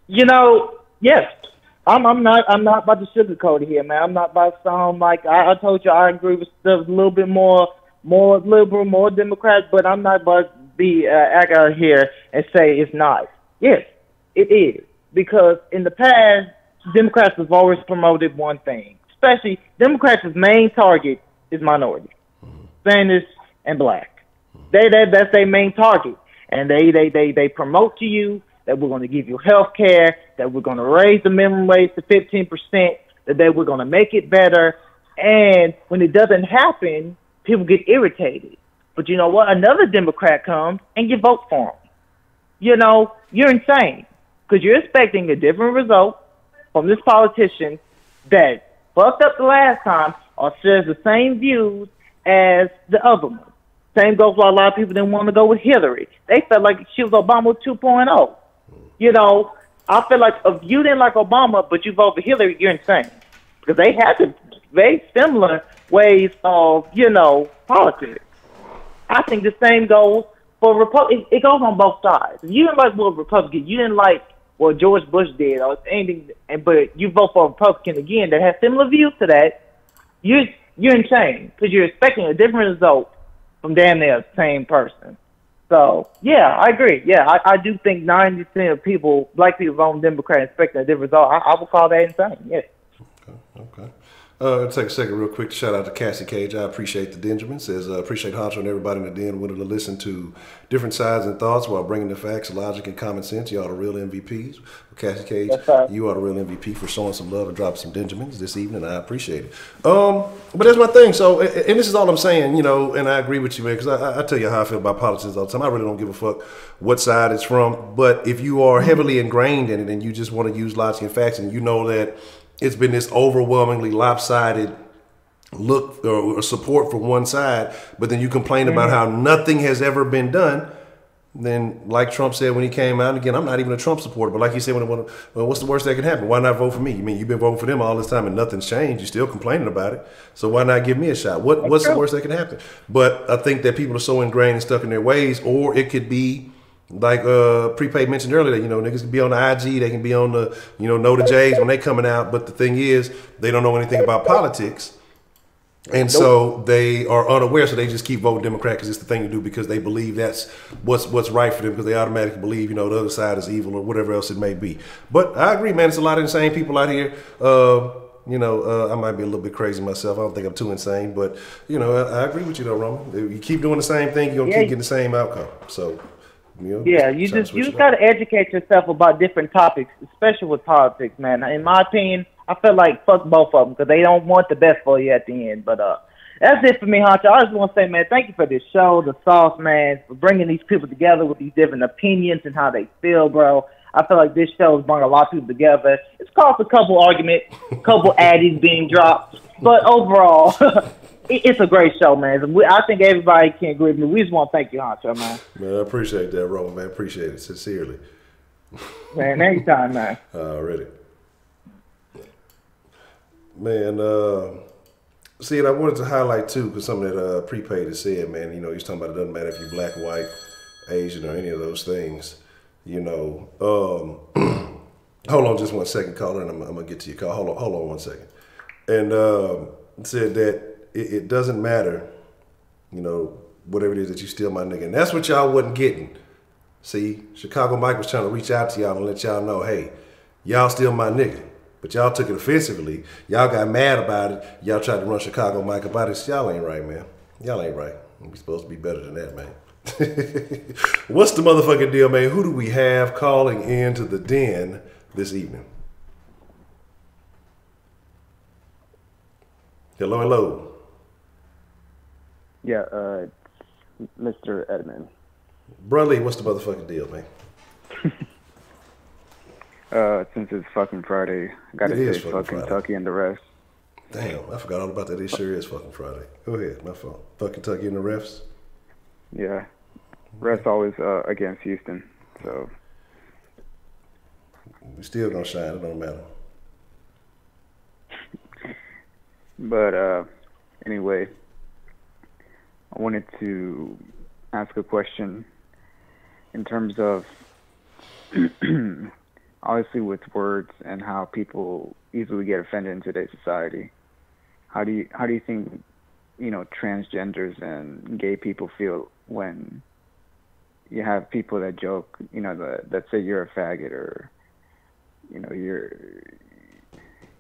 Yes. I'm not about to sugarcoat it here, man. I'm not about to sound like I told you I agree with stuff a little bit more liberal, more Democrat, but I'm not about to be out here and say it's not. Yes, it is. Because in the past, Democrats have always promoted one thing. Especially, Democrats' main target is minority, Spanish and black. That's their main target. And they promote to you that we're going to give you health care, that we're going to raise the minimum wage to 15%, that we're going to make it better. And when it doesn't happen, people get irritated. But you know what? Another Democrat comes and you vote for him. You're insane because you're expecting a different result from this politician that fucked up the last time or shares the same views as the other one. Same goes for a lot of people didn't want to go with Hillary. They felt like she was Obama 2.0. I feel like if you didn't like Obama but you vote for Hillary, you're insane because they had very similar ways of, politics. I think the same goes for Republicans. It goes on both sides. If you didn't like what Republican, you didn't like what George Bush did, or anything, but you vote for a Republican again that has similar views to that, you're insane because you're expecting a different result from damn near the same person. So, yeah, I agree. Yeah, I do think 90% of black people voting Democrat expecting a different result. I would call that insane, yes. Okay. I'll take a second real quick to shout out to Cassie Cage. I appreciate the Benjamin. Says, appreciate Honcho and everybody in the den willing to listen to different sides and thoughts while bringing the facts, logic, and common sense. Y'all the real MVPs. Cassie Cage, you are the real MVP for showing some love and dropping some Benjamins this evening. I appreciate it. But that's my thing. So, and this is all I'm saying, and I agree with you, man, because I tell you how I feel about politics all the time. I really don't give a fuck what side it's from. But if you are heavily ingrained in it and you just want to use logic and facts and you know that it's been this overwhelmingly lopsided look or support for one side, but then you complain about how nothing has ever been done, then like Trump said when he came out, again, I'm not even a Trump supporter, but like he said, well, what's the worst that can happen? Why not vote for me? You mean you've been voting for them all this time and nothing's changed? You're still complaining about it. So why not give me a shot? What's the worst that can happen? But I think that people are so ingrained and stuck in their ways, or it could be like Prepaid mentioned earlier, niggas can be on the IG, they can be on the, know the J's when they coming out. But the thing is, they don't know anything about politics. And so they are unaware, so they just keep voting Democrat because it's the thing to do because they believe that's what's right for them because they automatically believe, the other side is evil or whatever else it may be. But I agree, man, it's a lot of insane people out here. I might be a little bit crazy myself. I don't think I'm too insane, but, I agree with you though, Roman. You keep doing the same thing, you're going to keep getting the same outcome. So... you just got to educate yourself about different topics, especially with politics, man. In my opinion, I feel like fuck both of them because they don't want the best for you at the end. But that's it for me, Honcho. I just want to say, man, thank you for this show, the sauce, man, for bringing these people together with these different opinions and how they feel, bro. I feel like this show has brought a lot of people together. It's caused a couple arguments, a couple addies being dropped, but overall... It's a great show, man. I think everybody can agree with me. We just want to thank you, Honcho, man. Man, I appreciate that, Roman, man. Appreciate it, sincerely. Man, anytime, man. Already. Man, and I wanted to highlight, too, because something that Prepaid has said, man, he's talking about it doesn't matter if you're black, white, Asian, or any of those things, Hold on just 1 second, caller, and I'm going to get to your call. Hold on 1 second. And said that it doesn't matter, whatever it is that you steal my nigga. And that's what y'all wasn't getting. See, Chicago Mike was trying to reach out to y'all and let y'all know, hey, y'all steal my nigga. But y'all took it offensively. Y'all got mad about it. Y'all tried to run Chicago Mike about it. Y'all ain't right, man. Y'all ain't right. We supposed to be better than that, man. What's the motherfucking deal, man? Who do we have calling into the den this evening? Hello, hello. Yeah, Mr. Edmund. Brunley, what's the motherfucking deal, man? Since it's fucking Friday, I gotta say fuck Kentucky and the rest. Damn, I forgot all about that. It sure is fucking Friday. Go ahead, my fault. Fuck Kentucky and the refs? Yeah. Refs always against Houston, so. We still gonna shine, it don't matter. But anyway, I wanted to ask a question in terms of obviously with words and how people easily get offended in today's society. How do you think, you know, transgenders and gay people feel when you have people that joke, you know, that say you're a faggot, or you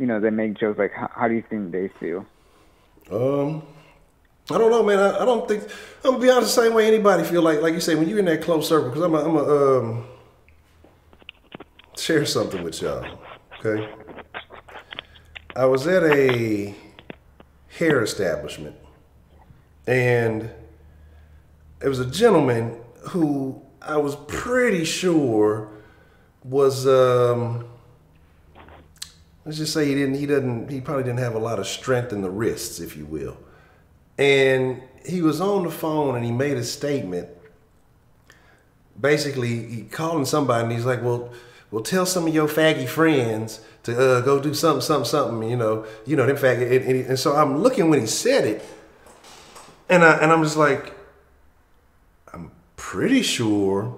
know, they make jokes like, how do you think they feel? I don't know, man. I don't think, I'm gonna be honest, the same way anybody feel, like you say, when you're in that close circle, because I'm a share something with y'all, okay? I was at a hair establishment, and it was a gentleman who I was pretty sure was, let's just say he probably didn't have a lot of strength in the wrists, if you will. And he was on the phone and he made a statement. Basically, he calling somebody and he's like, well, tell some of your faggy friends to go do something, you know, them faggot. And so I'm looking when he said it, and I'm just like, I'm pretty sure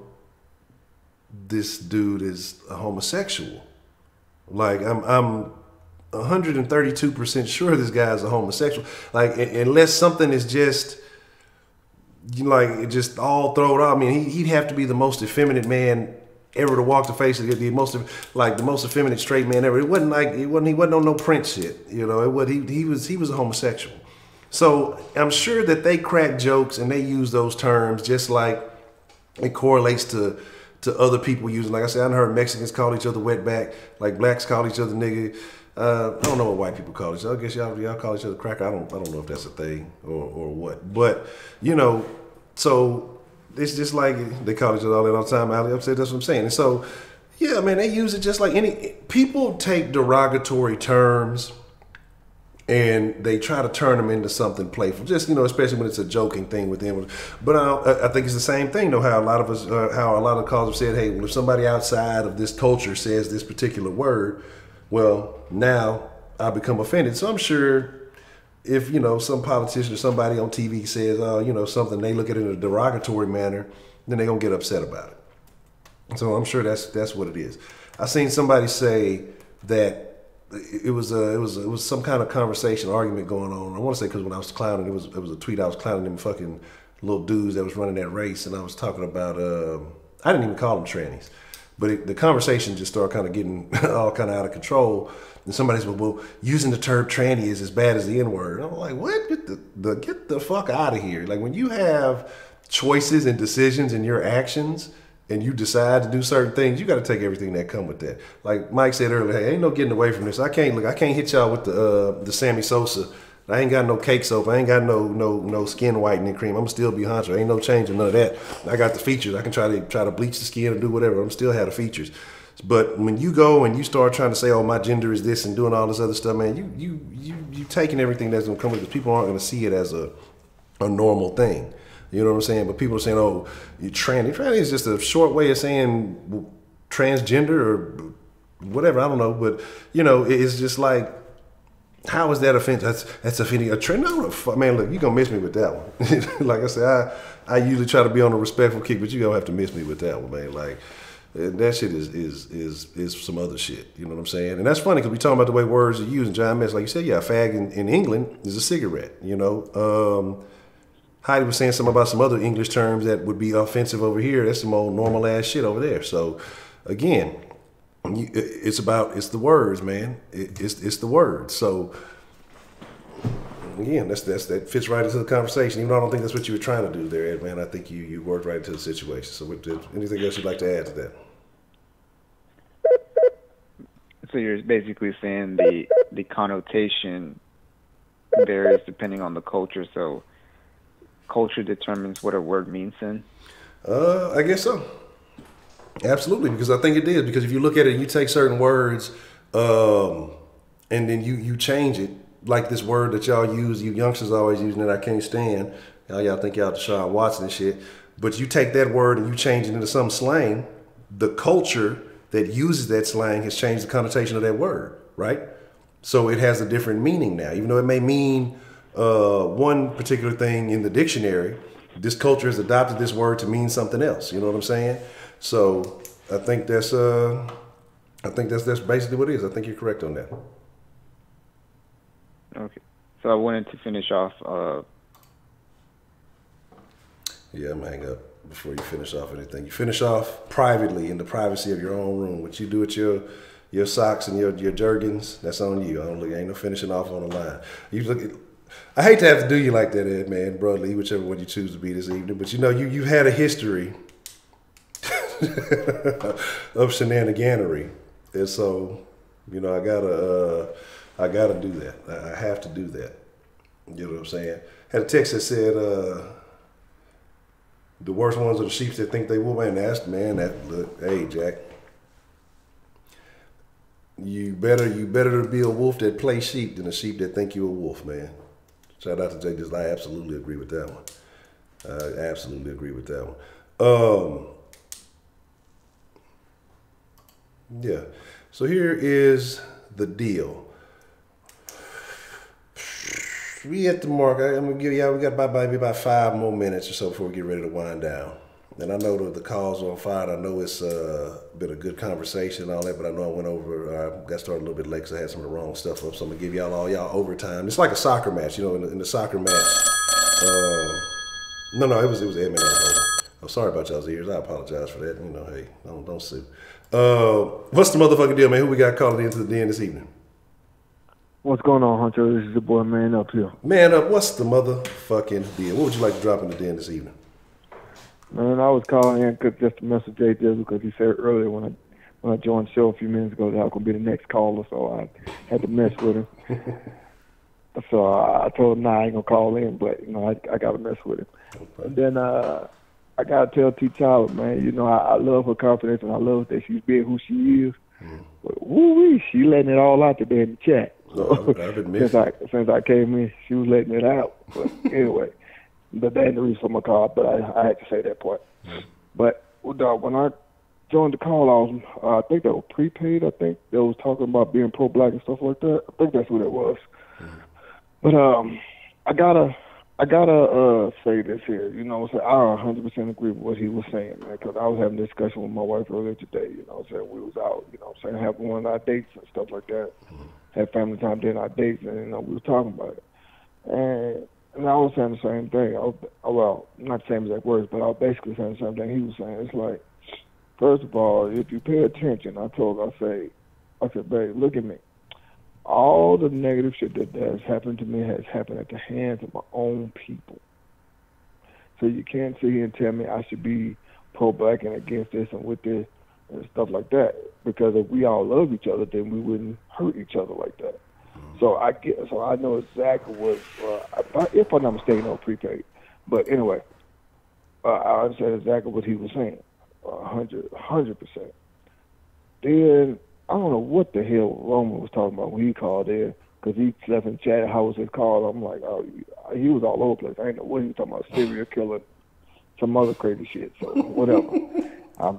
this dude is a homosexual. Like, I'm 132% sure this guy's a homosexual. Like, unless something is just, like, it just all thrown out. I mean, he'd have to be the most effeminate man ever to walk the face of the most effeminate straight man ever. He wasn't on no Prince shit, you know. He was a homosexual. So I'm sure that they crack jokes and they use those terms just like it correlates to other people using. Like I said, I heard Mexicans call each other wetback, like blacks call each other nigga. I don't know what white people call each other. I guess y'all call each other cracker. I don't know if that's a thing or what. But, you know, so it's just like they call each other all the time. Ali upset, that's what I'm saying. And so, yeah, man, they use it just like any people take derogatory terms and they try to turn them into something playful. Just, you know, especially when it's a joking thing with them. But I think it's the same thing, though. How a lot of callers have said, hey, well, if somebody outside of this culture says this particular word, well, now I become offended. So I'm sure if, you know, some politician or somebody on TV says, you know, something, they look at it in a derogatory manner, then they're going to get upset about it. So I'm sure that's what it is. I seen somebody say that it was some kind of conversation, argument going on. I want to say because when I was clowning, it was a tweet. I was clowning them fucking little dudes that was running that race, and I was talking about, I didn't even call them trannies. But the conversation just started kind of getting all kind of out of control. And somebody said, well, using the term tranny is as bad as the N-word. And I'm like, what? Get the fuck out of here. Like, when you have choices and decisions in your actions and you decide to do certain things, you got to take everything that come with that. Like Mike said earlier, hey, ain't no getting away from this. I can't hit y'all with the Sammy Sosa. I ain't got no cake soap. I ain't got no skin whitening cream. I'm still be Honcho. Ain't no changing none of that. I got the features. I can try to bleach the skin or do whatever. I'm still have the features. But when you go and you start trying to say, oh, my gender is this and doing all this other stuff, man, you taking everything that's gonna come with it, because people aren't gonna see it as a normal thing. You know what I'm saying? But people are saying, oh, you tranny. Tranny is just a short way of saying transgender or whatever. I don't know. But, you know, it's just like, how is that offensive? That's offending a trend. No, man, look, you're going to miss me with that one. Like I said, I usually try to be on a respectful kick, but you're going to have to miss me with that one, man. Like, that shit is some other shit. You know what I'm saying? And that's funny because we talking about the way words are used. And John Mess, like you said, yeah, a fag in England is a cigarette, you know. Heidi was saying something about some other English terms that would be offensive over here. That's some old normal ass shit over there. So, again, it's the words, man. It's the words. So again, that fits right into the conversation. Even though I don't think that's what you were trying to do there, Ed, man. I think you worked right into the situation. So, anything else you'd like to add to that? So you're basically saying the connotation varies depending on the culture. So culture determines what a word means then? I guess so. Absolutely, because I think it is. Because if you look at it, you take certain words and then you change it. Like this word that y'all use, you youngsters always using it, I can't stand. Y'all think y'all Deshaun Watson and shit. But you take that word and you change it into some slang, the culture that uses that slang has changed the connotation of that word, right? So it has a different meaning now. Even though it may mean one particular thing in the dictionary, this culture has adopted this word to mean something else. You know what I'm saying? So I think that's basically what it is. I think you're correct on that. Okay. So I wanted to finish off. Yeah, I'm gonna hang up before you finish off anything. You finish off privately in the privacy of your own room. What you do with your socks and your jergens, that's on you. Ain't no finishing off on the line. I hate to have to do you like that, Ed, man, brotherly, whichever one you choose to be this evening. But you know, you've had a history of shenaniganery, and so you know I gotta do that. I have to do that. You know what I'm saying? Had a text that said, the worst ones are the sheep that think they will. Hey, Jack, you better be a wolf that plays sheep than a sheep that think you a wolf, man. Shout out to Jay. I absolutely agree with that one. I absolutely agree with that one. Yeah. So here is the deal. We at the mark. I'm gonna give y'all. We got maybe about 5 more minutes or so before we get ready to wind down. And I know that the calls are on fire. I know it's been a good conversation and all that, but I know I went over. I got started a little bit late because I had some of the wrong stuff up. So I'm gonna give y'all overtime. It's like a soccer match, you know. In the soccer match. No, it was Edmund. I'm sorry about y'all's ears. I apologize for that. You know, hey, don't sue. What's the motherfucking deal, man? Who we got calling into the den this evening? What's going on, Honcho? This is the boy Man Up here. Man Up, what's the motherfucking deal? What would you like to drop in the den this evening? Man, I was calling in just to message Jay because he said earlier when I joined the show a few minutes ago that I was going to be the next caller, so I had to mess with him. So I told him, I ain't going to call in, but, you know, I got to mess with him. Okay. And then I got to tell T. Tyler, man, you know, I love her confidence and I love that she's being who she is. But woo-wee, she letting it all out today in the chat. So, since I came in, she was letting it out. But anyway, but that ain't the reason for my call, but I had to say that part. But when I joined the call, I think that was prepaid. I think they was talking about being pro-black and stuff like that. I think that's what it was. But I gotta say this here. You know, I 100% agree with what he was saying, man. Because I was having a discussion with my wife earlier today. You know, saying we was out. You know, saying having one of our dates and stuff like that. Had family time during our dates, and you know, we was talking about it. And I was saying the same thing. Well, not the same exact words, but I was basically saying the same thing he was saying. It's like, first of all, if you pay attention, I said, babe, look at me. All the negative shit that has happened to me has happened at the hands of my own people. So you can't sit here and tell me I should be pro-black and against this and with this and stuff like that. Because if we all love each other, then we wouldn't hurt each other like that. So I know exactly what, if I'm not mistaken, on prepaid. But anyway, I understand exactly what he was saying, 100%. Then I don't know what the hell Roman was talking about when he called in, because he left in chat, how was his call? I'm like, oh, he was all over the place. I didn't know what he was talking about, serial killer, some other crazy shit, so whatever. I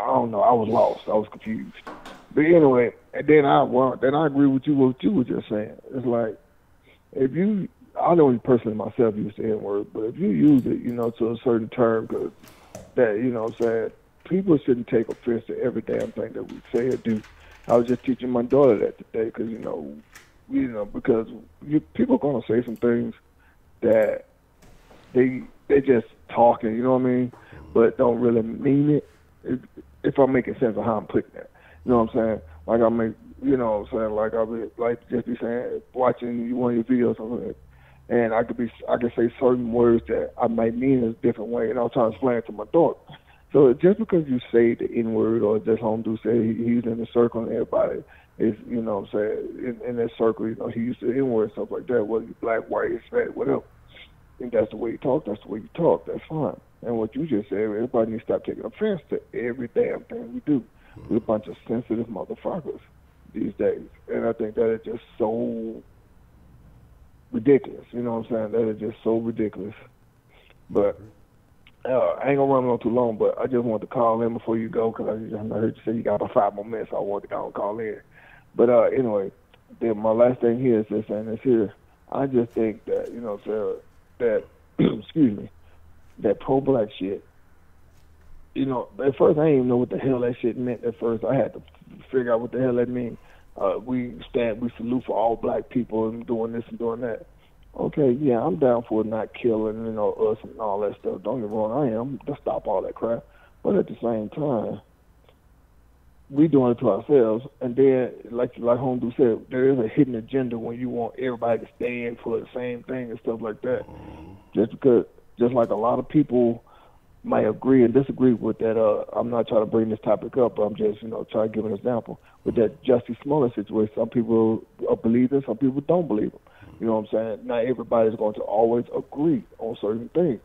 don't know. I was lost. I was confused. But anyway, and then I agree with you what you were just saying. It's like, I know personally myself use the N-word, but if you use it, you know, to a certain term, because that, you know what I'm saying, people shouldn't take offense to every damn thing that we say or do. I was just teaching my daughter that today, because, because people are going to say some things that they just talking, you know what I mean, but don't really mean it. If I'm making sense of how I'm putting that. You know what I'm saying? Like I make, you know what I'm saying, like I'll be, like just be saying, watching one of your videos or something, and I could say certain words that I might mean in a different way, and I'll try to explain it to my daughter. So just because you say the N word, or just Homdu say he's in the circle and everybody is, you know what I'm saying, in that circle, you know, he used the N word, stuff like that, whether you're black, white, Hispanic, whatever. And that's the way you talk, that's the way you talk, that's fine. And what you just said, everybody needs to stop taking offense to every damn thing we do. We're a bunch of sensitive motherfuckers these days. And I think that is just so ridiculous, you know what I'm saying? That is just so ridiculous. But I ain't gonna run on too long, but I just wanted to call in before you go, because I heard you say you got about 5 more minutes, so I wanted to go and call in. But anyway, then my last thing here is this, and it's here. I just think that, you know, so that, excuse me, that pro-black shit, you know, at first I didn't even know what the hell that shit meant at first. I had to figure out what the hell that means. We salute for all black people and doing this and doing that. Okay, yeah, I'm down for not killing, you know, us and all that stuff. Don't get me wrong, I am to stop all that crap. But at the same time, we doing it to ourselves. And then, like Homdu said, there is a hidden agenda when you want everybody to stand for the same thing and stuff like that. Just like a lot of people might agree and disagree with that. I'm not trying to bring this topic up, but I'm just, you know, trying to give an example. With that Jussie Smollett situation, some people believe it, some people don't believe it. You know what I'm saying? Not everybody's going to always agree on certain things.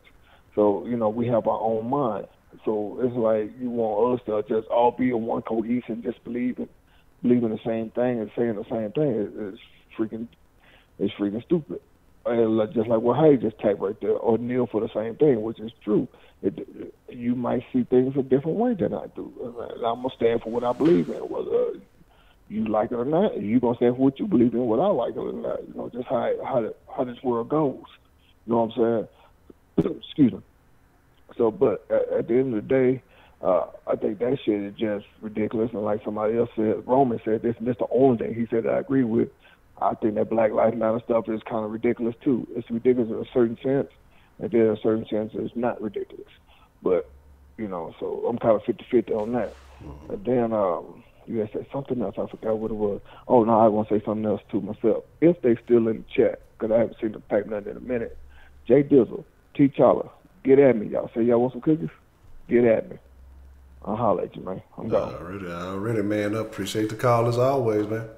So, you know, we have our own mind. So it's like you want us to just all be in one cohesion, just believing the same thing and saying the same thing. It's freaking stupid. And just like what Hay just tagged right there, or kneel for the same thing, which is true. You might see things a different way than I do. And I'm going to stand for what I believe in, whether you like it or not. You're going to stand for what you believe in, whether I like it or not. You know, just how this world goes. You know what I'm saying? Excuse me. So, but at the end of the day, I think that shit is just ridiculous. And like somebody else said, Roman said this, and this the only thing he said that I agree with. I think that Black Lives Matter stuff is kind of ridiculous too. It's ridiculous in a certain sense, and then in a certain sense it's not ridiculous. But, you know, so I'm kind of 50-50 on that. And then you had said something else. I forgot what it was. Oh, no, I want to say something else to myself. If they still in the chat, because I haven't seen them type nothing in a minute. Jay Dizzle, T. Challa, get at me, y'all. Say y'all want some cookies? Get at me. I'll holler at you, man. I'm gone. Already, man. Up. Appreciate the call as always, man.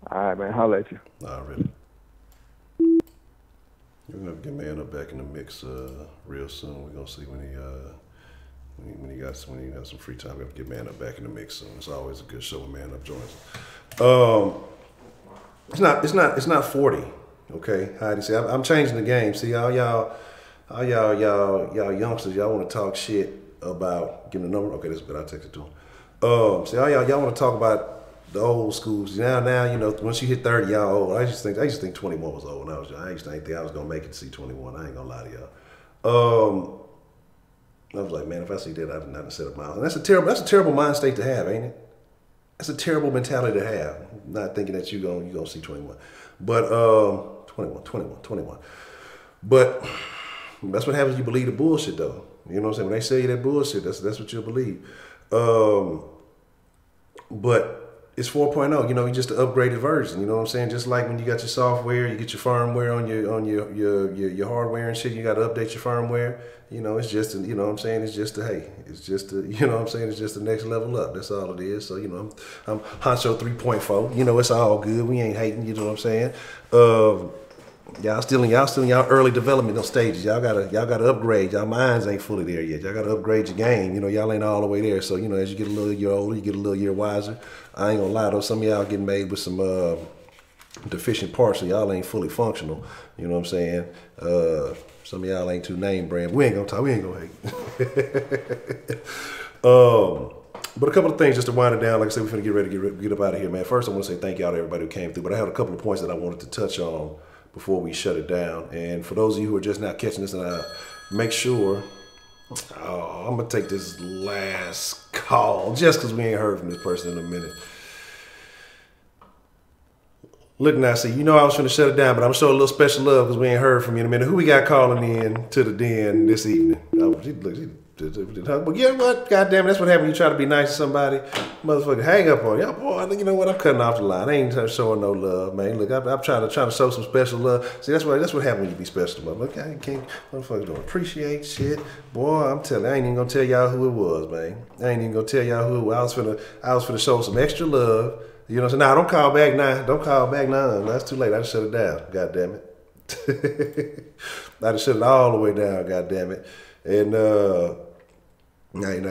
All right, man. Holler at you. Already. We're gonna get Man Up back in the mix real soon. We're gonna see when he got some free time. We have to get Man Up back in the mix soon. It's always a good show when Man Up joins. It's not 40. Okay, Heidi. See, I'm changing the game. See, all y'all youngsters, y'all want to talk shit about. Give me the number. Okay, that's good. I'll text it to him. See, all y'all want to talk about the old schools. Now, you know, once you hit 30, y'all old. I used to think 21 was old when I was young. I used to think I was gonna make it to see 21. I ain't gonna lie to y'all. I was like, man, if I see that, I've not set up my own. And that's a terrible mind state to have, ain't it? That's a terrible mentality to have. Not thinking that you gonna see 21. But 21. But that's what happens when you believe the bullshit though. You know what I'm saying? When they sell you that bullshit, that's what you'll believe. But it's 4.0, you know, it's just an upgraded version. You know what I'm saying? Just like when you got your software, you get your firmware on your hardware and shit. You got to update your firmware. You know, it's just, you know what I'm saying? It's just you know what I'm saying? It's just the next level up. That's all it is. So, you know, I'm Honcho 3.4. You know, it's all good. We ain't hating. You know what I'm saying? Y'all still in y'all early development stages. Y'all gotta upgrade. Y'all minds ain't fully there yet. Y'all gotta upgrade your game. You know, y'all ain't all the way there. So, you know, as you get a little year older, you get a little year wiser. I ain't gonna lie though, some of y'all getting made with some deficient parts, so y'all ain't fully functional. You know what I'm saying? Some of y'all ain't too name brand. We ain't gonna hate. But a couple of things just to wind it down. Like I said, we're finna get ready to get up out of here, man. First, I want to say thank y'all to everybody who came through. But I had a couple of points that I wanted to touch on before we shut it down. And for those of you who are just now catching this, and make sure, I'm gonna take this last call just because we ain't heard from this person in a minute. Look now, see, you know I was gonna shut it down, but I'm showing a little special love because we ain't heard from you in a minute. Who we got calling in to the den this evening? Oh, But you know what? Goddamn, that's what happens when you try to be nice to somebody. Motherfucker, hang up on you. Boy, you know what? I'm cutting off the line. I ain't showing no love, man. Look, I'm trying to show some special love. See, that's what happens when you be special to motherfucker. Look, I can't, motherfuckers don't appreciate shit. Boy, I'm telling you, I ain't even gonna tell y'all who it was, man. I ain't even gonna tell y'all who it was. I was finna show some extra love. You know what I'm saying? Nah, don't call back now. Don't call back now. No, it's too late. I just shut it down. God damn it. I just shut it all the way down. God damn it. And now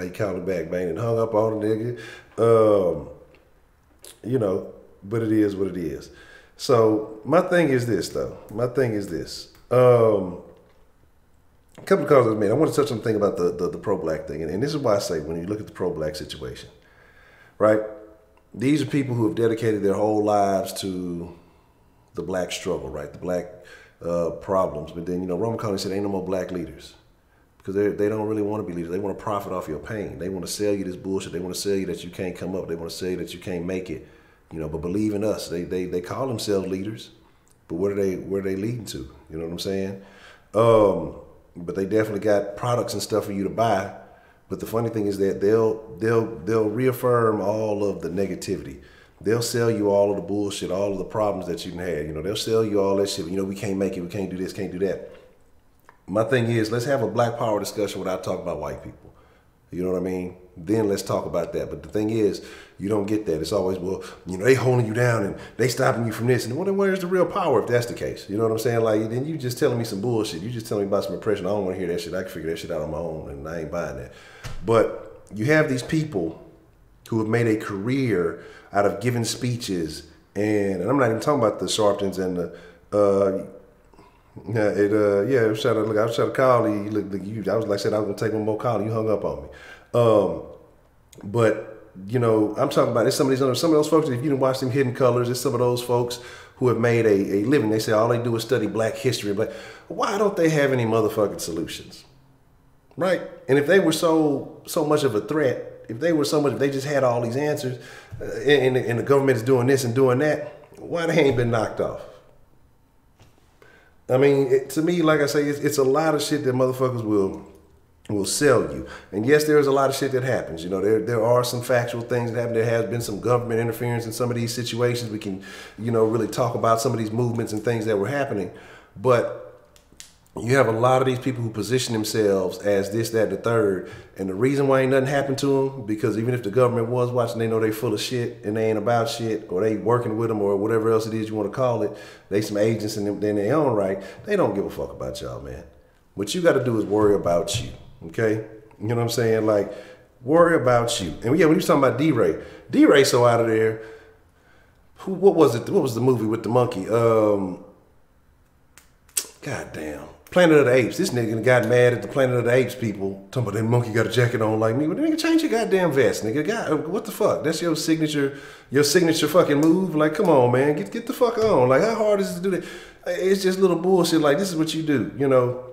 you call it back, man, and hung up on the nigga. You know, but it is what it is. So my thing is this, though. My thing is this. A couple of causes, man. I want to touch on the thing about the pro-black thing, and this is why I say when you look at the pro-black situation, right? These are people who have dedicated their whole lives to the black struggle, right? The black problems. But then, you know, Roman colonies said ain't no more black leaders because they don't really want to be leaders. They want to profit off your pain. They want to sell you this bullshit. They want to sell you that you can't come up. They want to sell you that you can't make it. You know, but believe in us. They call themselves leaders, but where are they leading to? You know what I'm saying? But they definitely got products and stuff for you to buy. But the funny thing is that they'll reaffirm all of the negativity. They'll sell you all of the bullshit, all of the problems that you had. You know, they'll sell you all that shit. You know, we can't make it. We can't do this, can't do that. My thing is, let's have a black power discussion without talking about white people. You know what I mean? Then let's talk about that. But the thing is, you don't get that. It's always, well, you know, they holding you down and they stopping you from this. And well, where's the real power if that's the case? You know what I'm saying? Like, then you just telling me some bullshit. You just telling me about some oppression. I don't want to hear that shit. I can figure that shit out on my own, and I ain't buying that. But you have these people who have made a career out of giving speeches, and I'm not even talking about the Sharptons and the I was trying to call you. I was like I said I was gonna take one more call and you hung up on me. But you know, I'm talking about it's some of those folks, if you didn't watch them Hidden Colors, it's some of those folks who have made a living. They say all they do is study black history. Why don't they have any motherfucking solutions? Right? And if they were so much of a threat, if they just had all these answers, and the government is doing this and doing that, why they ain't been knocked off? I mean, to me, like I say, it's a lot of shit that motherfuckers will sell you. And yes, there is a lot of shit that happens. You know, there are some factual things that happen. There has been some government interference in some of these situations. We can, you know, really talk about some of these movements and things that were happening. But you have a lot of these people who position themselves as this, that, and the third. And the reason why ain't nothing happened to them, because even if the government was watching, they know they full of shit and they ain't about shit, or they working with them, or whatever else it is you want to call it. They some agents in their own right. They don't give a fuck about y'all, man. What you got to do is worry about you, okay? You know what I'm saying? Like, worry about you. And yeah, when you talking about D-Ray so out of there. What was it? What was the movie with the monkey? Goddamn. Planet of the Apes. This nigga got mad at the Planet of the Apes people. Talking about that monkey got a jacket on like me. Well, nigga, change your goddamn vest, nigga. God, what the fuck? That's your signature fucking move? Like, come on, man. Get the fuck on. Like, how hard is it to do that? It's just little bullshit. Like, this is what you do, you know?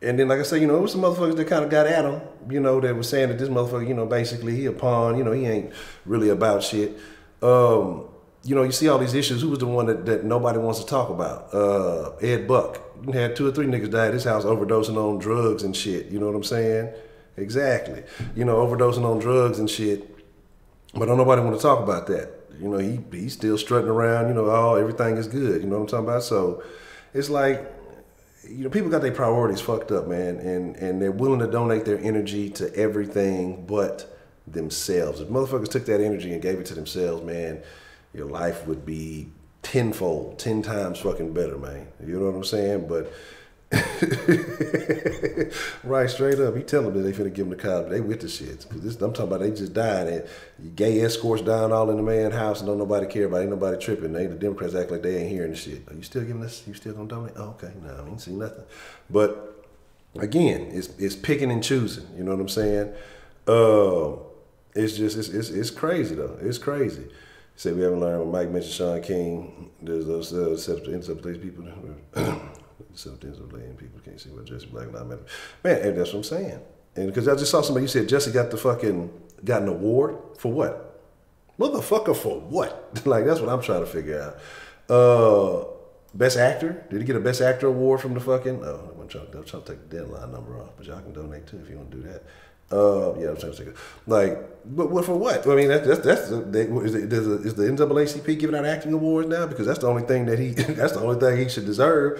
And then, like I say, you know, there was some motherfuckers that kind of got at him, you know, that was saying that this motherfucker, you know, basically he a pawn, you know, he ain't really about shit. You know, you see all these issues. Who was the one that nobody wants to talk about? Ed Buck. You had 2 or 3 niggas die at his house overdosing on drugs and shit. You know what I'm saying? Exactly. You know, overdosing on drugs and shit. But don't nobody want to talk about that. You know, he's still strutting around, you know, everything is good. You know what I'm talking about? So it's like, you know, people got their priorities fucked up, man. And they're willing to donate their energy to everything but themselves. If motherfuckers took that energy and gave it to themselves, man, your life would be tenfold, 10 times fucking better, man. You know what I'm saying? But right, straight up, he tell them that they finna give them the college. They with the shits. I'm talking about they just dying. And gay escorts dying all in the man's house and don't nobody care about it. Ain't nobody tripping. The Democrats act like they ain't hearing the shit. Are you still giving this? You still gonna donate? Oh, okay. No, I ain't seen nothing. But again, it's picking and choosing. You know what I'm saying? It's just, it's crazy though. It's crazy. Say we haven't learned when Mike mentioned Sean King. There's those self-place people. Self-place people can't see what Jesse Black Lives Matter. Man, that's what I'm saying. And because I just saw somebody, you said Jesse got an award for what? Motherfucker, for what? Like, that's what I'm trying to figure out. Best actor? Did he get a best actor award from the fucking? Oh, I'm trying to take the Denline number off, but y'all can donate too if you want to do that. Yeah, I'm trying to take it. Like, but what for what? I mean, is the NAACP giving out acting awards now? Because that's the only thing that that's the only thing he should deserve.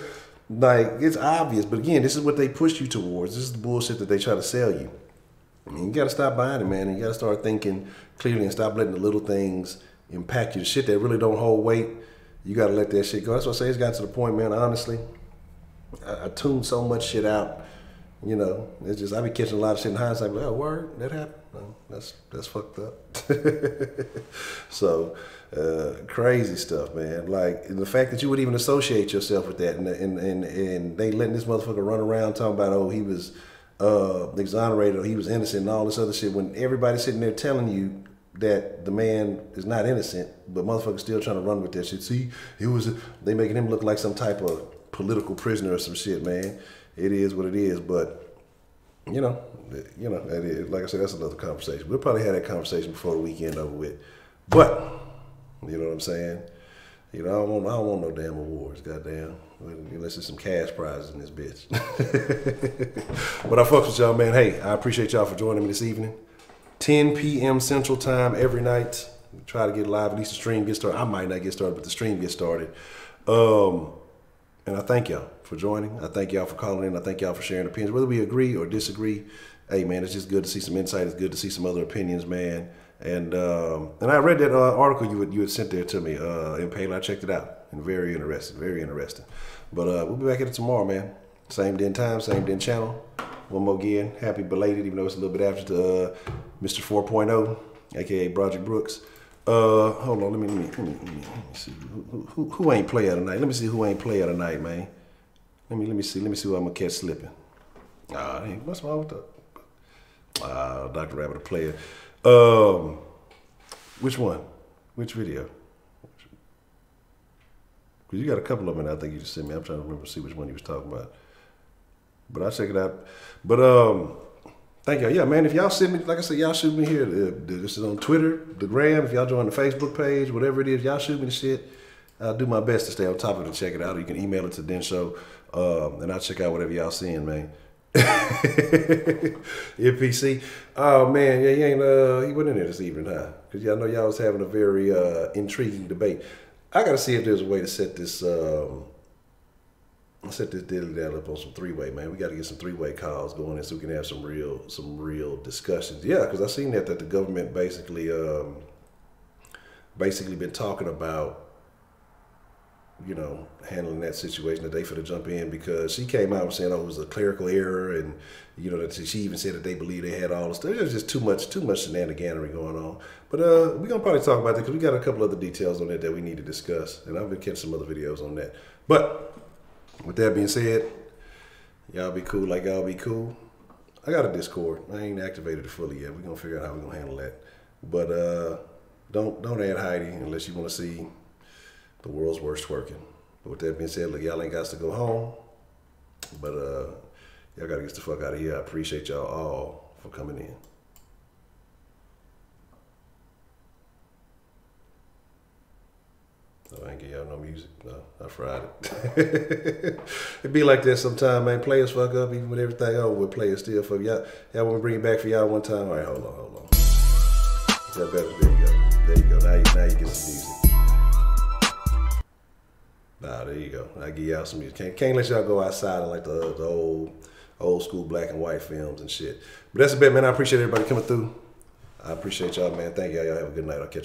Like, it's obvious, but again, this is what they push you towards. This is the bullshit that they try to sell you. I mean, you got to stop buying it, man, and you got to start thinking clearly and stop letting the little things impact you. The shit that really don't hold weight, you got to let that shit go. That's what I say. It's got to the point, man, honestly, I tuned so much shit out. You know, it's just, I be catching a lot of shit in hindsight, like, oh, word, that happened? No, that's fucked up. So, crazy stuff, man. Like, the fact that you would even associate yourself with that, and they letting this motherfucker run around talking about, oh, he was exonerated, or he was innocent, and all this other shit, when everybody's sitting there telling you that the man is not innocent, but motherfuckers still trying to run with that shit. See, they making him look like some type of political prisoner or some shit, man. It is what it is, but you know, like I said, that's another conversation. We'll probably have that conversation before the weekend over with. But you know what I'm saying? You know, I don't want no damn awards, goddamn. Unless there's some cash prizes in this bitch. But I fucks with y'all, man. Hey, I appreciate y'all for joining me this evening. 10 p.m. Central Time every night. We try to get live, at least the stream gets started. I might not get started, but the stream gets started. And I thank y'all for joining. I thank y'all for calling in. I thank y'all for sharing opinions. Whether we agree or disagree, hey, man, it's just good to see some insight. It's good to see some other opinions, man. And I read that article you had sent there to me in Payla. I checked it out. And very interesting, very interesting. But we'll be back at it tomorrow, man. Same day and time, same day and channel. One more again, happy belated, even though it's a little bit after to Mr. 4.0, aka Broderick Brooks. Hold on, let me see who ain't play out tonight. Let me see who ain't play out tonight, man. Let me see who I'm gonna catch slipping. Hey, what's wrong with that? Dr. Rabbit a player. Which one? Which video? Because you got a couple of them, and I think you just sent me. I'm trying to remember, see which one you was talking about. But I'll check it out. But thank y'all. Yeah, man, if y'all send me, like I said, y'all shoot me here. This is on Twitter, the Gram. If y'all join the Facebook page, whatever it is, y'all shoot me the shit. I'll do my best to stay on top of it and check it out. Or you can email it to Den Show, and I'll check out whatever y'all seeing, man. NPC. Oh man, yeah, he wasn't in there this evening, huh? Because y'all know y'all was having a very intriguing debate. I gotta see if there's a way to set this dilly dally up on some three-way, man. We gotta get some three-way calls going in so we can have some real discussions. Yeah, because I seen that the government basically been talking about, you know, handling that situation, that they finna jump in, because she came out and saying, oh, it was a clerical error, and you know, that she even said that they believe they had all this stuff. There's just too much shenaniganery going on. But we're gonna probably talk about that because we got a couple other details on that we need to discuss, and I've been catching some other videos on that. But with that being said, y'all be cool like y'all be cool. I got a Discord. I ain't activated it fully yet. We're gonna figure out how we're gonna handle that. But don't add Heidi unless you want to see the world's worst twerking. But with that being said, look, y'all ain't got to go home. But y'all gotta get the fuck out of here. I appreciate y'all all for coming in. I ain't give y'all no music. No, I fried it. It be like that sometime, man. Players fuck up even with everything over with. Players still fuck. Y'all want to bring it back for y'all one time? All right, hold on. That better. There you go. There you go. Now you get some music. Nah, there you go. I give y'all some music. Can't let y'all go outside and like the old school black and white films and shit. But that's a bet, man. I appreciate everybody coming through. I appreciate y'all, man. Thank y'all. Y'all have a good night. I'll catch you.